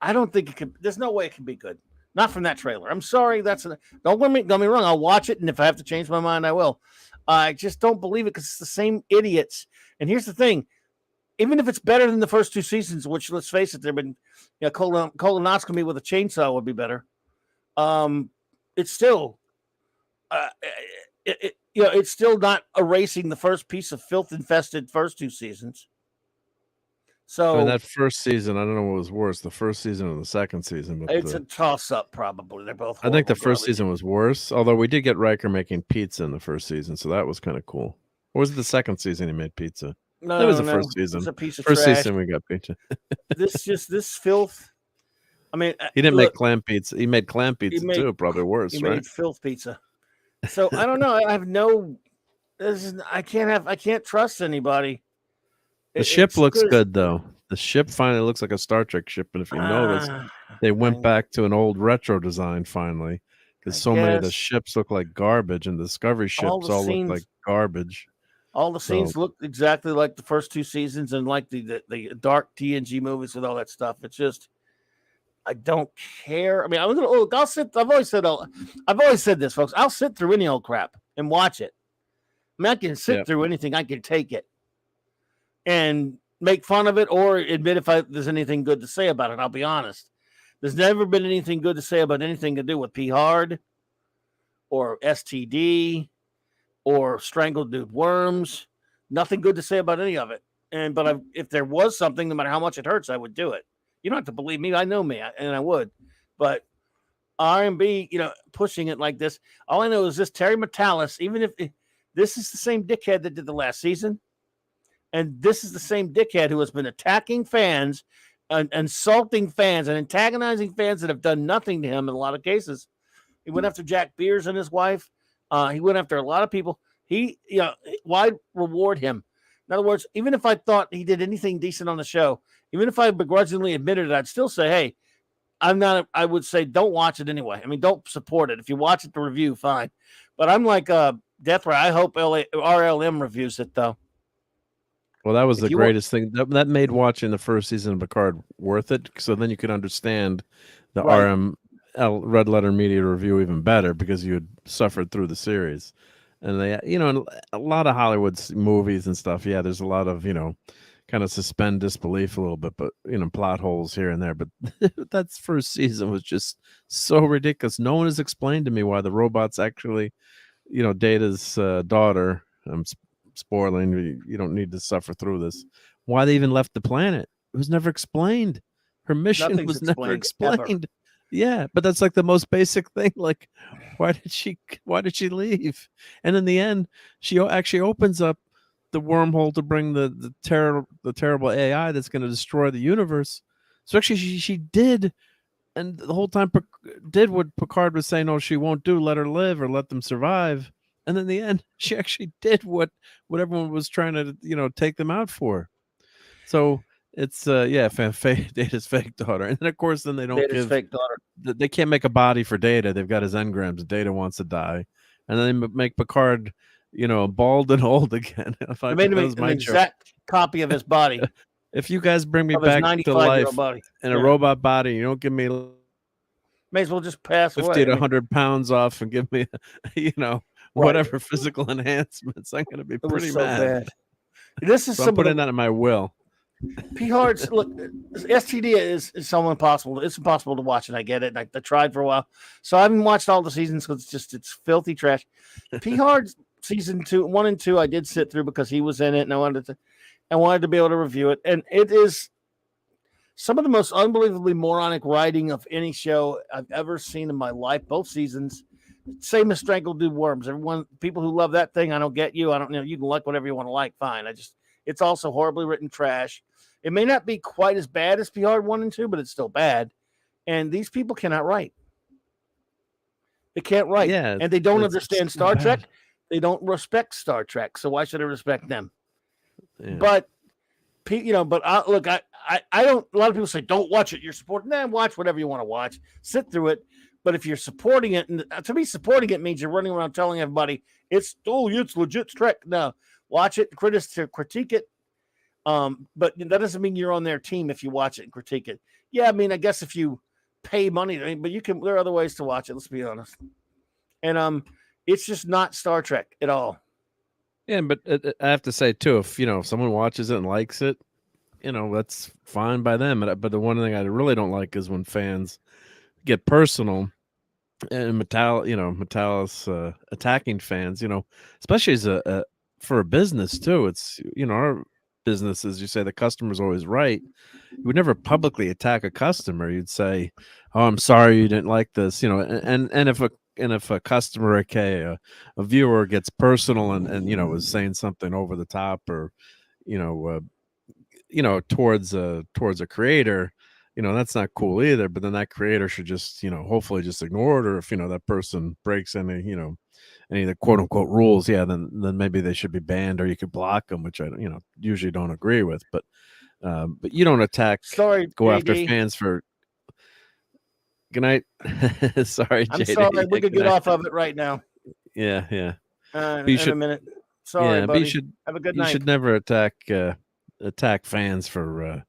I don't think it could. There's no way it can be good. Not from that trailer. I'm sorry. Don't get me wrong. I'll watch it. And if I have to change my mind, I will. I just don't believe it because it's the same idiots. And here's the thing. Even if it's better than the first two seasons, which let's face it, there've been colonoscopy with a chainsaw would be better. It's still, it's still not erasing the first piece of filth-infested first two seasons. So in that first season, I don't know what was worse, the first season or the second season. But it's a toss-up, probably. They're both. I think the first season was worse, although we did get Riker making pizza in the first season, so that was kind of cool. Or was it the second season he made pizza? No, that was the first season. It's a piece of first trash. season we got pizza. this filth. I mean, he didn't make clam pizza. He made clam pizza too. Probably worse, he right? Made filth pizza. So I don't know. I have no. I can't trust anybody. The ship looks good though. The ship finally looks like a Star Trek ship, and if you notice, they went back to an old retro design finally, because so many of the ships look like garbage, and the Discovery ships all look like garbage. All the scenes look exactly like the first two seasons, and like the dark TNG movies with all that stuff. It's just, I don't care. I mean, I'll sit. I've always said this, folks. I'll sit through any old crap and watch it. I mean, I can sit through anything. I can take it and make fun of it or admit if there's anything good to say about it. I'll be honest. There's never been anything good to say about anything to do with P. Hard or STD or strangled dude worms. Nothing good to say about any of it. But if there was something, no matter how much it hurts, I would do it. You don't have to believe me. I know me, and I would. But R&B, pushing it like this, all I know is this Terry Metalis, even if this is the same dickhead that did the last season, and this is the same dickhead who has been attacking fans and insulting fans and antagonizing fans that have done nothing to him in a lot of cases. He went after Jack Beers and his wife. He went after a lot of people. Why reward him? In other words, even if I thought he did anything decent on the show, even if I begrudgingly admitted it, I'd still say, hey, I would say don't watch it anyway. I mean, don't support it. If you watch it to review, fine. But I'm like Death Ray. I hope RLM reviews it, though. Well, that was the greatest thing. That made watching the first season of Picard worth it. So then you could understand the RML Red Letter Media review even better because you had suffered through the series. And they, a lot of Hollywood's movies and stuff. Yeah, there's a lot of, kind of suspend disbelief a little bit, but, plot holes here and there. But that first season was just so ridiculous. No one has explained to me why the robots actually, Data's daughter, spoiling, you don't need to suffer through this. Why they even left the planet? It was never explained. Her mission was never explained. Yeah, but that's like the most basic thing. Like, why did she leave? And in the end, she actually opens up the wormhole to bring the terrible AI that's going to destroy the universe. So actually, she did, and the whole time did what Picard was saying. No, she won't do. Let her live or let them survive. And in the end, she actually did what everyone was trying to, take them out for. So it's Data's fake daughter, and then of course, then they don't Data's fake daughter. They can't make a body for Data. They've got his engrams. Data wants to die, and then they make Picard, bald and old again. If I made him an exact copy of his body. If you guys bring me back to life in a robot body, you don't give me. May as well just pass 50 to 100 pounds off and give me, whatever physical enhancements. I'm going to be pretty mad. Bad. This is I'm putting that in my will. P. Hard's look. STD is so impossible. It's impossible to watch, and I get it. I tried for a while, so I haven't watched all the seasons because it's filthy trash. P. Hard's season 1 and 2, I did sit through because he was in it, and I wanted to be able to review it. And it is some of the most unbelievably moronic writing of any show I've ever seen in my life. Both seasons. Same as Strangled Dude Worms. People who love that thing, I don't get you. I don't know. You can like whatever you want to like. Fine. It's also horribly written trash. It may not be quite as bad as Picard 1 and 2, but it's still bad. And these people cannot write. They can't write. Yeah, And they don't it's understand so Star bad. Trek. They don't respect Star Trek. So why should I respect them? Yeah. But but look, I don't. A lot of people say don't watch it. You're supporting. Watch whatever you want to watch. Sit through it. But if you're supporting it, and to me, supporting it means you're running around telling everybody it's legit Trek. No, watch it, critique it. But that doesn't mean you're on their team if you watch it and critique it. Yeah, I mean, I guess if you pay money, but you can. There are other ways to watch it. Let's be honest. And it's just not Star Trek at all. Yeah, but I have to say too, if someone watches it and likes it, that's fine by them. But the one thing I really don't like is when fans get personal and Metalis attacking fans. Especially as for a business too. It's our business, as you say, the customer's always right. You would never publicly attack a customer. You'd say, "Oh, I'm sorry you didn't like this," and if a customer, okay, a viewer gets personal and is saying something over the top or towards a creator, that's not cool either. But then that creator should just hopefully just ignore it, or if that person breaks any of the quote unquote rules, then maybe they should be banned, or you could block them, which I usually don't agree with. But you don't go after fans for. Good night. Sorry, I'm JD. sorry. We could get off of it right now. Yeah. In a minute. Sorry, buddy. Have a good night. You should never attack fans for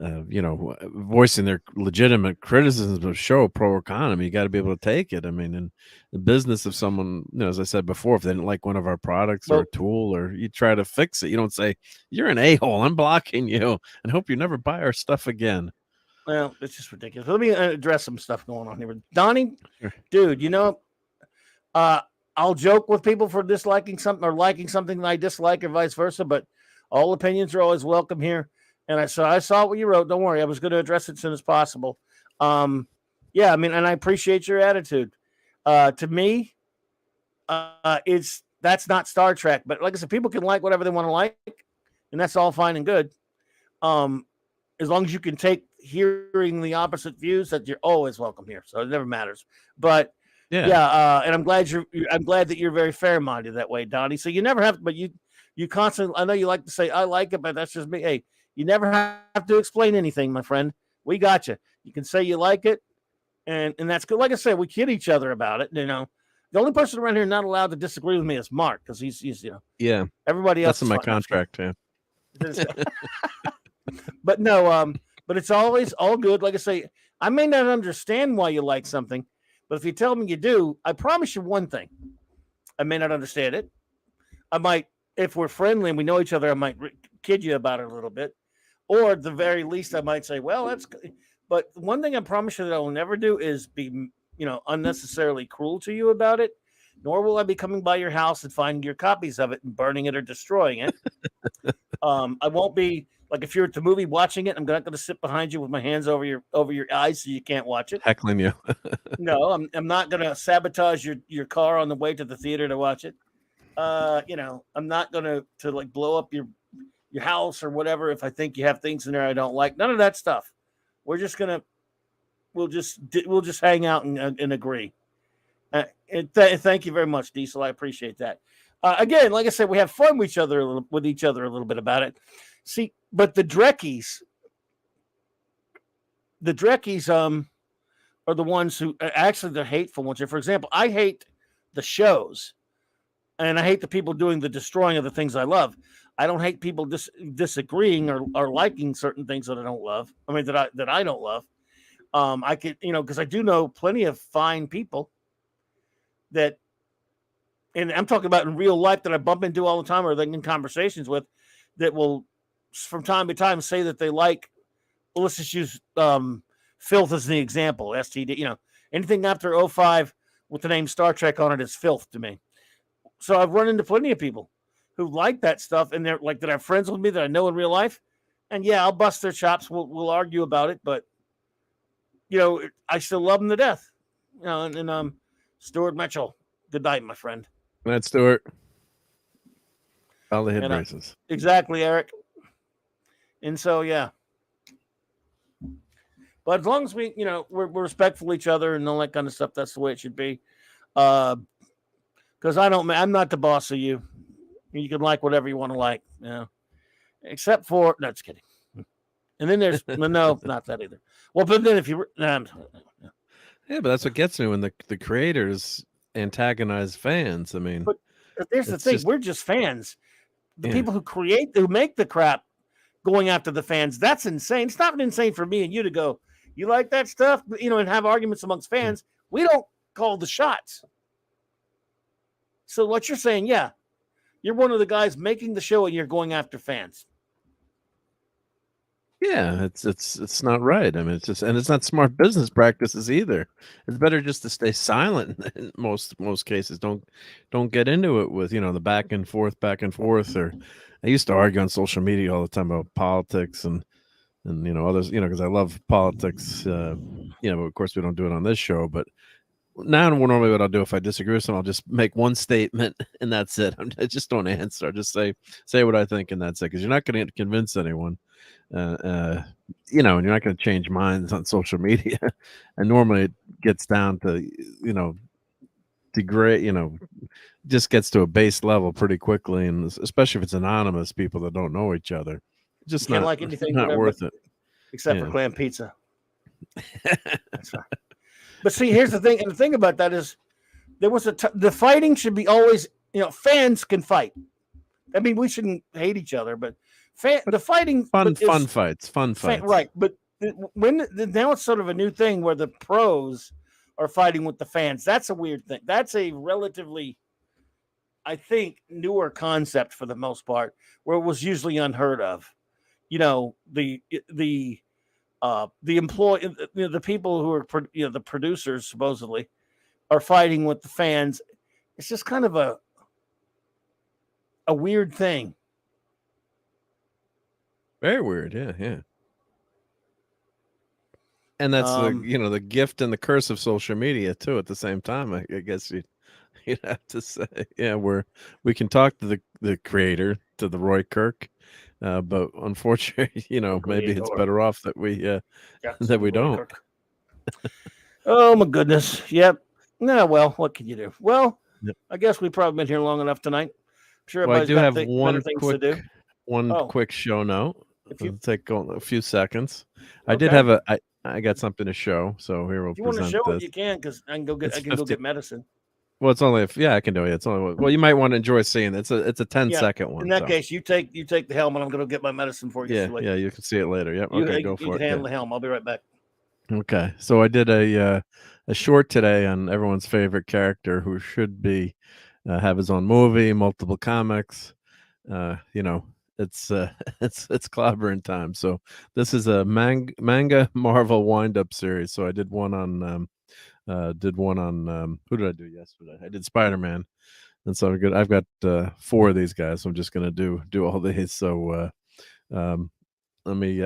voicing their legitimate criticisms of show pro economy. You got to be able to take it. I mean, in the business of someone, as I said before, if they didn't like one of our products or a tool, or you try to fix it, you don't say, "You're an a-hole, I'm blocking you, and hope you never buy our stuff again." Well, it's just ridiculous. Let me address some stuff going on here. Donnie, Sure. Dude, I'll joke with people for disliking something or liking something that I dislike, or vice versa, but all opinions are always welcome here. And I saw what you wrote. Don't worry. I was going to address it as soon as possible. Yeah, I mean, and I appreciate your attitude. To me, that's not Star Trek. But like I said, people can like whatever they want to like, and that's all fine and good. As long as you can take hearing the opposite views, that you're always welcome here. So it never matters. But yeah, and I'm glad that you're very fair-minded that way, Donnie. So you never have, but you constantly. I know you like to say I like it, but that's just me. Hey, you never have to explain anything, my friend. We got you. You can say you like it, and that's good. Like I said, we kid each other about it. The only person around here not allowed to disagree with me is Mark, because he's yeah. Everybody else. That's in my contract, yeah. But no, but it's always all good. Like I say, I may not understand why you like something, but if you tell me you do, I promise you one thing. I may not understand it. I might, if we're friendly and we know each other, I might kid you about it a little bit. Or at the very least, I might say, well, that's good. But one thing I promise you that I will never do is be, unnecessarily cruel to you about it. Nor will I be coming by your house and finding your copies of it and burning it or destroying it. I won't be, like, if you're at the movie watching it, I'm not going to sit behind you with my hands over your eyes so you can't watch it. Heckling you. No, I'm not going to sabotage your car on the way to the theater to watch it. I'm not going to like blow up your house or whatever if I think you have things in there I don't like. None of that stuff. We'll just hang out and agree. Thank you very much, Diesel. I appreciate that. Again, like I said, we have fun with each other a little bit about it. See, but the Drekkies are the ones who actually the hateful ones. For example, I hate the shows, and I hate the people doing the destroying of the things I love. I don't hate people disagreeing or liking certain things that I don't love. I mean that I don't love. I could because I do know plenty of fine people that, and I'm talking about in real life that I bump into all the time or in conversations with, that will from time to time say that they like. Well, let's just use filth as the example. STD. Anything after 05 with the name Star Trek on it is filth to me. So I've run into plenty of people who like that stuff, and they're like that have friends with me that I know in real life, and yeah, I'll bust their chops. We'll argue about it, but I still love them to death. Stuart Mitchell. Good night, my friend. Good night, Stuart. All the hit And races. exactly, Eric. And so, yeah. But as long as we, we're respectful of each other and all that kind of stuff, that's the way it should be. Because I'm not the boss of you. You can like whatever you want to like, except for, no, just kidding. And then there's, no, not that either. Well, but then if you, yeah, but that's what gets me when the creators antagonize fans. I mean, but there's the thing, we're just fans. The people who make the crap going after the fans, that's insane. It's not insane for me and you to go, you like that stuff, and have arguments amongst fans. We don't call the shots. So what you're saying, yeah, you're one of the guys making the show and you're going after fans. Yeah, it's not right. I mean, it's not smart business practices either. It's better just to stay silent in most cases. Don't get into it with the back and forth. Or I used to argue on social media all the time about politics and others. Because I love politics. But of course we don't do it on this show. But now normally what I'll do if I disagree with someone, I'll just make one statement and that's it. I just don't answer. I just say what I think and that's it. Because you're not going to convince anyone. And you're not going to change minds on social media. And normally it gets down to, degrade, just gets to a base level pretty quickly. And especially if it's anonymous people that don't know each other, just can't like anything, not worth it. Except for clam pizza. That's right. But see, here's the thing. And the thing about that is there was the fighting should be always, fans can fight. I mean, we shouldn't hate each other, but the fighting fun fights, right? But now it's sort of a new thing where the pros are fighting with the fans. That's a weird thing. That's a relatively, I think, newer concept for the most part, where it was usually unheard of. The employee, the people who are the producers supposedly are fighting with the fans. It's just kind of a weird thing. Very weird, yeah. And that's the gift and the curse of social media too. At the same time, I guess you'd have to say, yeah, we can talk to the creator, to the Roy Kirk, but unfortunately, maybe it's better off that we don't. Oh my goodness! Yep. No, well, what can you do? Well, I guess we've probably been here long enough tonight. I'm sure everybody's got better things to do. Quick show note. It'll take a few seconds. Okay. I got something to show. So here we'll present this. If you want to show it, you can, because I can go get medicine. Well, it's only I can do it. It's only well, you might want to enjoy seeing it. It's a 10-second one. In that case, you take the helm, and I'm going to get my medicine for you. Yeah, you can see it later. Yep. Okay, go for it. You can handle the helm. I'll be right back. Okay, so I did a short today on everyone's favorite character who should be have his own movie, multiple comics. It's Clobberin time. So this is a manga Marvel wind-up series. So I did one on who did I do yesterday? I did Spider-Man, and so I've got 4 of these guys. So I'm just gonna do all these. So let me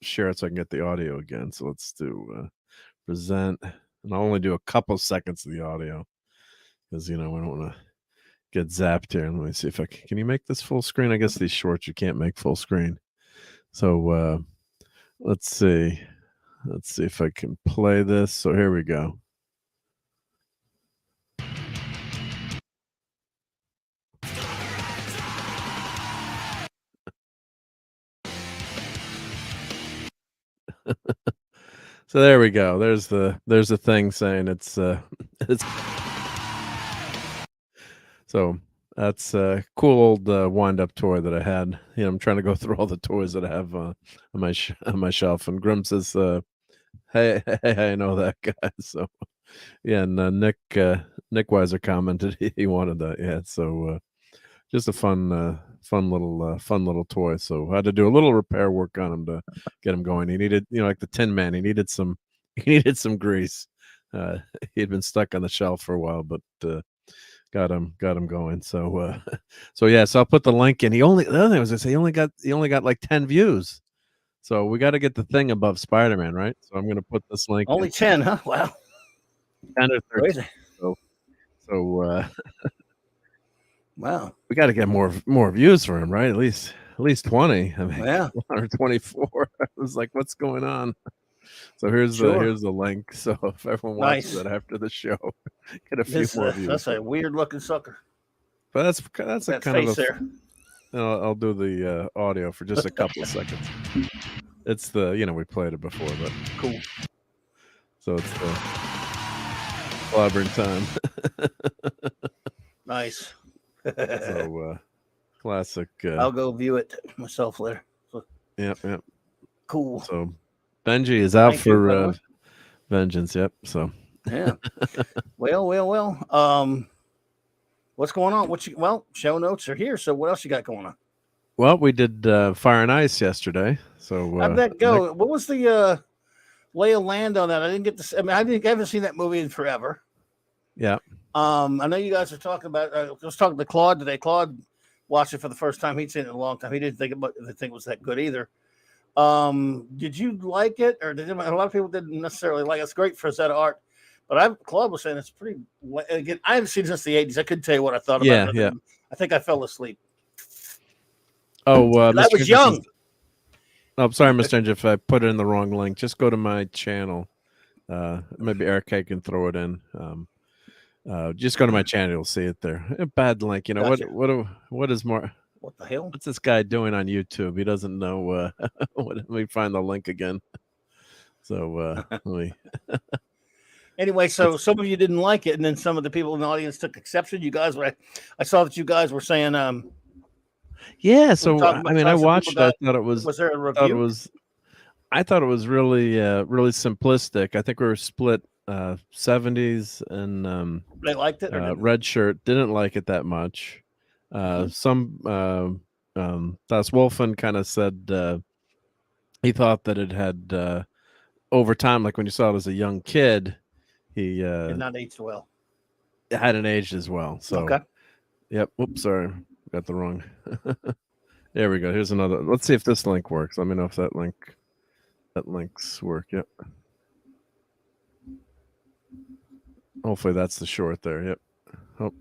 share it so I can get the audio again. So let's do present, and I'll only do a couple seconds of the audio because we don't want to get zapped here. And let me see if I can you make this full screen? I guess these shorts you can't make full screen. So let's see if I can play this. So here we go. So there we go. There's the thing saying it's so that's a cool old wind-up toy that I had. I'm trying to go through all the toys that I have on my shelf. And Grim says, "Hey, I know that guy." So yeah, and Nick Weiser commented he wanted that. Yeah, so just a fun little toy. So I had to do a little repair work on him to get him going. He needed, like the Tin Man, he needed some grease. He had been stuck on the shelf for a while, but got him going. So so I'll put the link in. The other thing was I say he only got like 10 views. So we got to get the thing above Spider-Man, right? So I'm going to put this link. Only 10, huh? Wow. 10 or 13. So Wow. We got to get more views for him, right? At least 20. I mean, Yeah. 124. I was like, what's going on? So here's Sure. the link. So if everyone watches Nice. it after the show, get a few more views. That's a weird looking sucker. But that's a That kind of face a. there. I'll do the audio for just a couple of seconds. It's the we played it before, but Cool. so it's the Clobberin time. Nice. So classic. I'll go view it myself later. So, Yep. cool. So Benji is out Thank you, by the for way. vengeance. Yep. So Yeah. Well. What's going on? Show notes are here. So what else you got going on? well, we did Fire and Ice yesterday. So How'd that go? What was the lay of land on that? I didn't get to. I mean, I haven't seen that movie in forever. Yeah. I know you guys are talking about. I was talking to Claude today. Claude watched it for the first time. He'd seen it in a long time. He didn't think it was that good either. Did you like it, or a lot of people didn't necessarily like it? It's great for Zeta art, but Claude was saying it's pretty. Again, I haven't seen it since the '80s. I couldn't tell you what I thought about it. Yeah. I think I fell asleep. Oh, I was young. Oh, sorry, Mr. Ninja, if I put it in the wrong link. Just go to my channel. Maybe Eric K can throw it in. Just go to my channel. You'll see it there. A bad link. Gotcha. What is more? What the hell? What's this guy doing on YouTube? He doesn't know. Let me find the link again. So let me. Anyway, so some of you didn't like it, and then some of the people in the audience took exception. You guys were. I saw that you guys were saying. Yeah. So talking I mean, about I some watched. people I got- thought it was. Was there a Thought it review? was. I thought it was really simplistic. I think we were split 70s and They liked it. Or didn't? Red Shirt didn't like it that much. Some Das Wolfen kind of said he thought that it had over time, like when you saw it as a young kid, he Did not age well. hadn't aged as well. So Okay. Yep. Oops, sorry, got the wrong. There we go. Here's another. Let's see if this link works. Let me know if that links work. Yep. Hopefully that's the short there. Yep. Oh.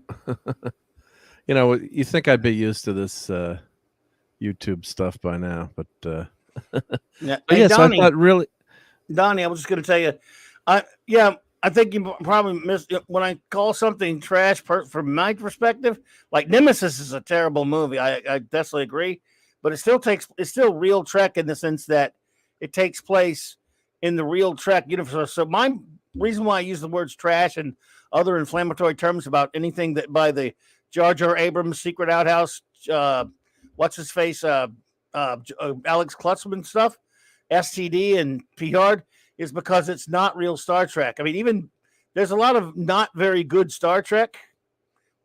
You think I'd be used to this YouTube stuff by now, but Yeah. but Hey, yeah, so I Donnie, thought really. Donnie, I was just going to tell you. I think you probably missed when I call something trash from my perspective. Like Nemesis is a terrible movie. I definitely agree, but it's still real Trek in the sense that it takes place in the real Trek universe. So my reason why I use the words trash and other inflammatory terms about anything that by the Jar Jar Abrams Secret Outhouse, what's his face, Alex Klutzman stuff, STD and PR is because it's not real Star Trek. I mean, even there's a lot of not very good Star Trek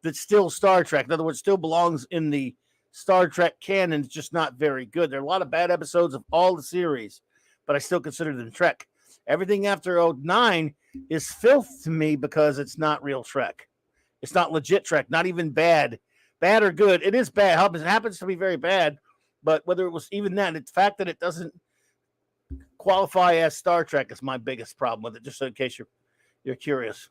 that's still Star Trek. In other words, still belongs in the Star Trek canon. It's just not very good. There are a lot of bad episodes of all the series, but I still consider them Trek. Everything after 09 is filth to me because it's not real Trek. It's not legit Trek, not even bad. Bad or good. It is bad. It happens to be very bad, but whether it was even that, the fact that it doesn't qualify as Star Trek is my biggest problem with it, just in case you're curious.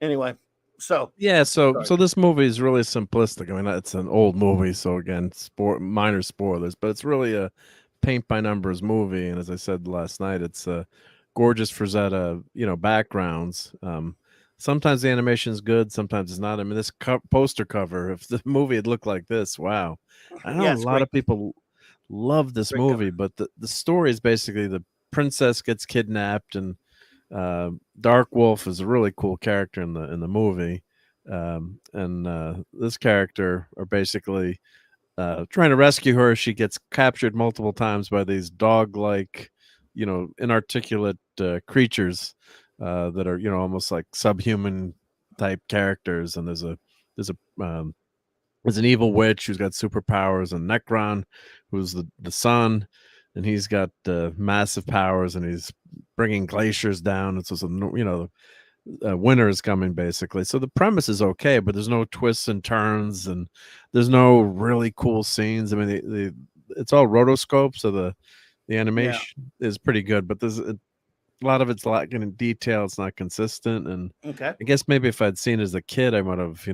Anyway, so this movie is really simplistic. I mean, it's an old movie, so again, minor spoilers, but it's really a paint by numbers movie. And as I said last night, it's gorgeous Frazetta, backgrounds. Sometimes the animation is good, sometimes it's not. I mean, this poster cover, if the movie had looked like this, wow. I know a lot of people love this movie, but the story is basically the princess gets kidnapped, and Dark Wolf is a really cool character in the movie, and this character are basically trying to rescue her. She gets captured multiple times by these dog-like, inarticulate creatures that are almost like subhuman type characters. And there's an evil witch who's got superpowers, and Necron, who's the son, and he's got massive powers, and he's bringing glaciers down. It's just winter is coming, basically. So the premise is okay, but there's no twists and turns, and there's no really cool scenes. I mean, it's all rotoscope, so the animation is pretty good, but there's a lot of it's lacking in detail. It's not consistent, and okay. I guess maybe if I'd seen it as a kid, I might have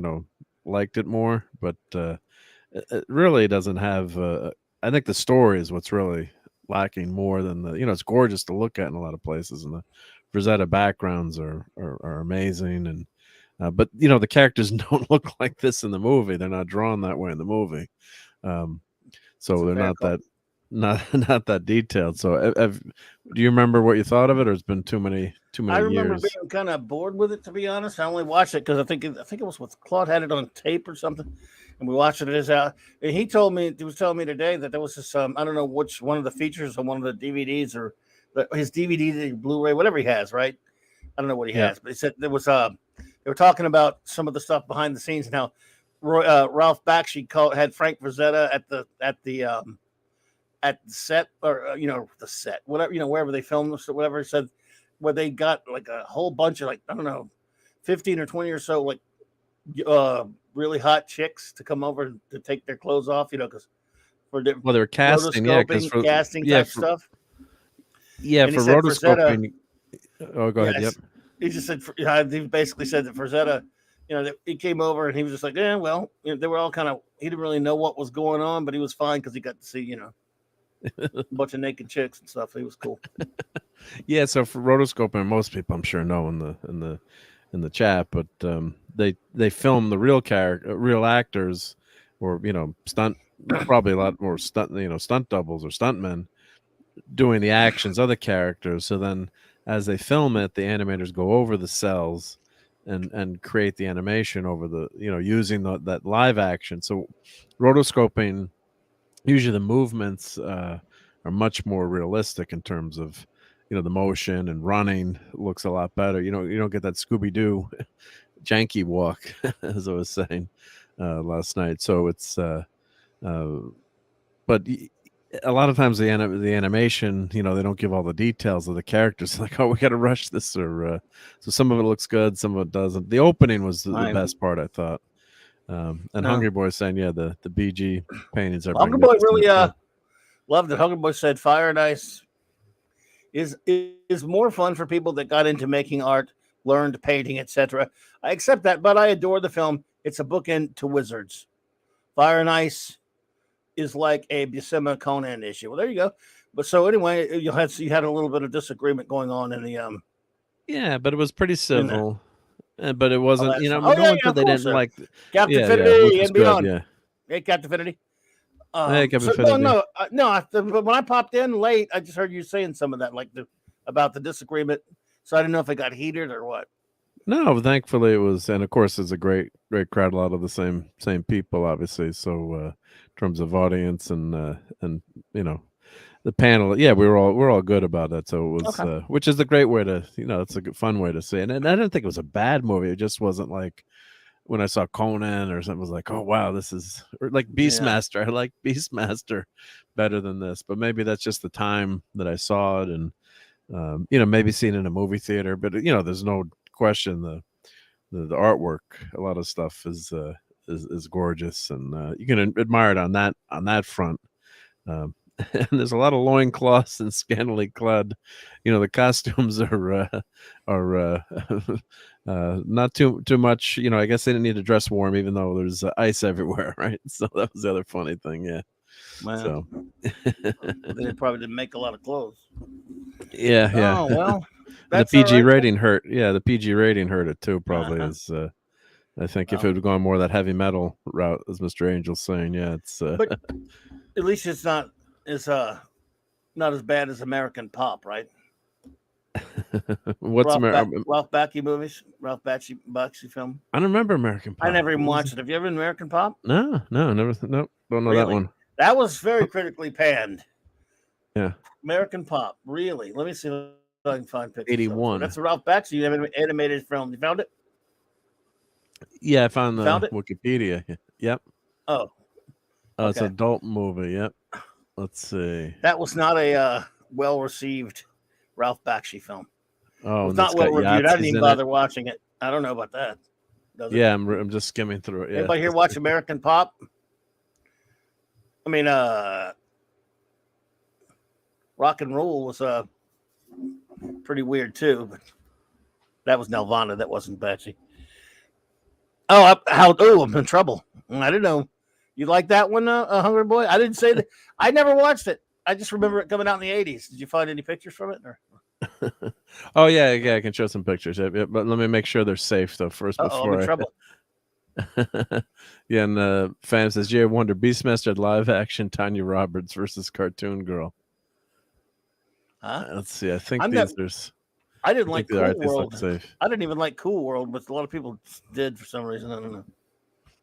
liked it more, but it really doesn't have. I think the story is what's really lacking more than the. It's gorgeous to look at in a lot of places, and the Rosetta backgrounds are amazing, and but the characters don't look like this in the movie. They're not drawn that way in the movie, um, so they're not that not that detailed. So, do you remember what you thought of it, or it's been too many I remember years? being kind of bored with it, to be honest. I only watched it because I think it was with Claude had it on tape or something, and we watched it as out. And he was telling me today that there was this I don't know which one of the features on one of the DVDs or his DVD, Blu-ray, whatever he has, right? I don't know what he Yeah. has, but he said there was they were talking about some of the stuff behind the scenes and how Ralph Bakshi had Frank Frazetta at the set, or the set, whatever, wherever they filmed this or whatever. He said where they got like a whole bunch of, like, I don't know, 15 or 20 or so, like really hot chicks to come over to take their clothes off, because for the Well, they were casting, rotoscoping, casting type stuff. Yeah, And he for said rotoscoping. Oh, go ahead. Yep. He just said, he basically said that Frazetta, that he came over and he was just like, yeah, well, they were all kind of, he didn't really know what was going on, but he was fine because he got to see, a bunch of naked chicks and stuff. He was cool. Yeah, so for rotoscoping, most people I'm sure know in the chat, but they film the real actors, or stunt, probably a lot more stunt doubles or stuntmen doing the actions of the characters. So then, as they film it, the animators go over the cells and create the animation over the using that live action. So rotoscoping, usually the movements are much more realistic in terms of the motion, and running looks a lot better. You don't get that Scooby-Doo janky walk, as I was saying last night. So it's but a lot of times the animation, they don't give all the details of the characters. Like, oh, we got to rush this, or so some of it looks good, some of it doesn't. The opening was the best part, I thought. And Hungry Boy saying, yeah, the BG paintings are Hungry Boy really loved it. Hungry Boy said Fire and Ice is more fun for people that got into making art, learned painting, etc. I accept that, but I adore the film. It's a bookend to Wizards. Fire and Ice is like a Buscema Conan issue. Well, there you go. But so anyway, you had a little bit of disagreement going on in the Yeah, but it was pretty civil. But it wasn't, they didn't like Captain Infinity and Beyond. Good, yeah. Hey, Captain Infinity. Captain Infinity. But when I popped in late, I just heard you saying some of that, like about the disagreement. So I didn't know if it got heated or what. No, thankfully it was, and of course it's a great crowd, a lot of the same people, obviously. So in terms of audience and the panel, yeah, we're all good about that. So it was, okay. Which is a great way to, it's a good, fun way to say it. And I didn't think it was a bad movie. It just wasn't like when I saw Conan or something, it was like, oh wow, this is, or like Beastmaster. I like Beastmaster better than this, but maybe that's just the time that I saw it, and maybe seen it in a movie theater. But there's no question the artwork, a lot of stuff is gorgeous, and you can admire it on that front. And there's a lot of loincloths and scantily clad. The costumes are not too much. I guess they didn't need to dress warm, even though there's ice everywhere, right? So that was the other funny thing. Yeah. Well, so they probably didn't make a lot of clothes. Yeah. Oh well. The PG rating hurt. Yeah, the PG rating hurt it too. Probably as I think if it had gone more that heavy metal route, as Mr. Angel's saying, yeah, it's. But at least it's not as bad as American Pop, right? What's Ralph Bakshi movies? Ralph Bakshi film? I don't remember American Pop. I never even watched it. Have you ever been American Pop? No, never. Nope, don't know that one. That was very critically panned. Yeah, American Pop, really. Let me see if I can find pictures. 81. That's a Ralph Bakshi animated film. You found it? Yeah, I found Wikipedia. Yep. Oh, it's an adult movie. Yep. Let's see. That was not a well-received Ralph Bakshi film. Oh, it's not well reviewed. I didn't even bother watching it. I don't know about that. Yeah, I'm just skimming through it. Yeah. Anybody here watch American Pop? I mean, Rock and Roll was pretty weird too, but that was Nelvana. That wasn't Bakshi. I'm in trouble. I didn't know. You like that one, Hungry Boy? I didn't say that. I never watched it. I just remember it coming out in the 80s. Did you find any pictures from it? Or? Oh yeah, I can show some pictures. Yeah, but let me make sure they're safe though first I'm in trouble. Yeah, and fan says, "Yeah, wonder Beastmaster live action Tanya Roberts versus Cartoon Girl." Huh? Let's see. I think there's. I didn't like Cool These look World. safe. I didn't even like Cool World, but a lot of people did for some reason. I don't know.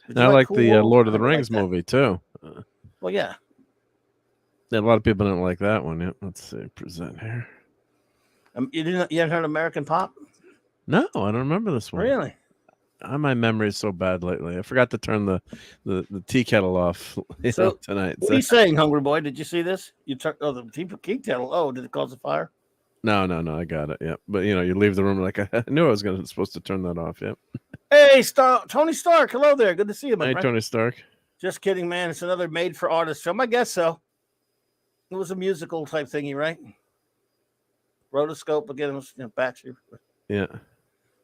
And I like the Lord of the Rings movie too. Well, yeah. A lot of people didn't like that one. Yep. Let's see. Present here. You haven't heard American Pop? No, I don't remember this one. Really? My memory is so bad lately. I forgot to turn the tea kettle off tonight. What are you saying, Hungry Boy? Did you see this? You turned the tea kettle. Oh, did it cause a fire? No, I got it. Yeah, but you leave the room like I knew I was supposed to turn that off. Yep. Hey, Tony Stark. Hello there. Good to see you, my friend. Hey, Tony Stark. Just kidding, man. It's another made for artists film. I guess so. It was a musical type thingy, right? Rotoscope again. It was Batchy. Yeah.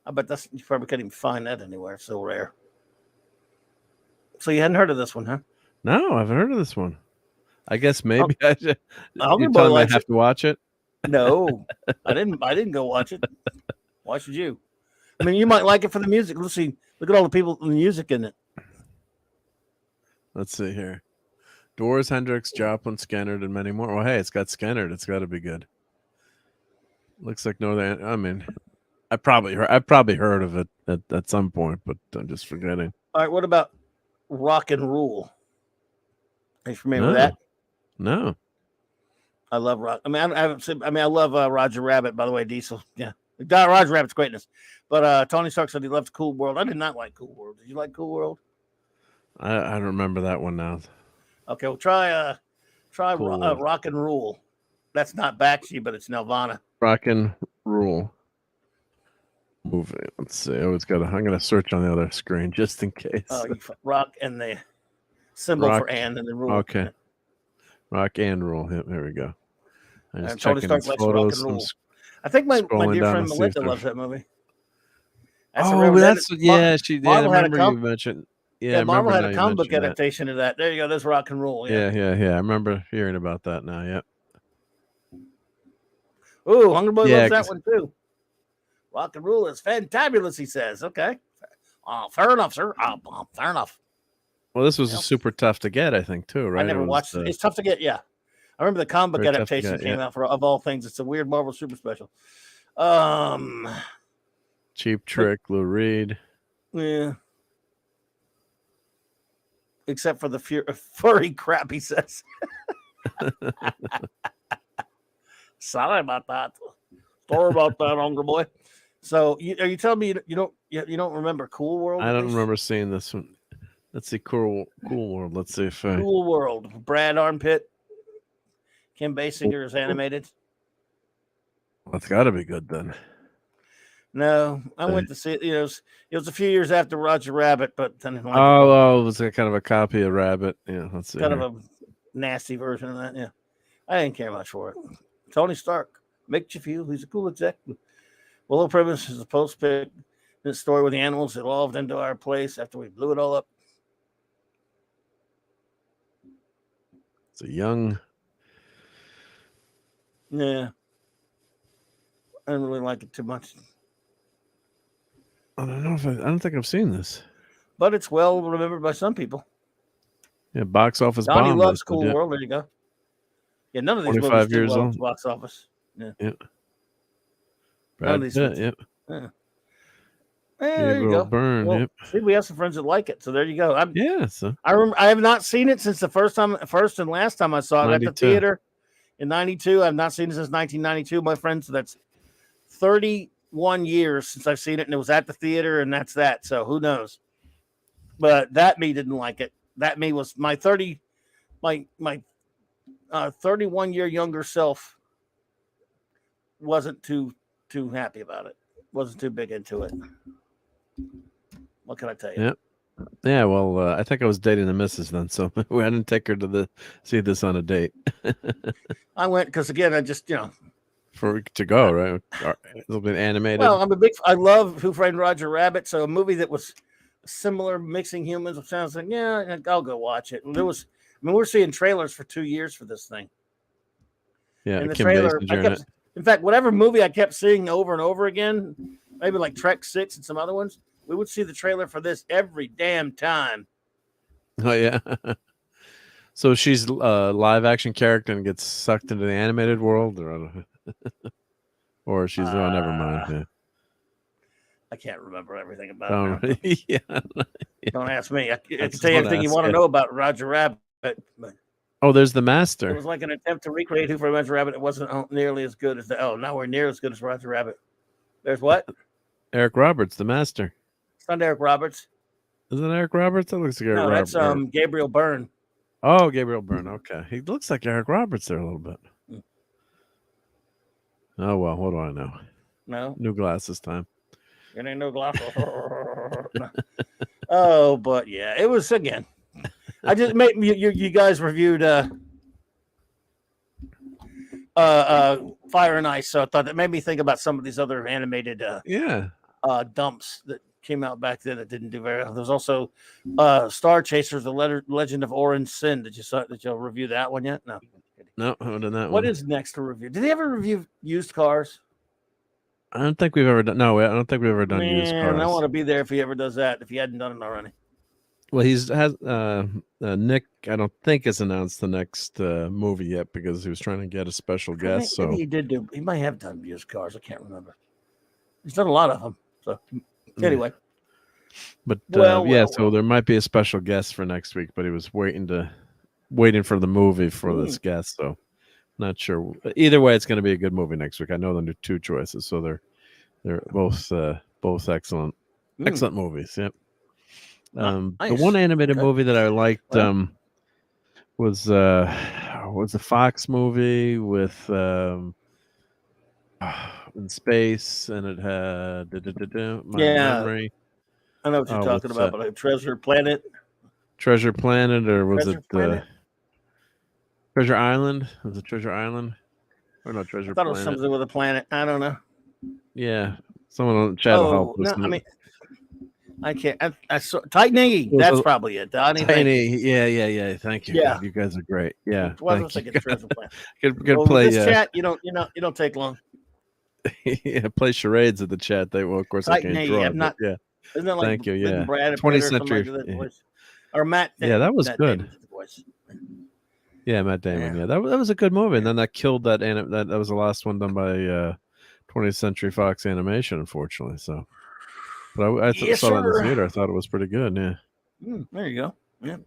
I bet you probably can't even find that anywhere. It's so rare. So you hadn't heard of this one, huh? No, I haven't heard of this one. I guess maybe I should. You're telling me I have to watch it? No, I didn't go watch it. Why should you? I mean, you might like it for the music. Let's see. Look at all the people and the music in it. Let's see here. Doors, Hendrix, Joplin, Skennard, and many more. Well, hey, it's got Skennard. It's got to be good. Looks like Northern. I mean, I probably heard of it at some point, but I'm just forgetting. All right, what about Rock and Rule? Are you familiar with that? No. I love rock. I mean, I haven't seen. I mean, I love Roger Rabbit. By the way, Diesel. Yeah, Roger Rabbit's greatness. But Tony Stark said he loved Cool World. I did not like Cool World. Did you like Cool World? I don't remember that one now. Okay, well try cool Rock and Rule. That's not Bakshi, but it's Nelvana. Rock and Rule movie. Let's see. I'm gonna search on the other screen just in case. Rock and the symbol for and the rule. Okay. Rock and Rule. Here we go. And Tony Stark likes Rock and Rule. I think my dear friend Melinda loves that movie. Marvel had you mentioned. Yeah, Marvel had a comic book adaptation of that. There you go. There's Rock and Rule. Yeah. I remember hearing about that now. Yep. Ooh, Hungry Boy loves that one too. Rock and Rule is fantabulous, he says. Okay. Fair enough, sir. Fair enough. Well, this was super tough to get, I think, too, right? I never watched it. It's tough to get, yeah. I remember the comic book adaptation came out of all things. It's a weird Marvel super special. Cheap Trick, Lou Reed. Yeah. Except for the furry crap, he says. Sorry about that. Sorry about that, Hungry Boy. So, are you telling me you don't remember Cool World? I don't remember seeing this one. Let's see, Cool World. Let's see if Cool World. Brad Armpit. Kim Basinger is animated. Well, it's got to be good then. No, I went to see it. It was a few years after Roger Rabbit, but then it was kind of a copy of Rabbit. Yeah, let's see. Kind of a nasty version of that. Yeah, I didn't care much for it. Tony Stark makes you feel he's a cool exec. Willow Primus is a post-pick story where the animals evolved into our place after we blew it all up. It's a young. Yeah, I didn't really like it too much. I don't know I don't think I've seen this, but it's well remembered by some people. Yeah, box office. Donnie loves Cool World. There you go. Yeah, none of these movies do well at the box office. Yeah. Brad Pitt, yep. Yeah. There you go. Burn. Well, yep. See, we have some friends that like it, so there you go. So I have not seen it since the first and last time I saw it at the theater in '92. I've not seen it since 1992. My friends, so that's 31 years since I've seen it, and it was at the theater, and that's that. So who knows? But that me didn't like it. That me was my 31-year younger self wasn't too happy about it. Wasn't too big into it. What can I tell you? Yep. Yeah, well, I think I was dating the missus then, so I didn't take her to see this on a date. I went because again, I just to go, right? It'll be animated. Well, I love Who Framed Roger Rabbit, so a movie that was similar mixing humans. Which sounds like, yeah, I'll go watch it. And we're seeing trailers for 2 years for this thing. Yeah, In the Kim trailer, Basinger in it. in fact, whatever movie I kept seeing over and over again, maybe like Trek 6 and some other ones, we would see the trailer for this every damn time. Oh yeah. So she's a live action character and gets sucked into the animated world, or she's never mind. Yeah. I can't remember everything about it. Yeah. Don't ask me. I can tell you everything you want to know about Roger Rabbit. But Oh, there's the it Master. was like an attempt to recreate Who Framed Roger Rabbit. It wasn't nearly as good as nowhere near as good as Roger Rabbit. There's what? Eric Roberts, the Master. It's not Eric Roberts. Isn't it Eric Roberts? That looks like Eric Roberts. That's Gabriel Byrne. Oh, Gabriel Byrne. Okay, he looks like Eric Roberts there a little bit. Oh well, what do I know? No, new glasses time. It ain't no glasses. No. Oh, but yeah, it was again. I just made you guys reviewed Fire and Ice, so I thought that made me think about some of these other animated dumps that came out back then that didn't do very well. There's also Star Chasers, the Legend of Orin Sin. Did y'all review that one yet? No, I haven't done that one. What is next to review? Did they ever review used cars? I don't think we've ever done. No, I don't think we've ever done used cars. I want to be there if he ever does that. If he hadn't done it already. Well, Nick. I don't think has announced the next movie yet because he was trying to get a special guest. Maybe he did do. He might have done used cars. I can't remember. He's done a lot of them. So anyway. But so there might be a special guest for next week, but he was waiting for the movie for this guest. So not sure. Either way, it's going to be a good movie next week. I know the two choices, so they're both excellent movies. Yep. Nice. The one animated movie that I liked was a Fox movie with in space, and it had memory. I know what you're talking about, but Treasure Planet, or was Treasure it Planet? Treasure Island? Was it Treasure Island? Or not Treasure I thought Planet? It was something with a planet. I don't know. Yeah, someone on the chat will help us. No, I mean, I can't. I saw Titany. That's probably it. Tiny. Yeah. Thank you. Yeah, you guys are great. Yeah, thank you. Treasure Planet. Good play. This chat, you don't take long. Yeah, play charades at the chat. Of course, I can't draw. Yeah. Isn't that like thank you. Yeah, Brad 20th century. Or Matt. Yeah, that was Matt good. Yeah, Matt Damon. Yeah, that was a good movie, and then that killed that. That was the last one done by 20th Century Fox Animation, unfortunately. So, but I saw that in the theater. I thought it was pretty good. Yeah. There you go. Yeah.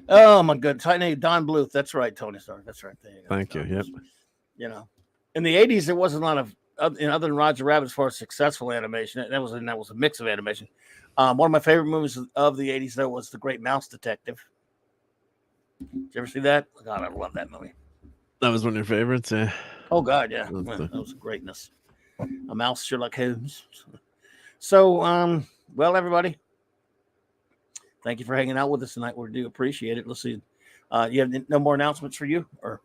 Oh my goodness. Tiny Don Bluth. That's right, Tony Stark. That's right. There you go. Thank you. Yep. In the 80s, there wasn't a lot of other than Roger Rabbit as far as successful animation. That was a mix of animation. One of my favorite movies of the 80s, though, was The Great Mouse Detective. Did you ever see that? God, I love that movie. That was one of your favorites, yeah. Oh God, yeah. That was greatness. A mouse, Sherlock Holmes. So, well, everybody, thank you for hanging out with us tonight. We do appreciate it. Let's see. You have no more announcements for you, or?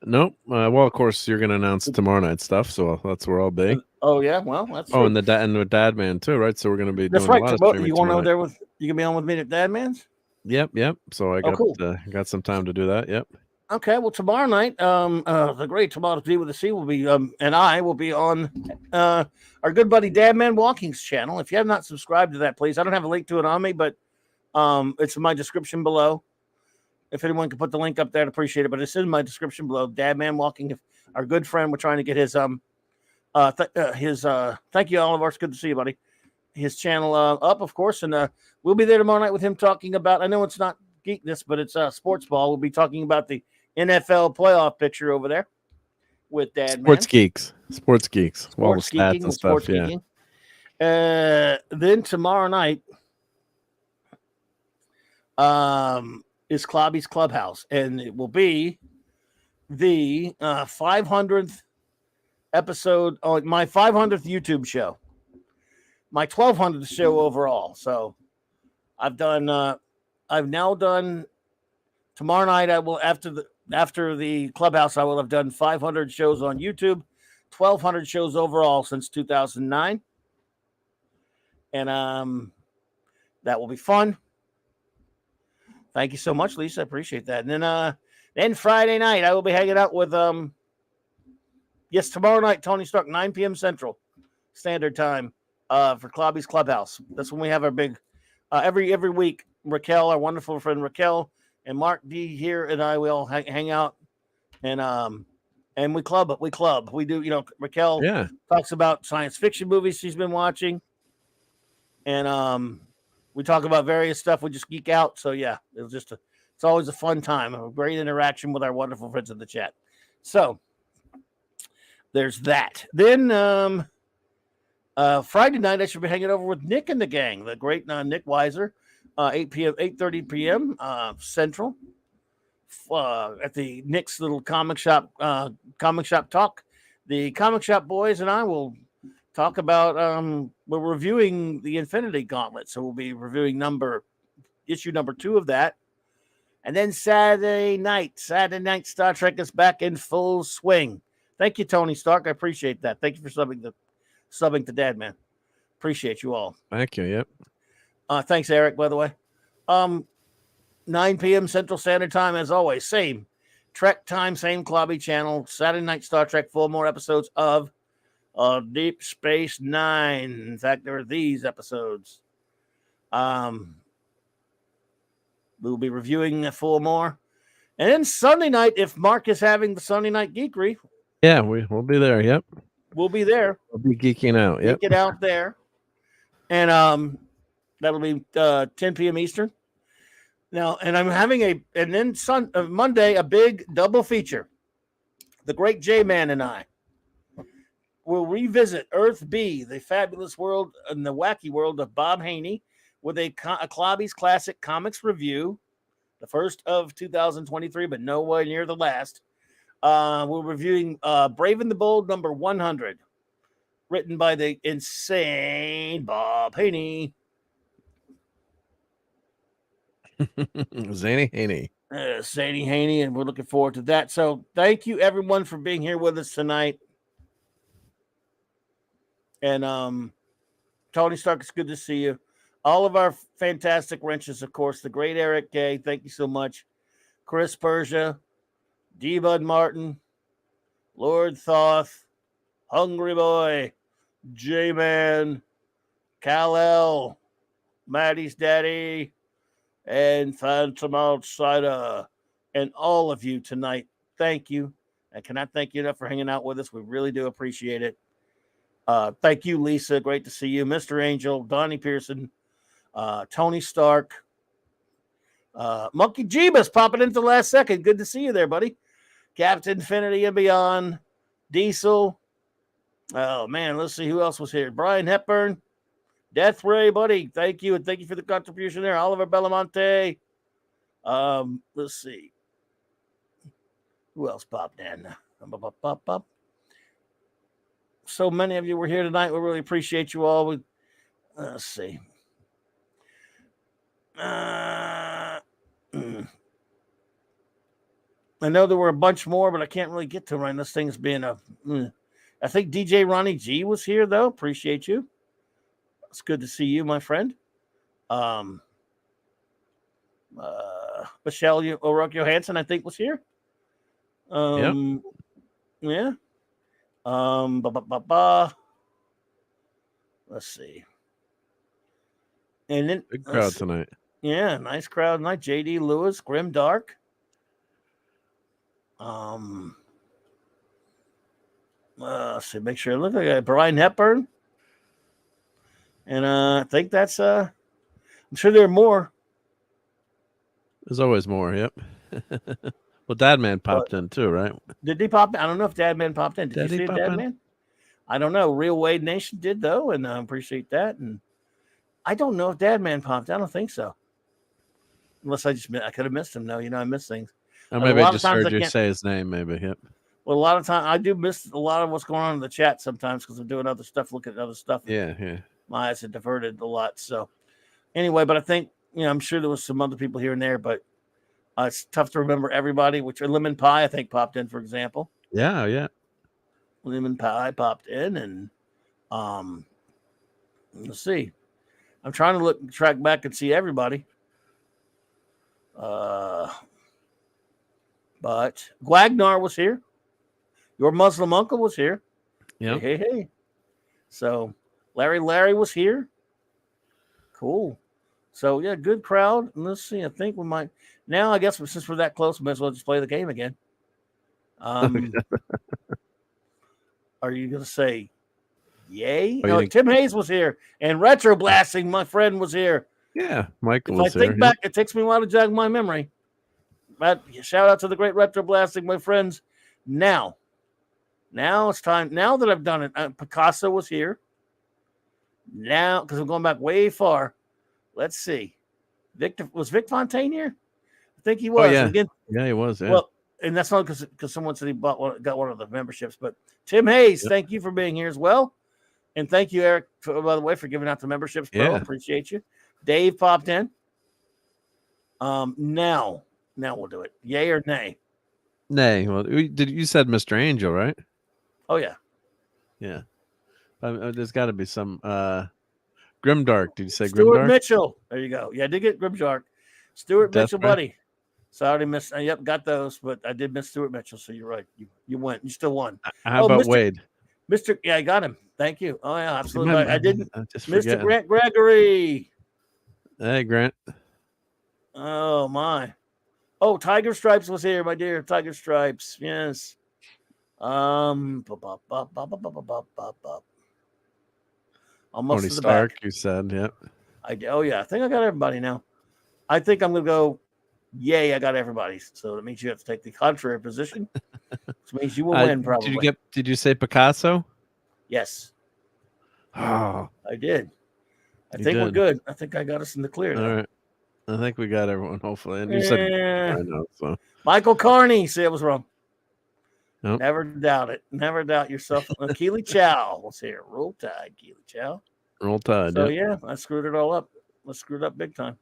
Nope. Well, of course, you're going to announce tomorrow night stuff, so that's where I'll be. Oh yeah, well, that's. And with Dad Man too, right? So we're going to be. That's doing right. A lot of you want to know there with? You can be on with me at Dad Man's. Yep. So I got some time to do that. Yep. Okay. Well, tomorrow night, the great Tomatoes D with a C will be, and I will be on our good buddy Dad Man Walking's channel. If you have not subscribed to that, please. I don't have a link to it on me, but it's in my description below. If anyone can put the link up there, I'd appreciate it. But it's in my description below. Dad Man Walking, our good friend, we're trying to get his thank you, Oliver. It's good to see you, buddy. His channel up, of course, and we'll be there tomorrow night with him talking about. I know it's not geekness, but it's sports ball. We'll be talking about the NFL playoff picture over there with Dad. Sports geeks, all the stats and stuff. Geeking. Then tomorrow night, is Clobby's Clubhouse, and it will be the 500th episode on my 500th YouTube show, my 1200th show overall. So I've now done tomorrow night. I will after the Clubhouse, I will have done 500 shows on YouTube, 1200 shows overall since 2009. And That will be fun. Thank you so much, Lisa. I appreciate that. And then Friday night, I will be hanging out with tomorrow night, Tony Stark, 9 p.m. Central Standard Time, for Clobby's Clubhouse. That's when we have our big every week. Raquel, our wonderful friend Raquel, and Mark D here, and I will hang out and we club. We do. Raquel talks about science fiction movies she's been watching, and we talk about various stuff. We just geek out. So yeah, it's always a fun time. A great interaction with our wonderful friends in the chat. So there's that. Then Friday night I should be hanging over with Nick and the gang, the great Nick Weiser, 8:30 p.m. Central, at the Nick's little comic shop talk. The comic shop boys and I will talk about we're reviewing the Infinity Gauntlet, so we'll be reviewing issue number 2 of that. And then Saturday night Star Trek is back in full swing. Thank you, Tony Stark. I appreciate that. Thank you for subbing to Dad, man. Appreciate you all. Thank you. Yep. Thanks, Eric, by the way. 9 p.m. Central Standard Time, as always. Same Trek time, same Clobby channel. Saturday night Star Trek, 4 more episodes of Deep Space Nine. In fact, there are these episodes. We'll be reviewing 4 more. And then Sunday night, if Mark is having the Sunday night geekery. Yeah, we'll be there. Yep. We'll be there. We'll be geeking out. Yep. Geeking out there. And that'll be 10 p.m. Eastern. Now, and I'm having Monday, a big double feature. The great J-Man and I will revisit Earth B, the fabulous world and the wacky world of Bob Haney, with a Clobby's Classic Comics review, the first of 2023, but nowhere near the last. We're reviewing Brave and the Bold number 100, written by the insane Bob Haney. Zany Haney. Zany Haney, and we're looking forward to that. So thank you, everyone, for being here with us tonight. And Tony Stark, it's good to see you. All of our fantastic wrenches, of course, the great Eric Gay, thank you so much. Chris Persia, D. Bud Martin, Lord Thoth, Hungry Boy, J-Man, Kal-El, Maddie's Daddy, and Phantom Outsider, and all of you tonight. Thank you. I cannot thank you enough for hanging out with us. We really do appreciate it. Thank you, Lisa. Great to see you. Mr. Angel, Donnie Pearson, Tony Stark, Monkey Jeebus popping into the last second. Good to see you there, buddy. Captain Infinity and Beyond, Diesel. Oh, man, let's see who else was here. Brian Hepburn, Death Ray, buddy. Thank you, and thank you for the contribution there. Oliver Belamonte. Let's see. Who else popped in? So many of you were here tonight. We really appreciate you all. Let's see. I know there were a bunch more, but I can't really get to them right. This thing's being I think DJ Ronnie G was here, though. Appreciate you. It's good to see you, my friend. Michelle O'Rourke Johansson, I think, was here. Yep. Yeah. Let's see. And then big crowd tonight. Yeah, nice crowd tonight. JD Lewis, Grim Dark. Let's see, make sure I look like Brian Hepburn. And I think that's I'm sure there are more. There's always more, yep. Well, Dadman popped in too, right? Did he pop in? I don't know if Dadman popped in. Did you see Dadman? I don't know. Real Wade Nation did, though, and I appreciate that. And I don't know if Dadman popped. I don't think so. Unless I could have missed him. No, I miss things. Or maybe I just heard you say his name, maybe. Yep. Well, a lot of times I do miss a lot of what's going on in the chat sometimes because I'm doing other stuff, looking at other stuff. Yeah. My eyes are diverted a lot. So anyway, but I think, I'm sure there was some other people here and there, but it's tough to remember everybody, which are Lemon Pie, I think, popped in, for example. Yeah. Lemon Pie popped in, and let's see. I'm trying to track back and see everybody. But Guagnar was here. Your Muslim uncle was here. Yeah. Hey. So Larry was here. Cool. So yeah, good crowd. And let's see. I think we might now. I guess since we're that close, we might as well just play the game again. Are you gonna say yay? Oh, Tim Hayes was here, and Retro Blasting, my friend, was here. Yeah, Michael If was I there. think back, it takes me a while to jog my memory. But shout out to the great Retro Blasting, my friends. Now it's time. Now that I've done it, Picasso was here. Now, because I'm going back way far. Let's see. Vic Fontaine here? I think he was. Oh, yeah. Again, Yeah, he was. Yeah. well, and that's not because someone said he got one of the memberships. But Tim Hayes, thank you for being here as well. And thank you, Eric, by the way, for giving out the memberships, bro. Yeah. Appreciate you. Dave popped in. Now we'll do it. Yay or nay? Nay. Well, you said Mr. Angel, right? Oh, yeah. Yeah. There's got to be some Grimdark. Did you say Stuart Grimdark? Mitchell. There you go. Yeah, I did get Grimdark. Stuart Mitchell, buddy. So I already missed. Yep, got those, but I did miss Stuart Mitchell. So you're right. You went. You still won. How about Mr. Wade? Yeah, I got him. Thank you. Oh yeah, absolutely. I didn't. Just Mr. forgetting. Grant Gregory. Hey, Grant. Oh my. Oh, Tiger Stripes was here, my dear. Tiger Stripes. Yes. Almost Tony to the Stark, back. you said, yeah. Oh yeah, I think I got everybody now. I think I'm gonna go. Yay! I got everybody. So that means you have to take the contrary position, which means you will win. Probably. Did you say Picasso? Yes. Oh, I did. I think we're good. I think I got us in the clear. All right. I think we got everyone, hopefully. And you said I know, so. Michael Carney. See, I was wrong. Nope. Never doubt it. Never doubt yourself. Keely Chow was here. Roll Tide, Keely Chow. Roll Tide. So yeah, I screwed it all up. I screwed up big time.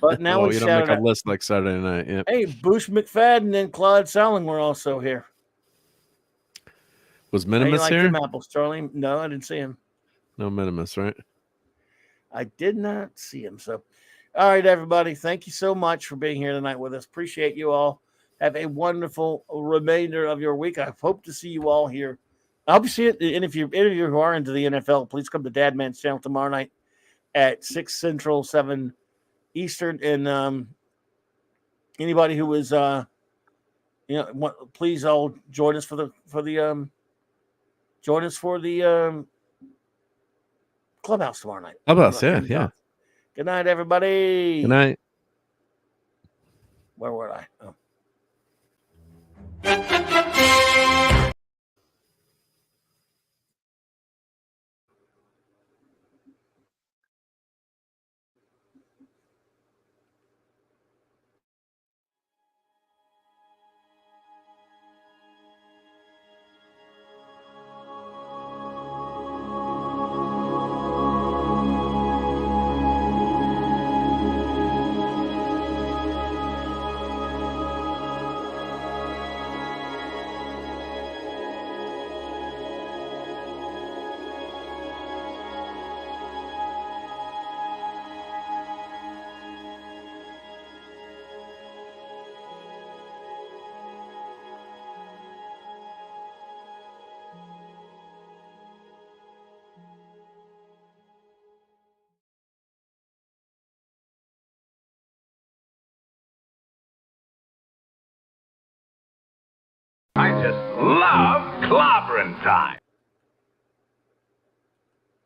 But now well, we you don't make a list like Saturday night. Yeah. Hey, Boosh McFadden and Claude Sowling were also here. Was Minimus here? Them apples, Charlie? No, I didn't see him. No Minimus, right? I did not see him. So, all right, everybody. Thank you so much for being here tonight with us. Appreciate you all. Have a wonderful remainder of your week. I hope to see you all here. I hope you see it. And if you're any of you who are into the NFL, please come to Dadman's channel tomorrow night at 6 Central, 7 Eastern. And anybody who is please all join us for the clubhouse tomorrow night. Clubhouse, yeah. Good night, everybody. Good night. Where were I? Oh. I just love clobbering time.